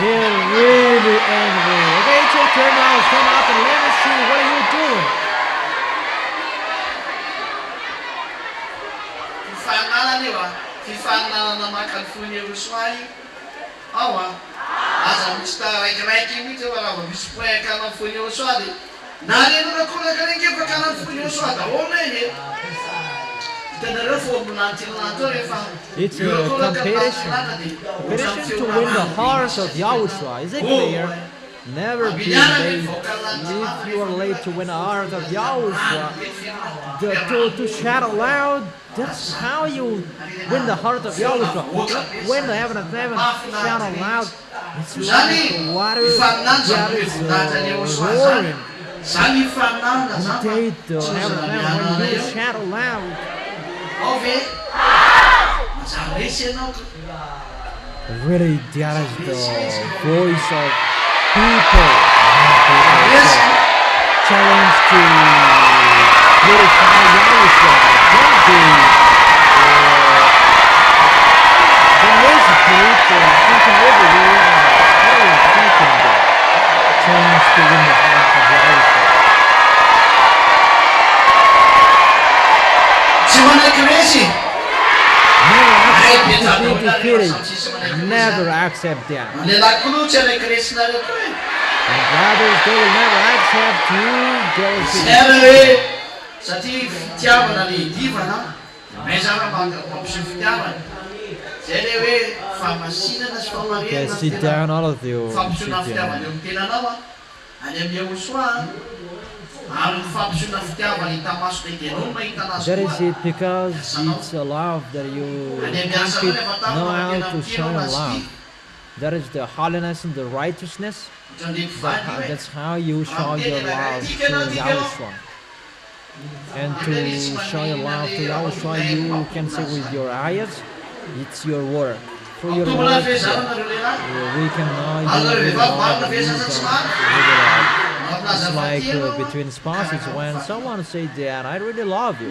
S5: They're really angry. Okay, take your mouth, come up and let me see. What are you doing? It's a competition to win the heart of Yahushua. Is it clear? Never be late. If you are late to win the heart of Yahushua, to shout aloud, that's how you win the heart of Yahushua. When the heaven of heaven shout aloud, it's like the water that is roaring. Indeed, the heaven of heaven, when you shout aloud, really, that is the voice of people. Challenge to glorify Yahushua. Don't be thinking everywhere. Always thinking that. Challenge to win the heart of Yahushua. Never accept that. And brothers, they will never accept you. They will okay, sit down, all of you. Sit down. That is it, because it's a love that you know how to show love. That is the holiness and the righteousness. That's how you show your love to Yahushua. And to show your love to Yahushua, you can say with your eyes, it's your work. Through your work, we can know you love. It's like between spouses, when someone says that I really love you,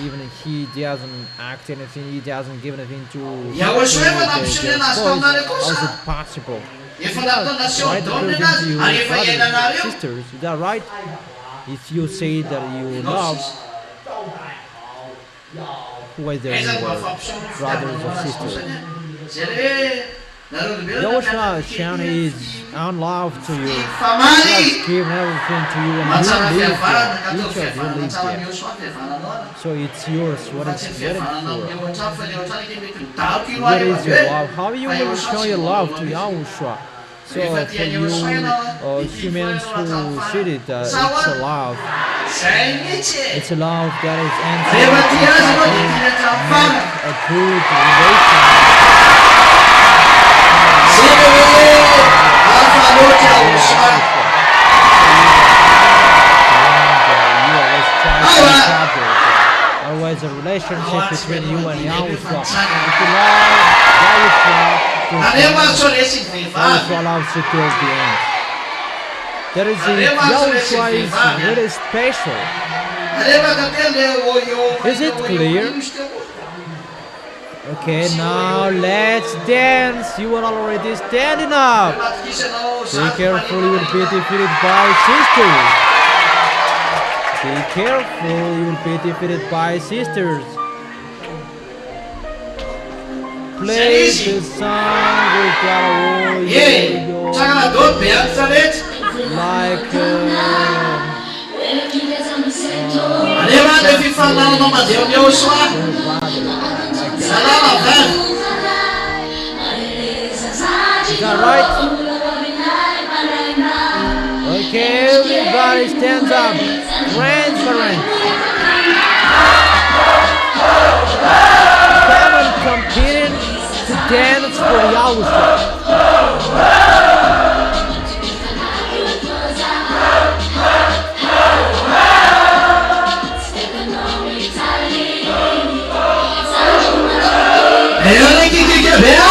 S5: even if he doesn't act anything, he doesn't give anything to their spouse, how is it possible? Right, according to you, brothers and sisters, is that right? If you say that you love, whether you are brothers or sisters. Yahushua is showing his own love to you. He has
S4: Famaly!
S5: given everything to you and
S4: Matsara
S5: you live
S4: fihavarana
S5: there.
S4: katao
S5: Each of you
S4: fihavarana
S5: live
S4: tsara
S5: there.
S4: Yahoshua fihavarana.
S5: So it's yours. What
S4: Fa
S5: is
S4: tsy
S5: waiting
S4: fihavarana
S5: for?
S4: amin'ny eo an-trano fa ny eo an-trano kely mety midaoka io
S5: What
S4: ahy
S5: is your love? How you
S4: Fa
S5: will
S4: Yahoshua
S5: show
S4: tsy
S5: your love to
S4: voalohany
S5: Yahushua? So
S4: Rehefa
S5: for
S4: tian'ny
S5: you
S4: Yahoshua ianao,
S5: humans who see it, it's a love.
S4: Zay mihitsy e.
S5: It's a love that is
S4: Rehefa
S5: answered
S4: tia azy ianao dia
S5: to
S4: tiany hatramin'ny farany.
S5: a good relation.
S4: Sika hoe hafa loatra Yahoshua.
S5: Otherwise, a relationship between you and Yahushua. If you love Yahushua,
S4: Andrea mahazo resy ny vehivavy.
S5: Yahushua loves you till the end. There is Yahushua is really special.
S4: Rehefa tantely eo
S5: Is it clear? Okay, now let's dance. You are already standing up. Be careful, you will be defeated by sisters. Be careful, you will be defeated by sisters. Play the song with
S4: Tsangadot be antitra rehetra.
S5: like
S4: Rehefa ilay fifanananao mandeha amin'ny Yahoshua. Salama vany.
S5: is that right? Okay, everybody stands up. Grandparents. Come on, competing to dance for Yahushua.
S4: Olha que quer ver?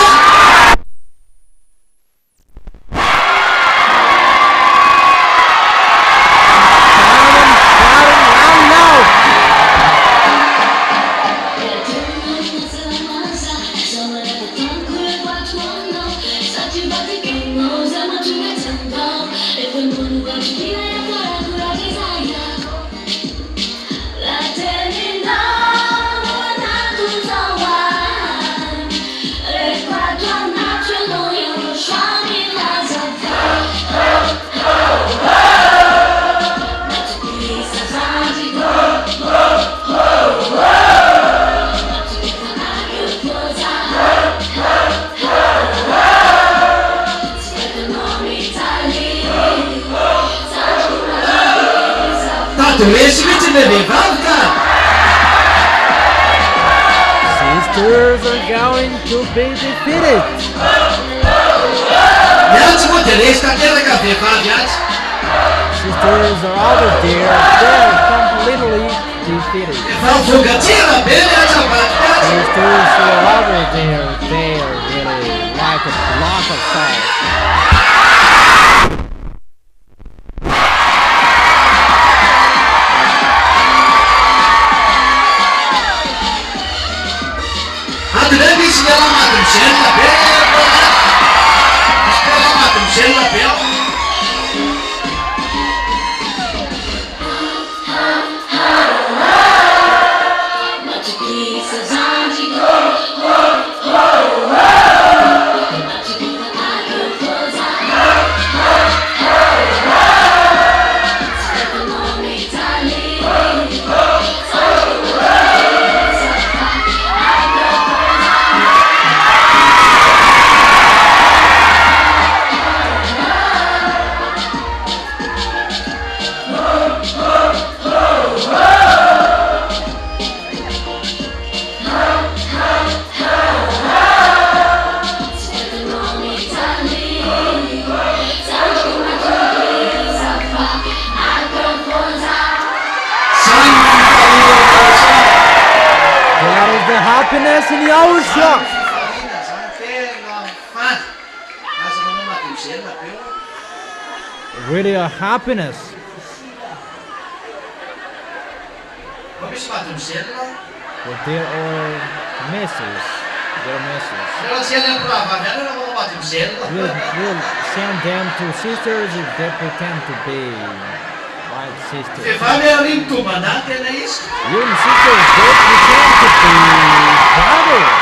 S5: Sisters are going to be defeated. Sisters are over there. They're completely defeated. Sisters are over there. They're really like a block of salt. Happiness in Yahushua. Really a happiness. But there are messes. There are messes. We'll send them to sisters if they pretend to be like sisters. Even sisters, they pretend to be brothers.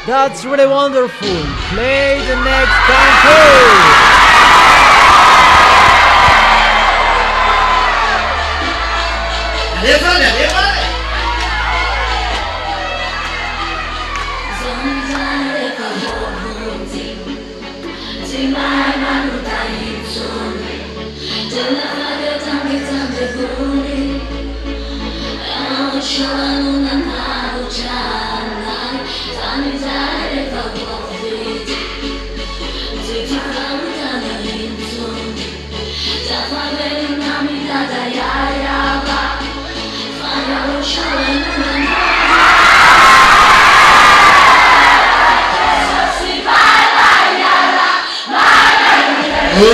S5: That's really wonderful. Play the next country. Everyone, we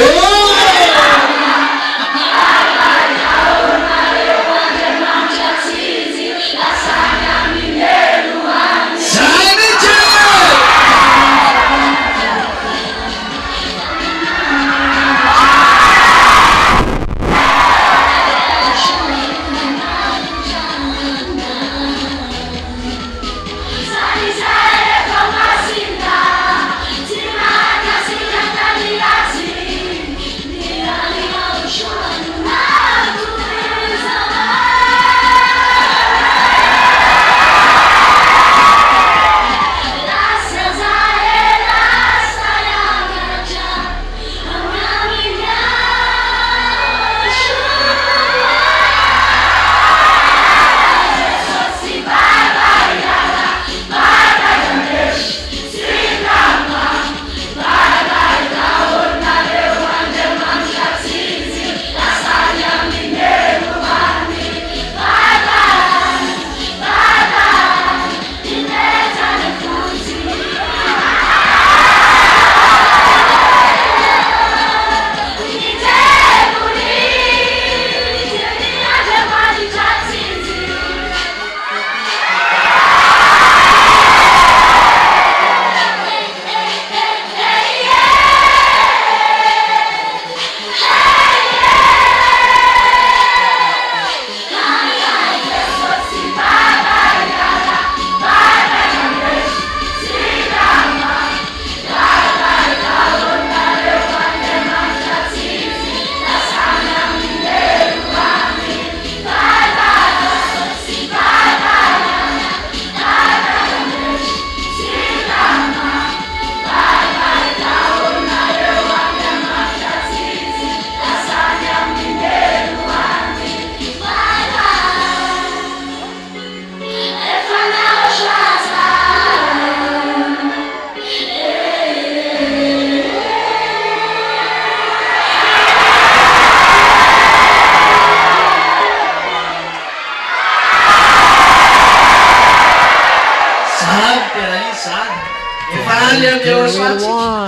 S5: are YAHOSHUAH.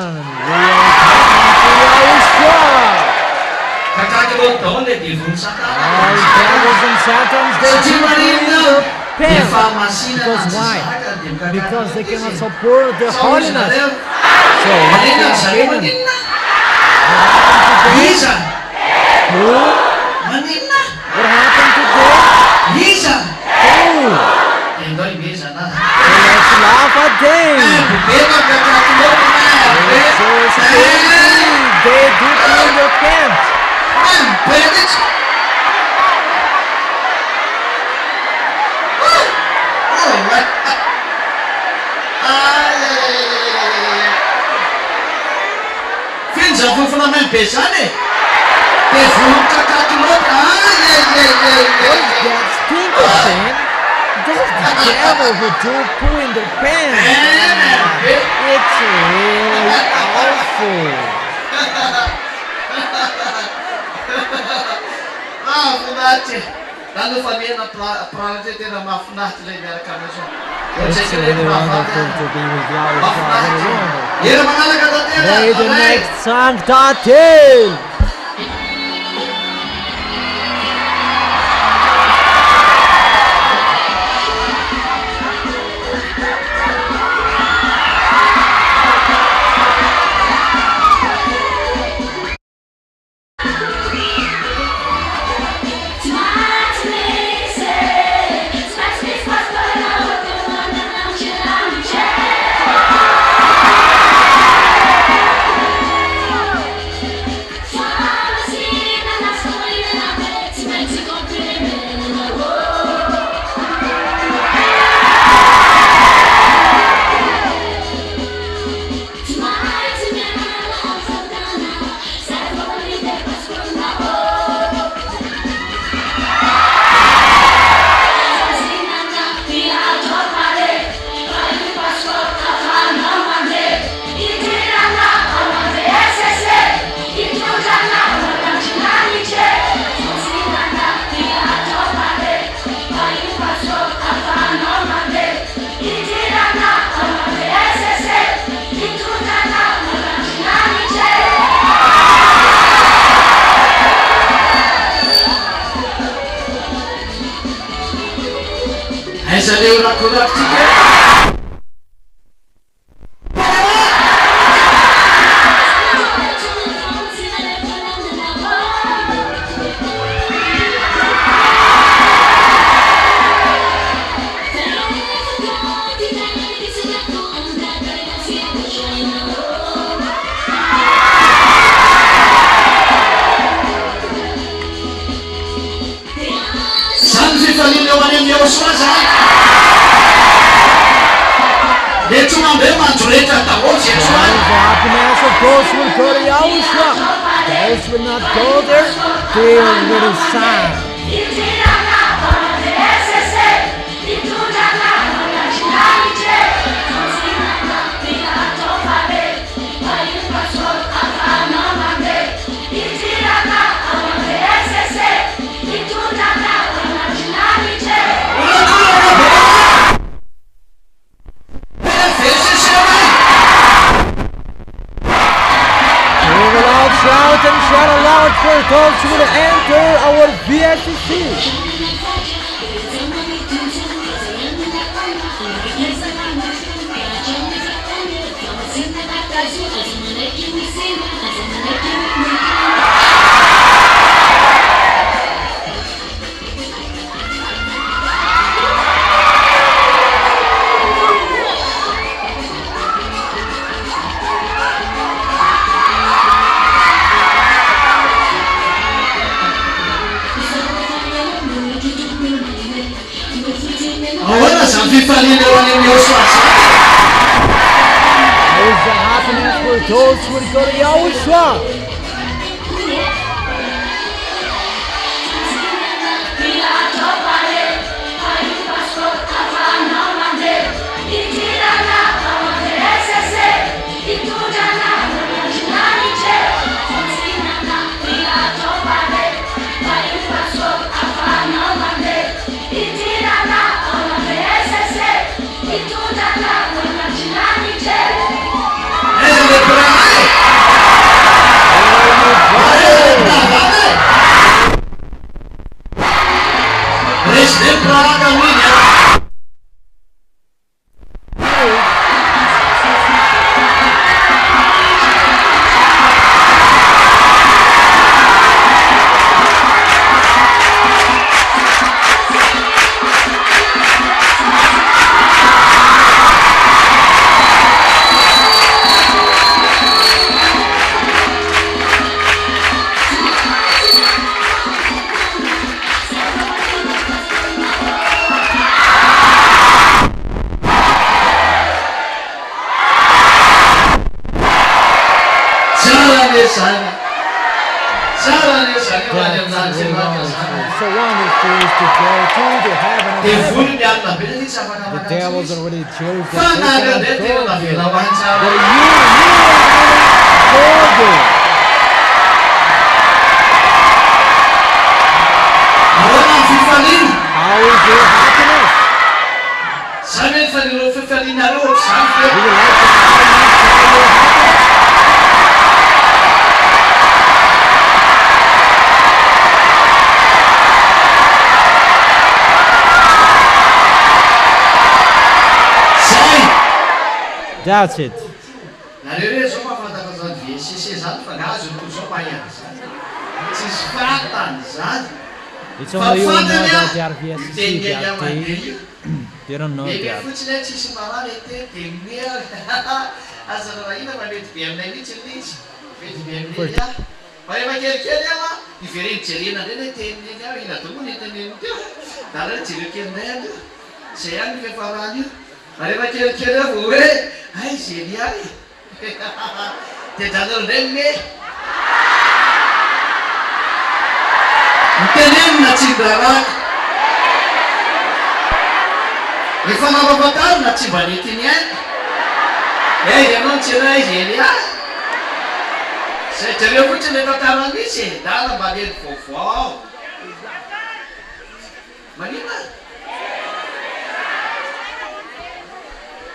S5: All devils and satans, they in their pants. Because why? Because they cannot support the holiness. So what happened today? Who? What happened today? Who? Let's laugh at them. They do in your pants. That's the devil who do poo in their pants. It's really awful. It's really wonderful to be with YAHOSHUAH. Play the next song, Tatil.
S4: aiza leo rakorakotsika YAHOSHUAH zany dia tsy mandeha mandroretra daholo zay soany
S5: The happiness of those who will go to Yahushua. Those who will not go there, they will be sad. Shout and shout aloud for those who will enter our VSCC. There's the happiness for those who will go to Yahushua. So wonderful is to go to the heaven of heaven. The devil's already chose that they cannot go there. But you go there. How is your happiness? Would you like to tell your happiness? That's it. It's only you who know that they are VSC, they don't know that.
S4: Ai, genial! Tentando remmer. Entendendo na timbrara. E falava botar na timbanetinha. E eu não tirei genial. Se tirei o que te levantar na bici, dá na barreira fofó. Marina.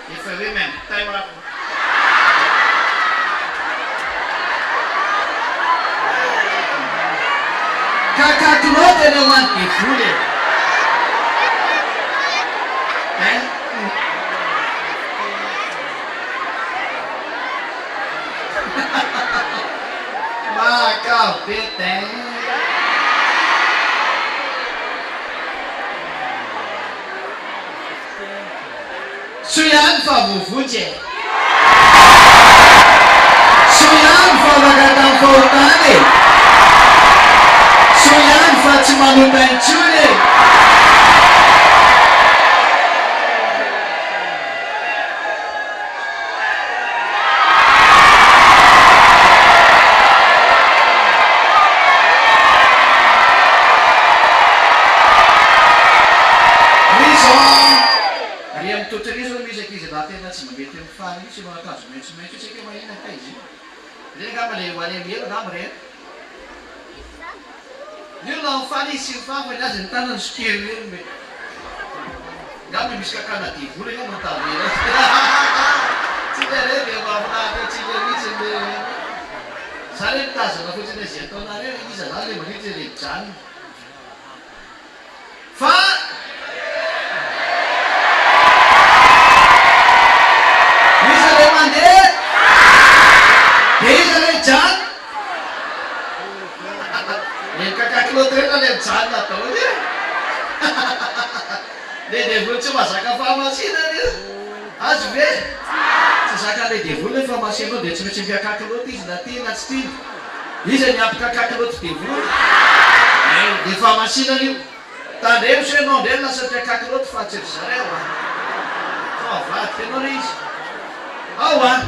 S4: If a women, time up. Kaka tu não tem nenhum antifude. Soihany fa vovotsy e. Soihany fa magata amin'ny fahotany e. Soihany fa tsy manota intsony e. Tena tsy mangety amin'ny faly sy manakazo maitsomaitso tsika mahina ka izy reny ngamba le hoany amiela ngamba reny io na faly izy sy mifafa ny azy ny tanany sokely reny me ngamba misy kakana divola io matavela tsy le reny le mafinahitra tsy le misy le za le mitazana fotsiny zay ataonareo iza zany le manitsy le mijanona fa Sana tao dia. Le devil tsy mazaka fahamasina io. Azo ve? Tsy zaka le devil le fahamasina dia tsy maintsy miakaka loatra izy na tia na tsy tia. Izy ny apikakaka loatra devil. Le fahamasina io. Tandremo se no ndray lasa miakaka loatra fa tsy zareo. Fa vaty ianao izy. Ao ah.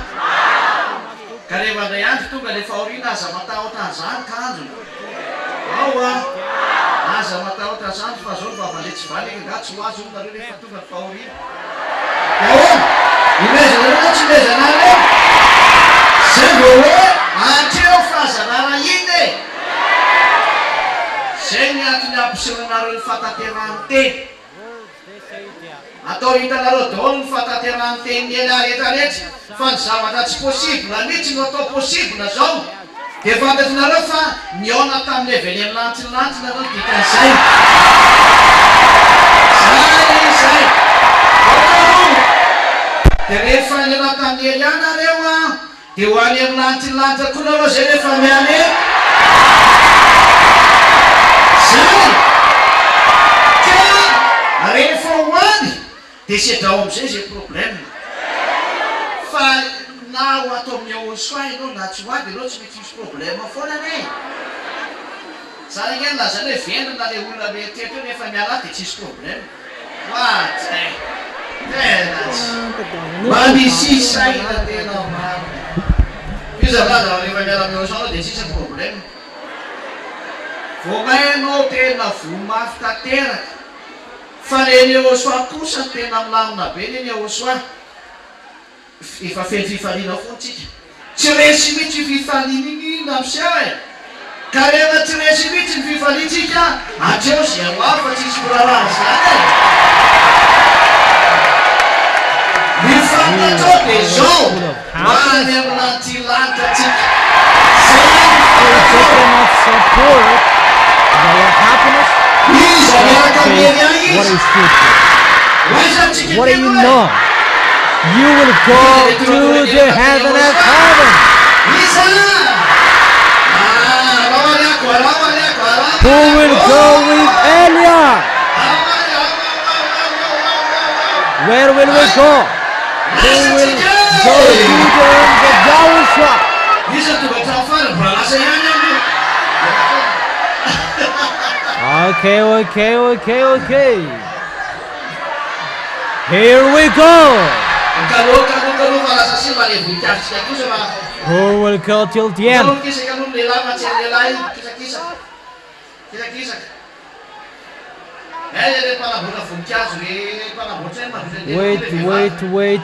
S4: Ka rehefa andray andro tonga le fahoriana aza matahotra an'izany kanjo. Ao ah. Aza matahotra zany fa zao vavale tsy valy nga tsy ho azo nareo rehefa tonga fahoriana. Ahoana? Imezana tsy imezana reo. Zay vao hoe atreo fahazanana iny e. Zay ny antony ampisehoanareo ny fatateran-teny. Atao hitanareo daholo ny fatateran-teny ela rehetrarehetra fa ny zavatra tsy possible mihitsy no atao possible zao. Dia fantatrareo fa niona tamin'ny leveleny lantsinantsina nareo dikan'izay. Zay. Dia rehefa niona tamin'ny Eliana reo dia ho any amin'ny lantsinlanitra koa nareo zay rehefa miale. Zay. Ka rehefa hoany dia sedrao amin'izay zay problème. Fa na ho atao amin'ny YAHOSHUAH ianao na tsy hoady ianao tsy mety misy problème foana ne. Zany igny lazany hoe vendrina le olona mieritreritra eo nefa miala dia tsy misy problème. Zay. Tena tsy. Manisy saina tena maro. Io zalaza rehefa miala amin'ny YAHOSHUAH dia tsisy problème. Vao mainao tena vomafy tanteraka. Fa reny YAHOSHUAH kosa tena milamina be reny YAHOSHUAH. Efa feno fifaliana fotsika. Tsy resy mihitsy fifaliana iny nampiseho e. Ka rehefa tsy resy mihitsy ny fifaliantsika, atreo zay ho avy fa tsisy korarana zany e. Ny fantatrao dia zao ho any amin'anty lanitra tsika.
S5: What do you know? You will go to the heaven of heaven. Who will go with Eliah? Where will we go? Who will go to the YAHOSHUAH? Okay. Here we go. Who will go till the end? Wait.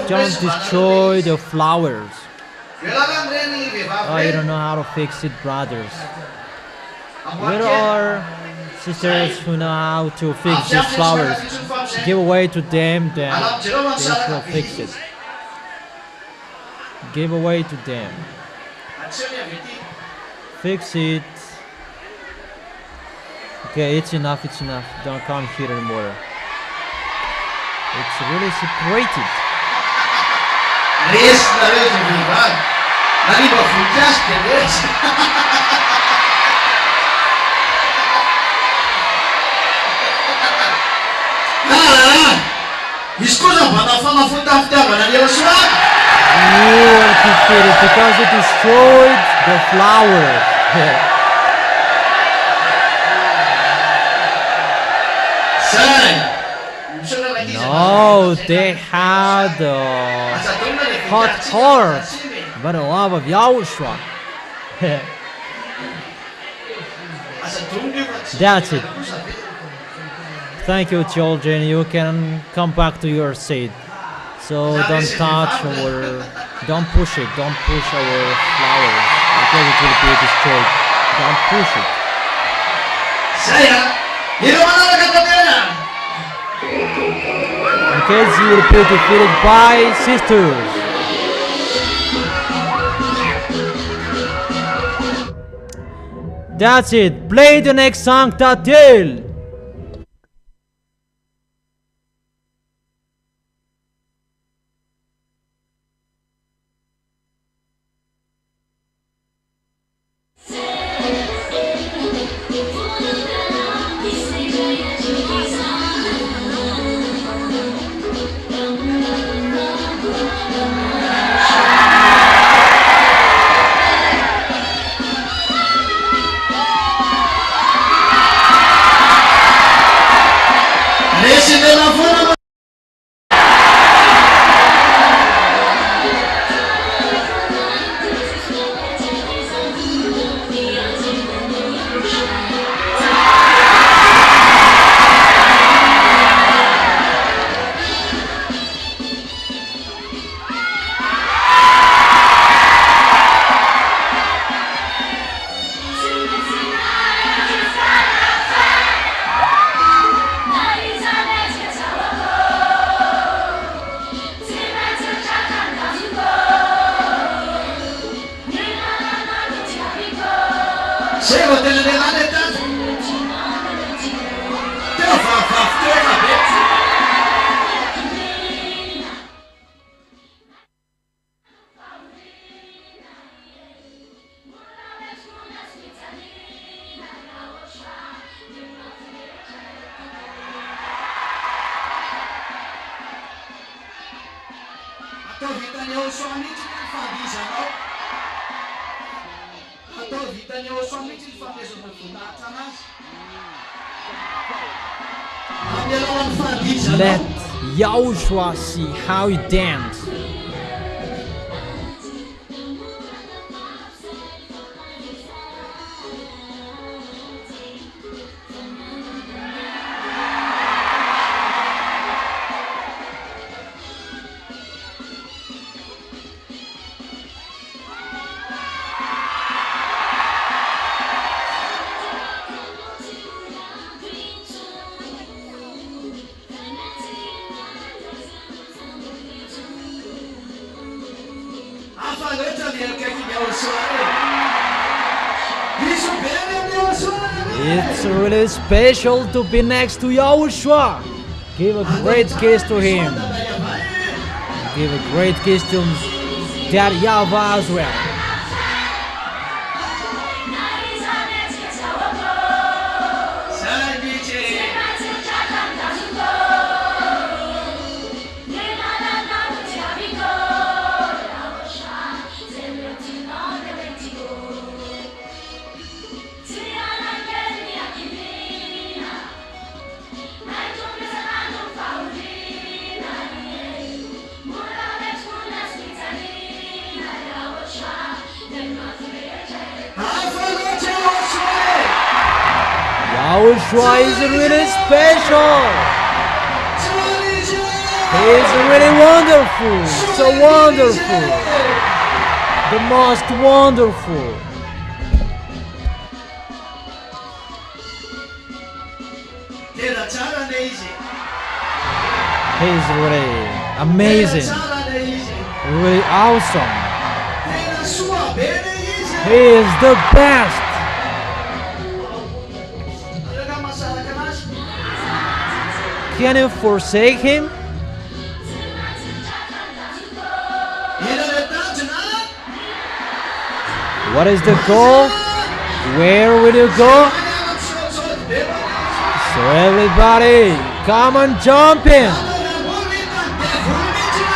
S5: Don't destroy the flowers. Oh, you don't know how to fix it, brothers. Where are sisters who know how to fix these flowers? Give away to them, then they will fix it. Give away to them. Fix it. Okay, it's enough. Don't come here anymore. It's really separated.
S4: Panafana funda fitiavana ny Yahoshua.
S5: You are defeated because it destroyed the flowers. No, they had a hot heart by the love of Yahushua. That's it. Thank you, children. You can come back to your seat. So don't touch or don't push it. Don't push our flowers because it will be destroyed. Don't push it. In case you will be defeated by sisters. That's it. Play the next song, Tatil. Let Yahushua see how he dance. It's really special to be next to Yahushua. Give a great kiss to him. Give a great kiss to that YAHVAH as well. YAHOSHUA is really special. He is really wonderful. So wonderful. The most wonderful. He is really amazing. Really awesome. He is the best. Can you forsake him? What is the goal? Where will you go? So everybody, come on, jump in.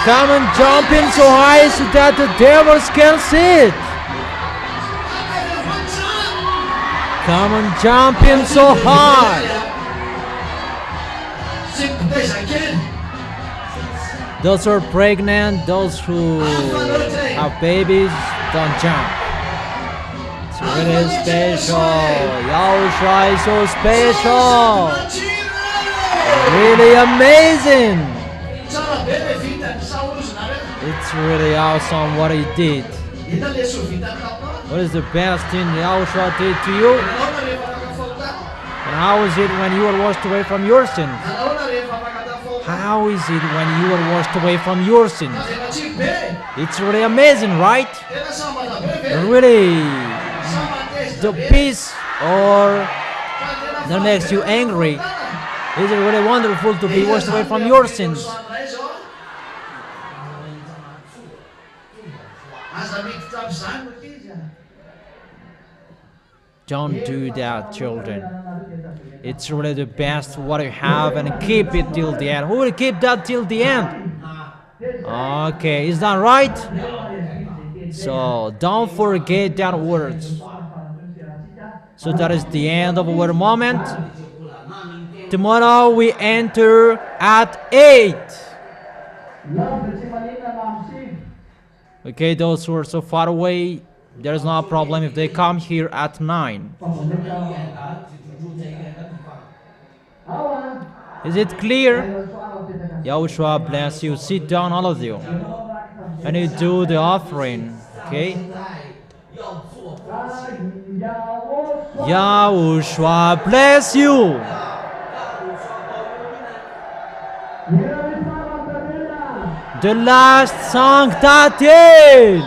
S5: Come and jump in so high so that the devils can see it. Come and jump in so high. Those who are pregnant, those who have babies, don't jump. It's really special. Yahushua is so special. Really amazing. It's really awesome what he did. What is the best thing Yahushua did to you? And how is it when you are washed away from your sins? How is it when you are washed away from your sins? It's really amazing, right? Really, the peace or that makes you angry. Is it really wonderful to be washed away from your sins? Don't do that, children. It's really the best what you have, and keep it till the end. Who will keep that till the end? Okay, is that right? So don't forget that words. So that is the end of our moment. Tomorrow we enter at 8. Okay, those who are so far away, there's no problem if they come here at 9. Is it clear? Yahushua bless you. Sit down, all of you. And you do the offering. Okay? Yahushua bless you. The last song started.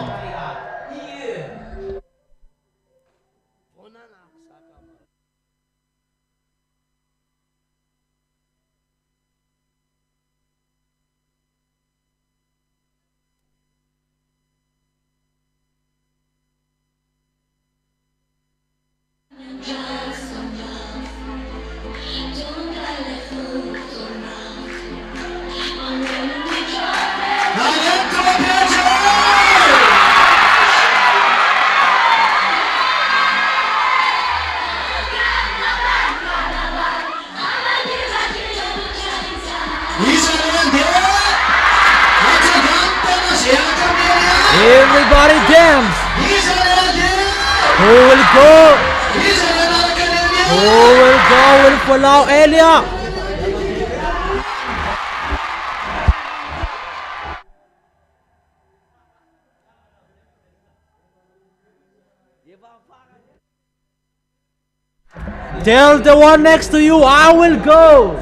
S5: Everybody dance. Who will go? Who will go will follow Elia. Tell the one next to you, I will go.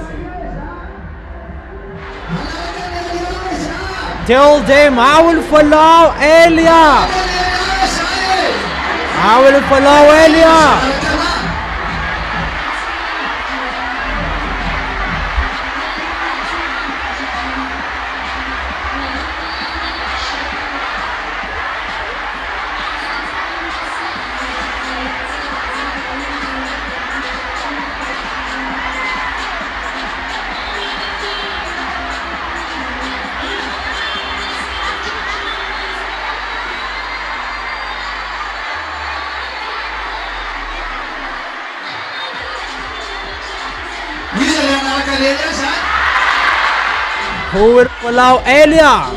S5: Tell them, I will follow Elia. I will follow Elia. Who will follow Elia?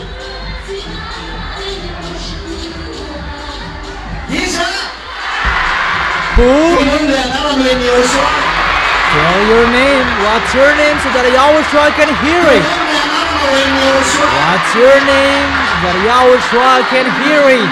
S5: Who? Tell your name. What's your name so that Yahushua can hear it? What's your name so that Yahushua can hear it?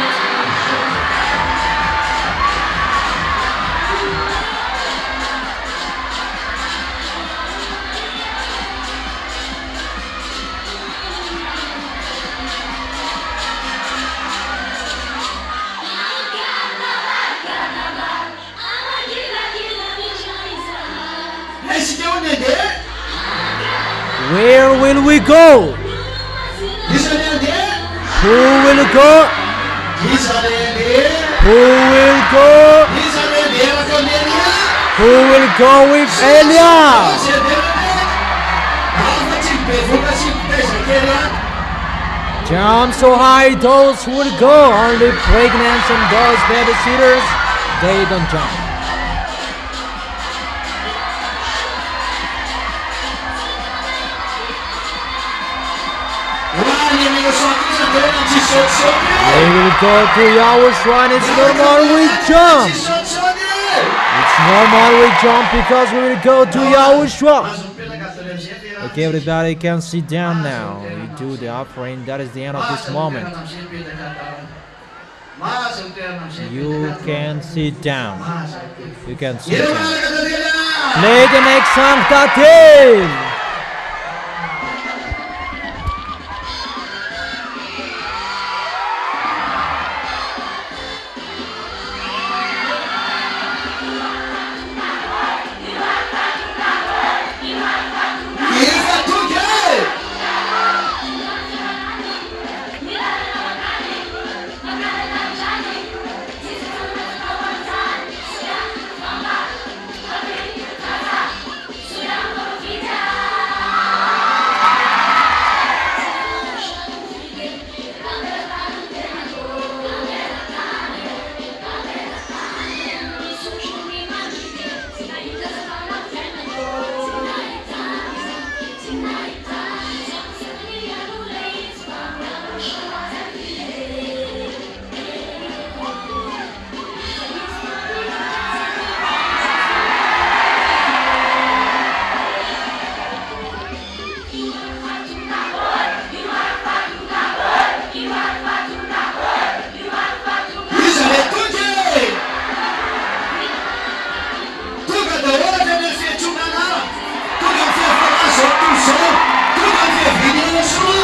S5: Where will we go? Who will go? Who will go? Who will go with Elia? Jump so high, those would go. Only pregnant and those babysitters, they don't jump. We will go to YAHOSHUAH and it's normal we jump. It's normal we jump because we will go to YAHOSHUAH. Okay, everybody can sit down now. You do the offering. That is the end of this moment. You can sit down. You can sit down. Play the next song, Tatil.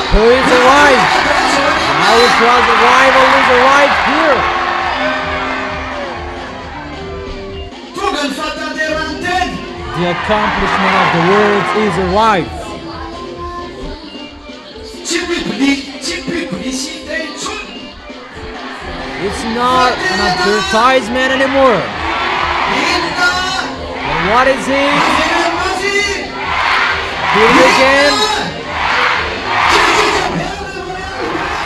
S5: Who is arrived? YAHOSHUAH's arrival is arrived here. The accomplishment of the words is arrived. It's not an advertisement anymore. And what is it? Here it again.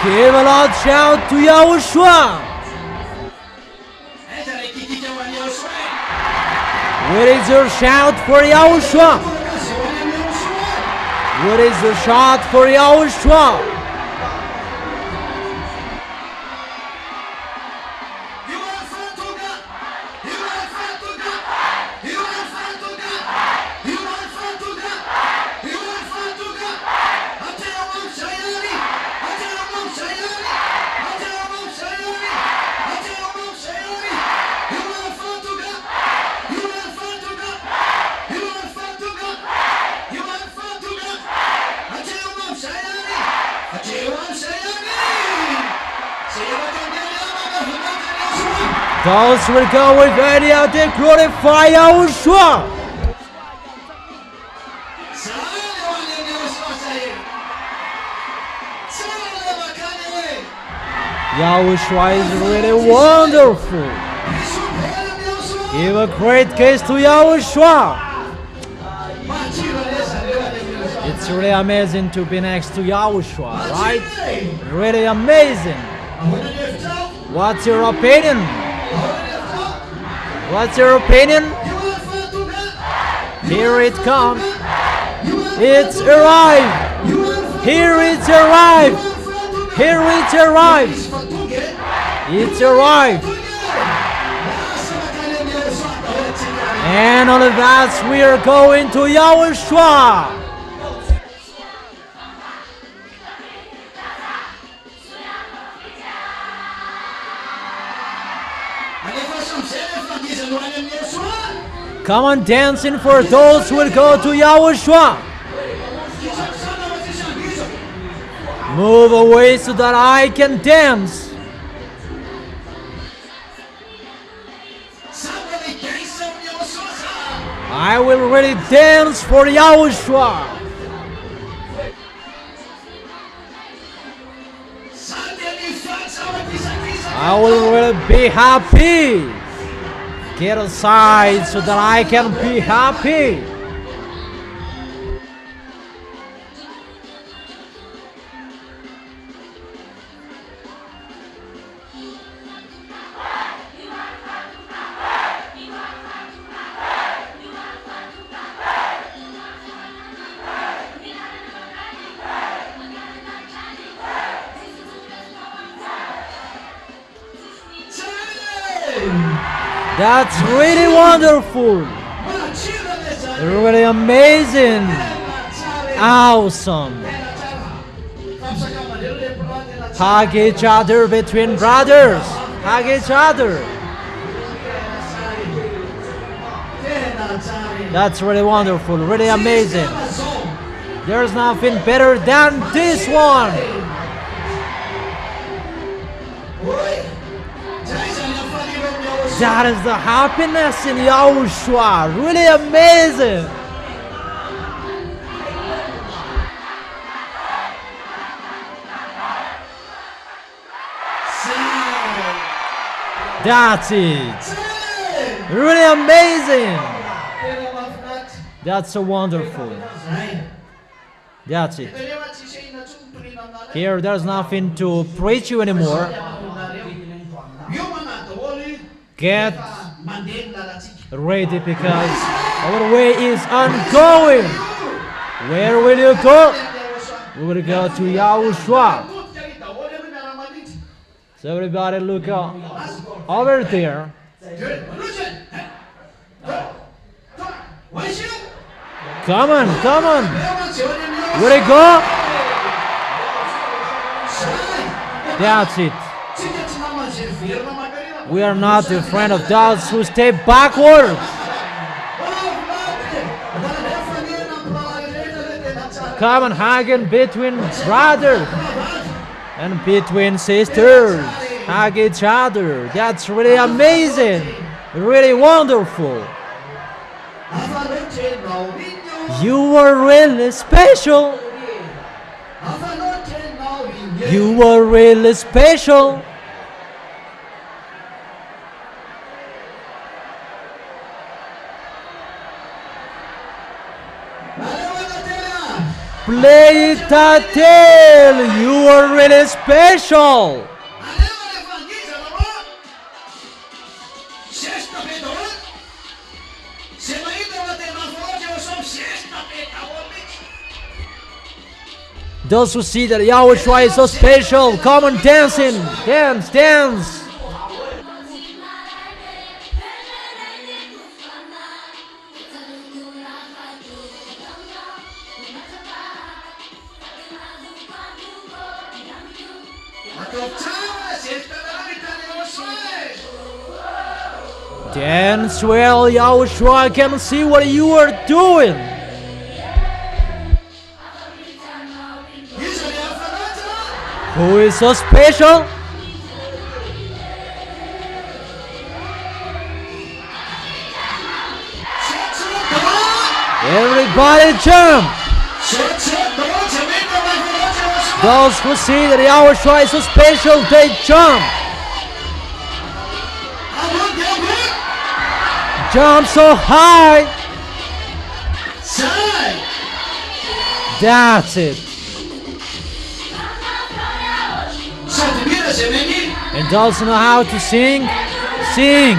S5: Give a loud shout to YAHOSHUAH. Where is your shout for YAHOSHUAH? Where is your shout for YAHOSHUAH? Those will go with video to glorify YAHOSHUAH. YAHOSHUAH is really wonderful. Give a great kiss to YAHOSHUAH. It's really amazing to be next to YAHOSHUAH, right? Really amazing. What's your opinion? What's your opinion? Here it comes. It's arrived. Here it's arrived. Here it's arrived. It's arrived. And all of us, we are going to YAHOSHUAH. Come on, dancing for those who will go to YAHOSHUAH. Move away so that I can dance. I will really dance for YAHOSHUAH. I will really be happy. Get aside so that I can be happy. That's really wonderful. Really amazing. Awesome. Hug each other between brothers. Hug each other. That's really wonderful. Really amazing. There's nothing better than this one. That is the happiness in Yahushua. Really amazing. That's it. Really amazing. That's so wonderful. That's it. Here there's nothing to preach you anymore. Get ready because our way is ongoing. Where will you go? We will go to Yahushua. So everybody look over there. Come on, come on. Where you go? That's it. We are not a friend of those who step backwards. Come on, hugging between brothers and between sisters. Hug each other. That's really amazing. Really wonderful. You are really special. You are really special. Play it until you are really special. Those who see that Yahushua is so special, come on dancing, dance, dance. Dance well, Yahushua can see what you are doing. Who is so special? Everybody jump! Those who see that Yahushua is so special, they jump! Jump so high! That's it! And those who know how to sing, sing!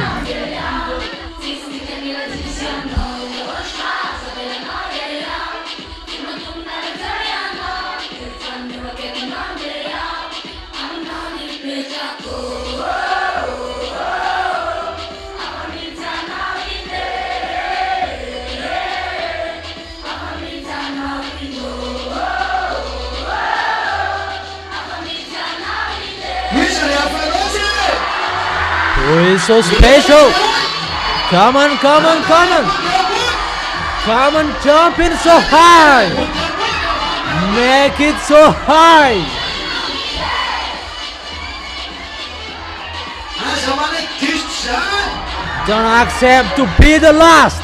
S5: Who is so special? Come on, come on, come on! Come on, jumping so high! Make it so high! Don't accept to be the last!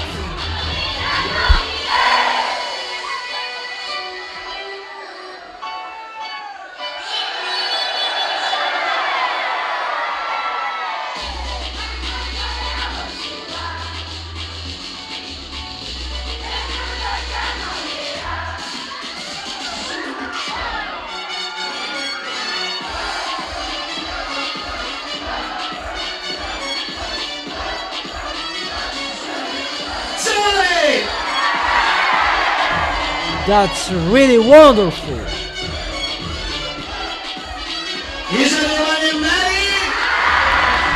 S5: That's really wonderful.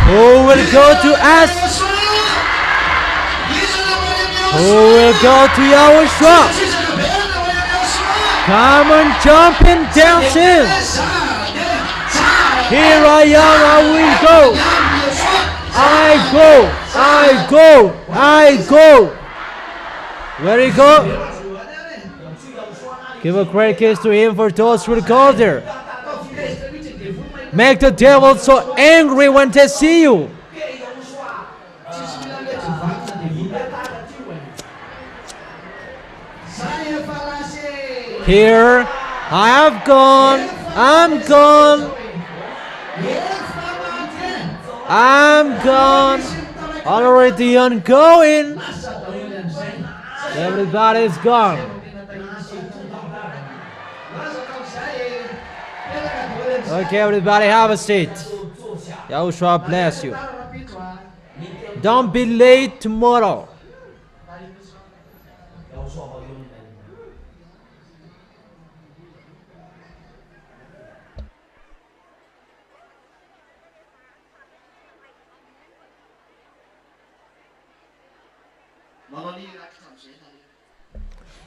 S5: Who will go to us? Who will go to Yahushua? Come on, jump and dance in. Here I am, I will go. I go, I go, I go. Where he go? Give a great kiss to him for those who will go there. Make the devil so angry when they see you. Here, I have gone, I'm gone, I'm gone, already ongoing, everybody's gone. Okay, everybody, have a seat. Yahushua bless you. Don't be late tomorrow.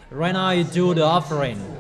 S5: Right now you do the offering.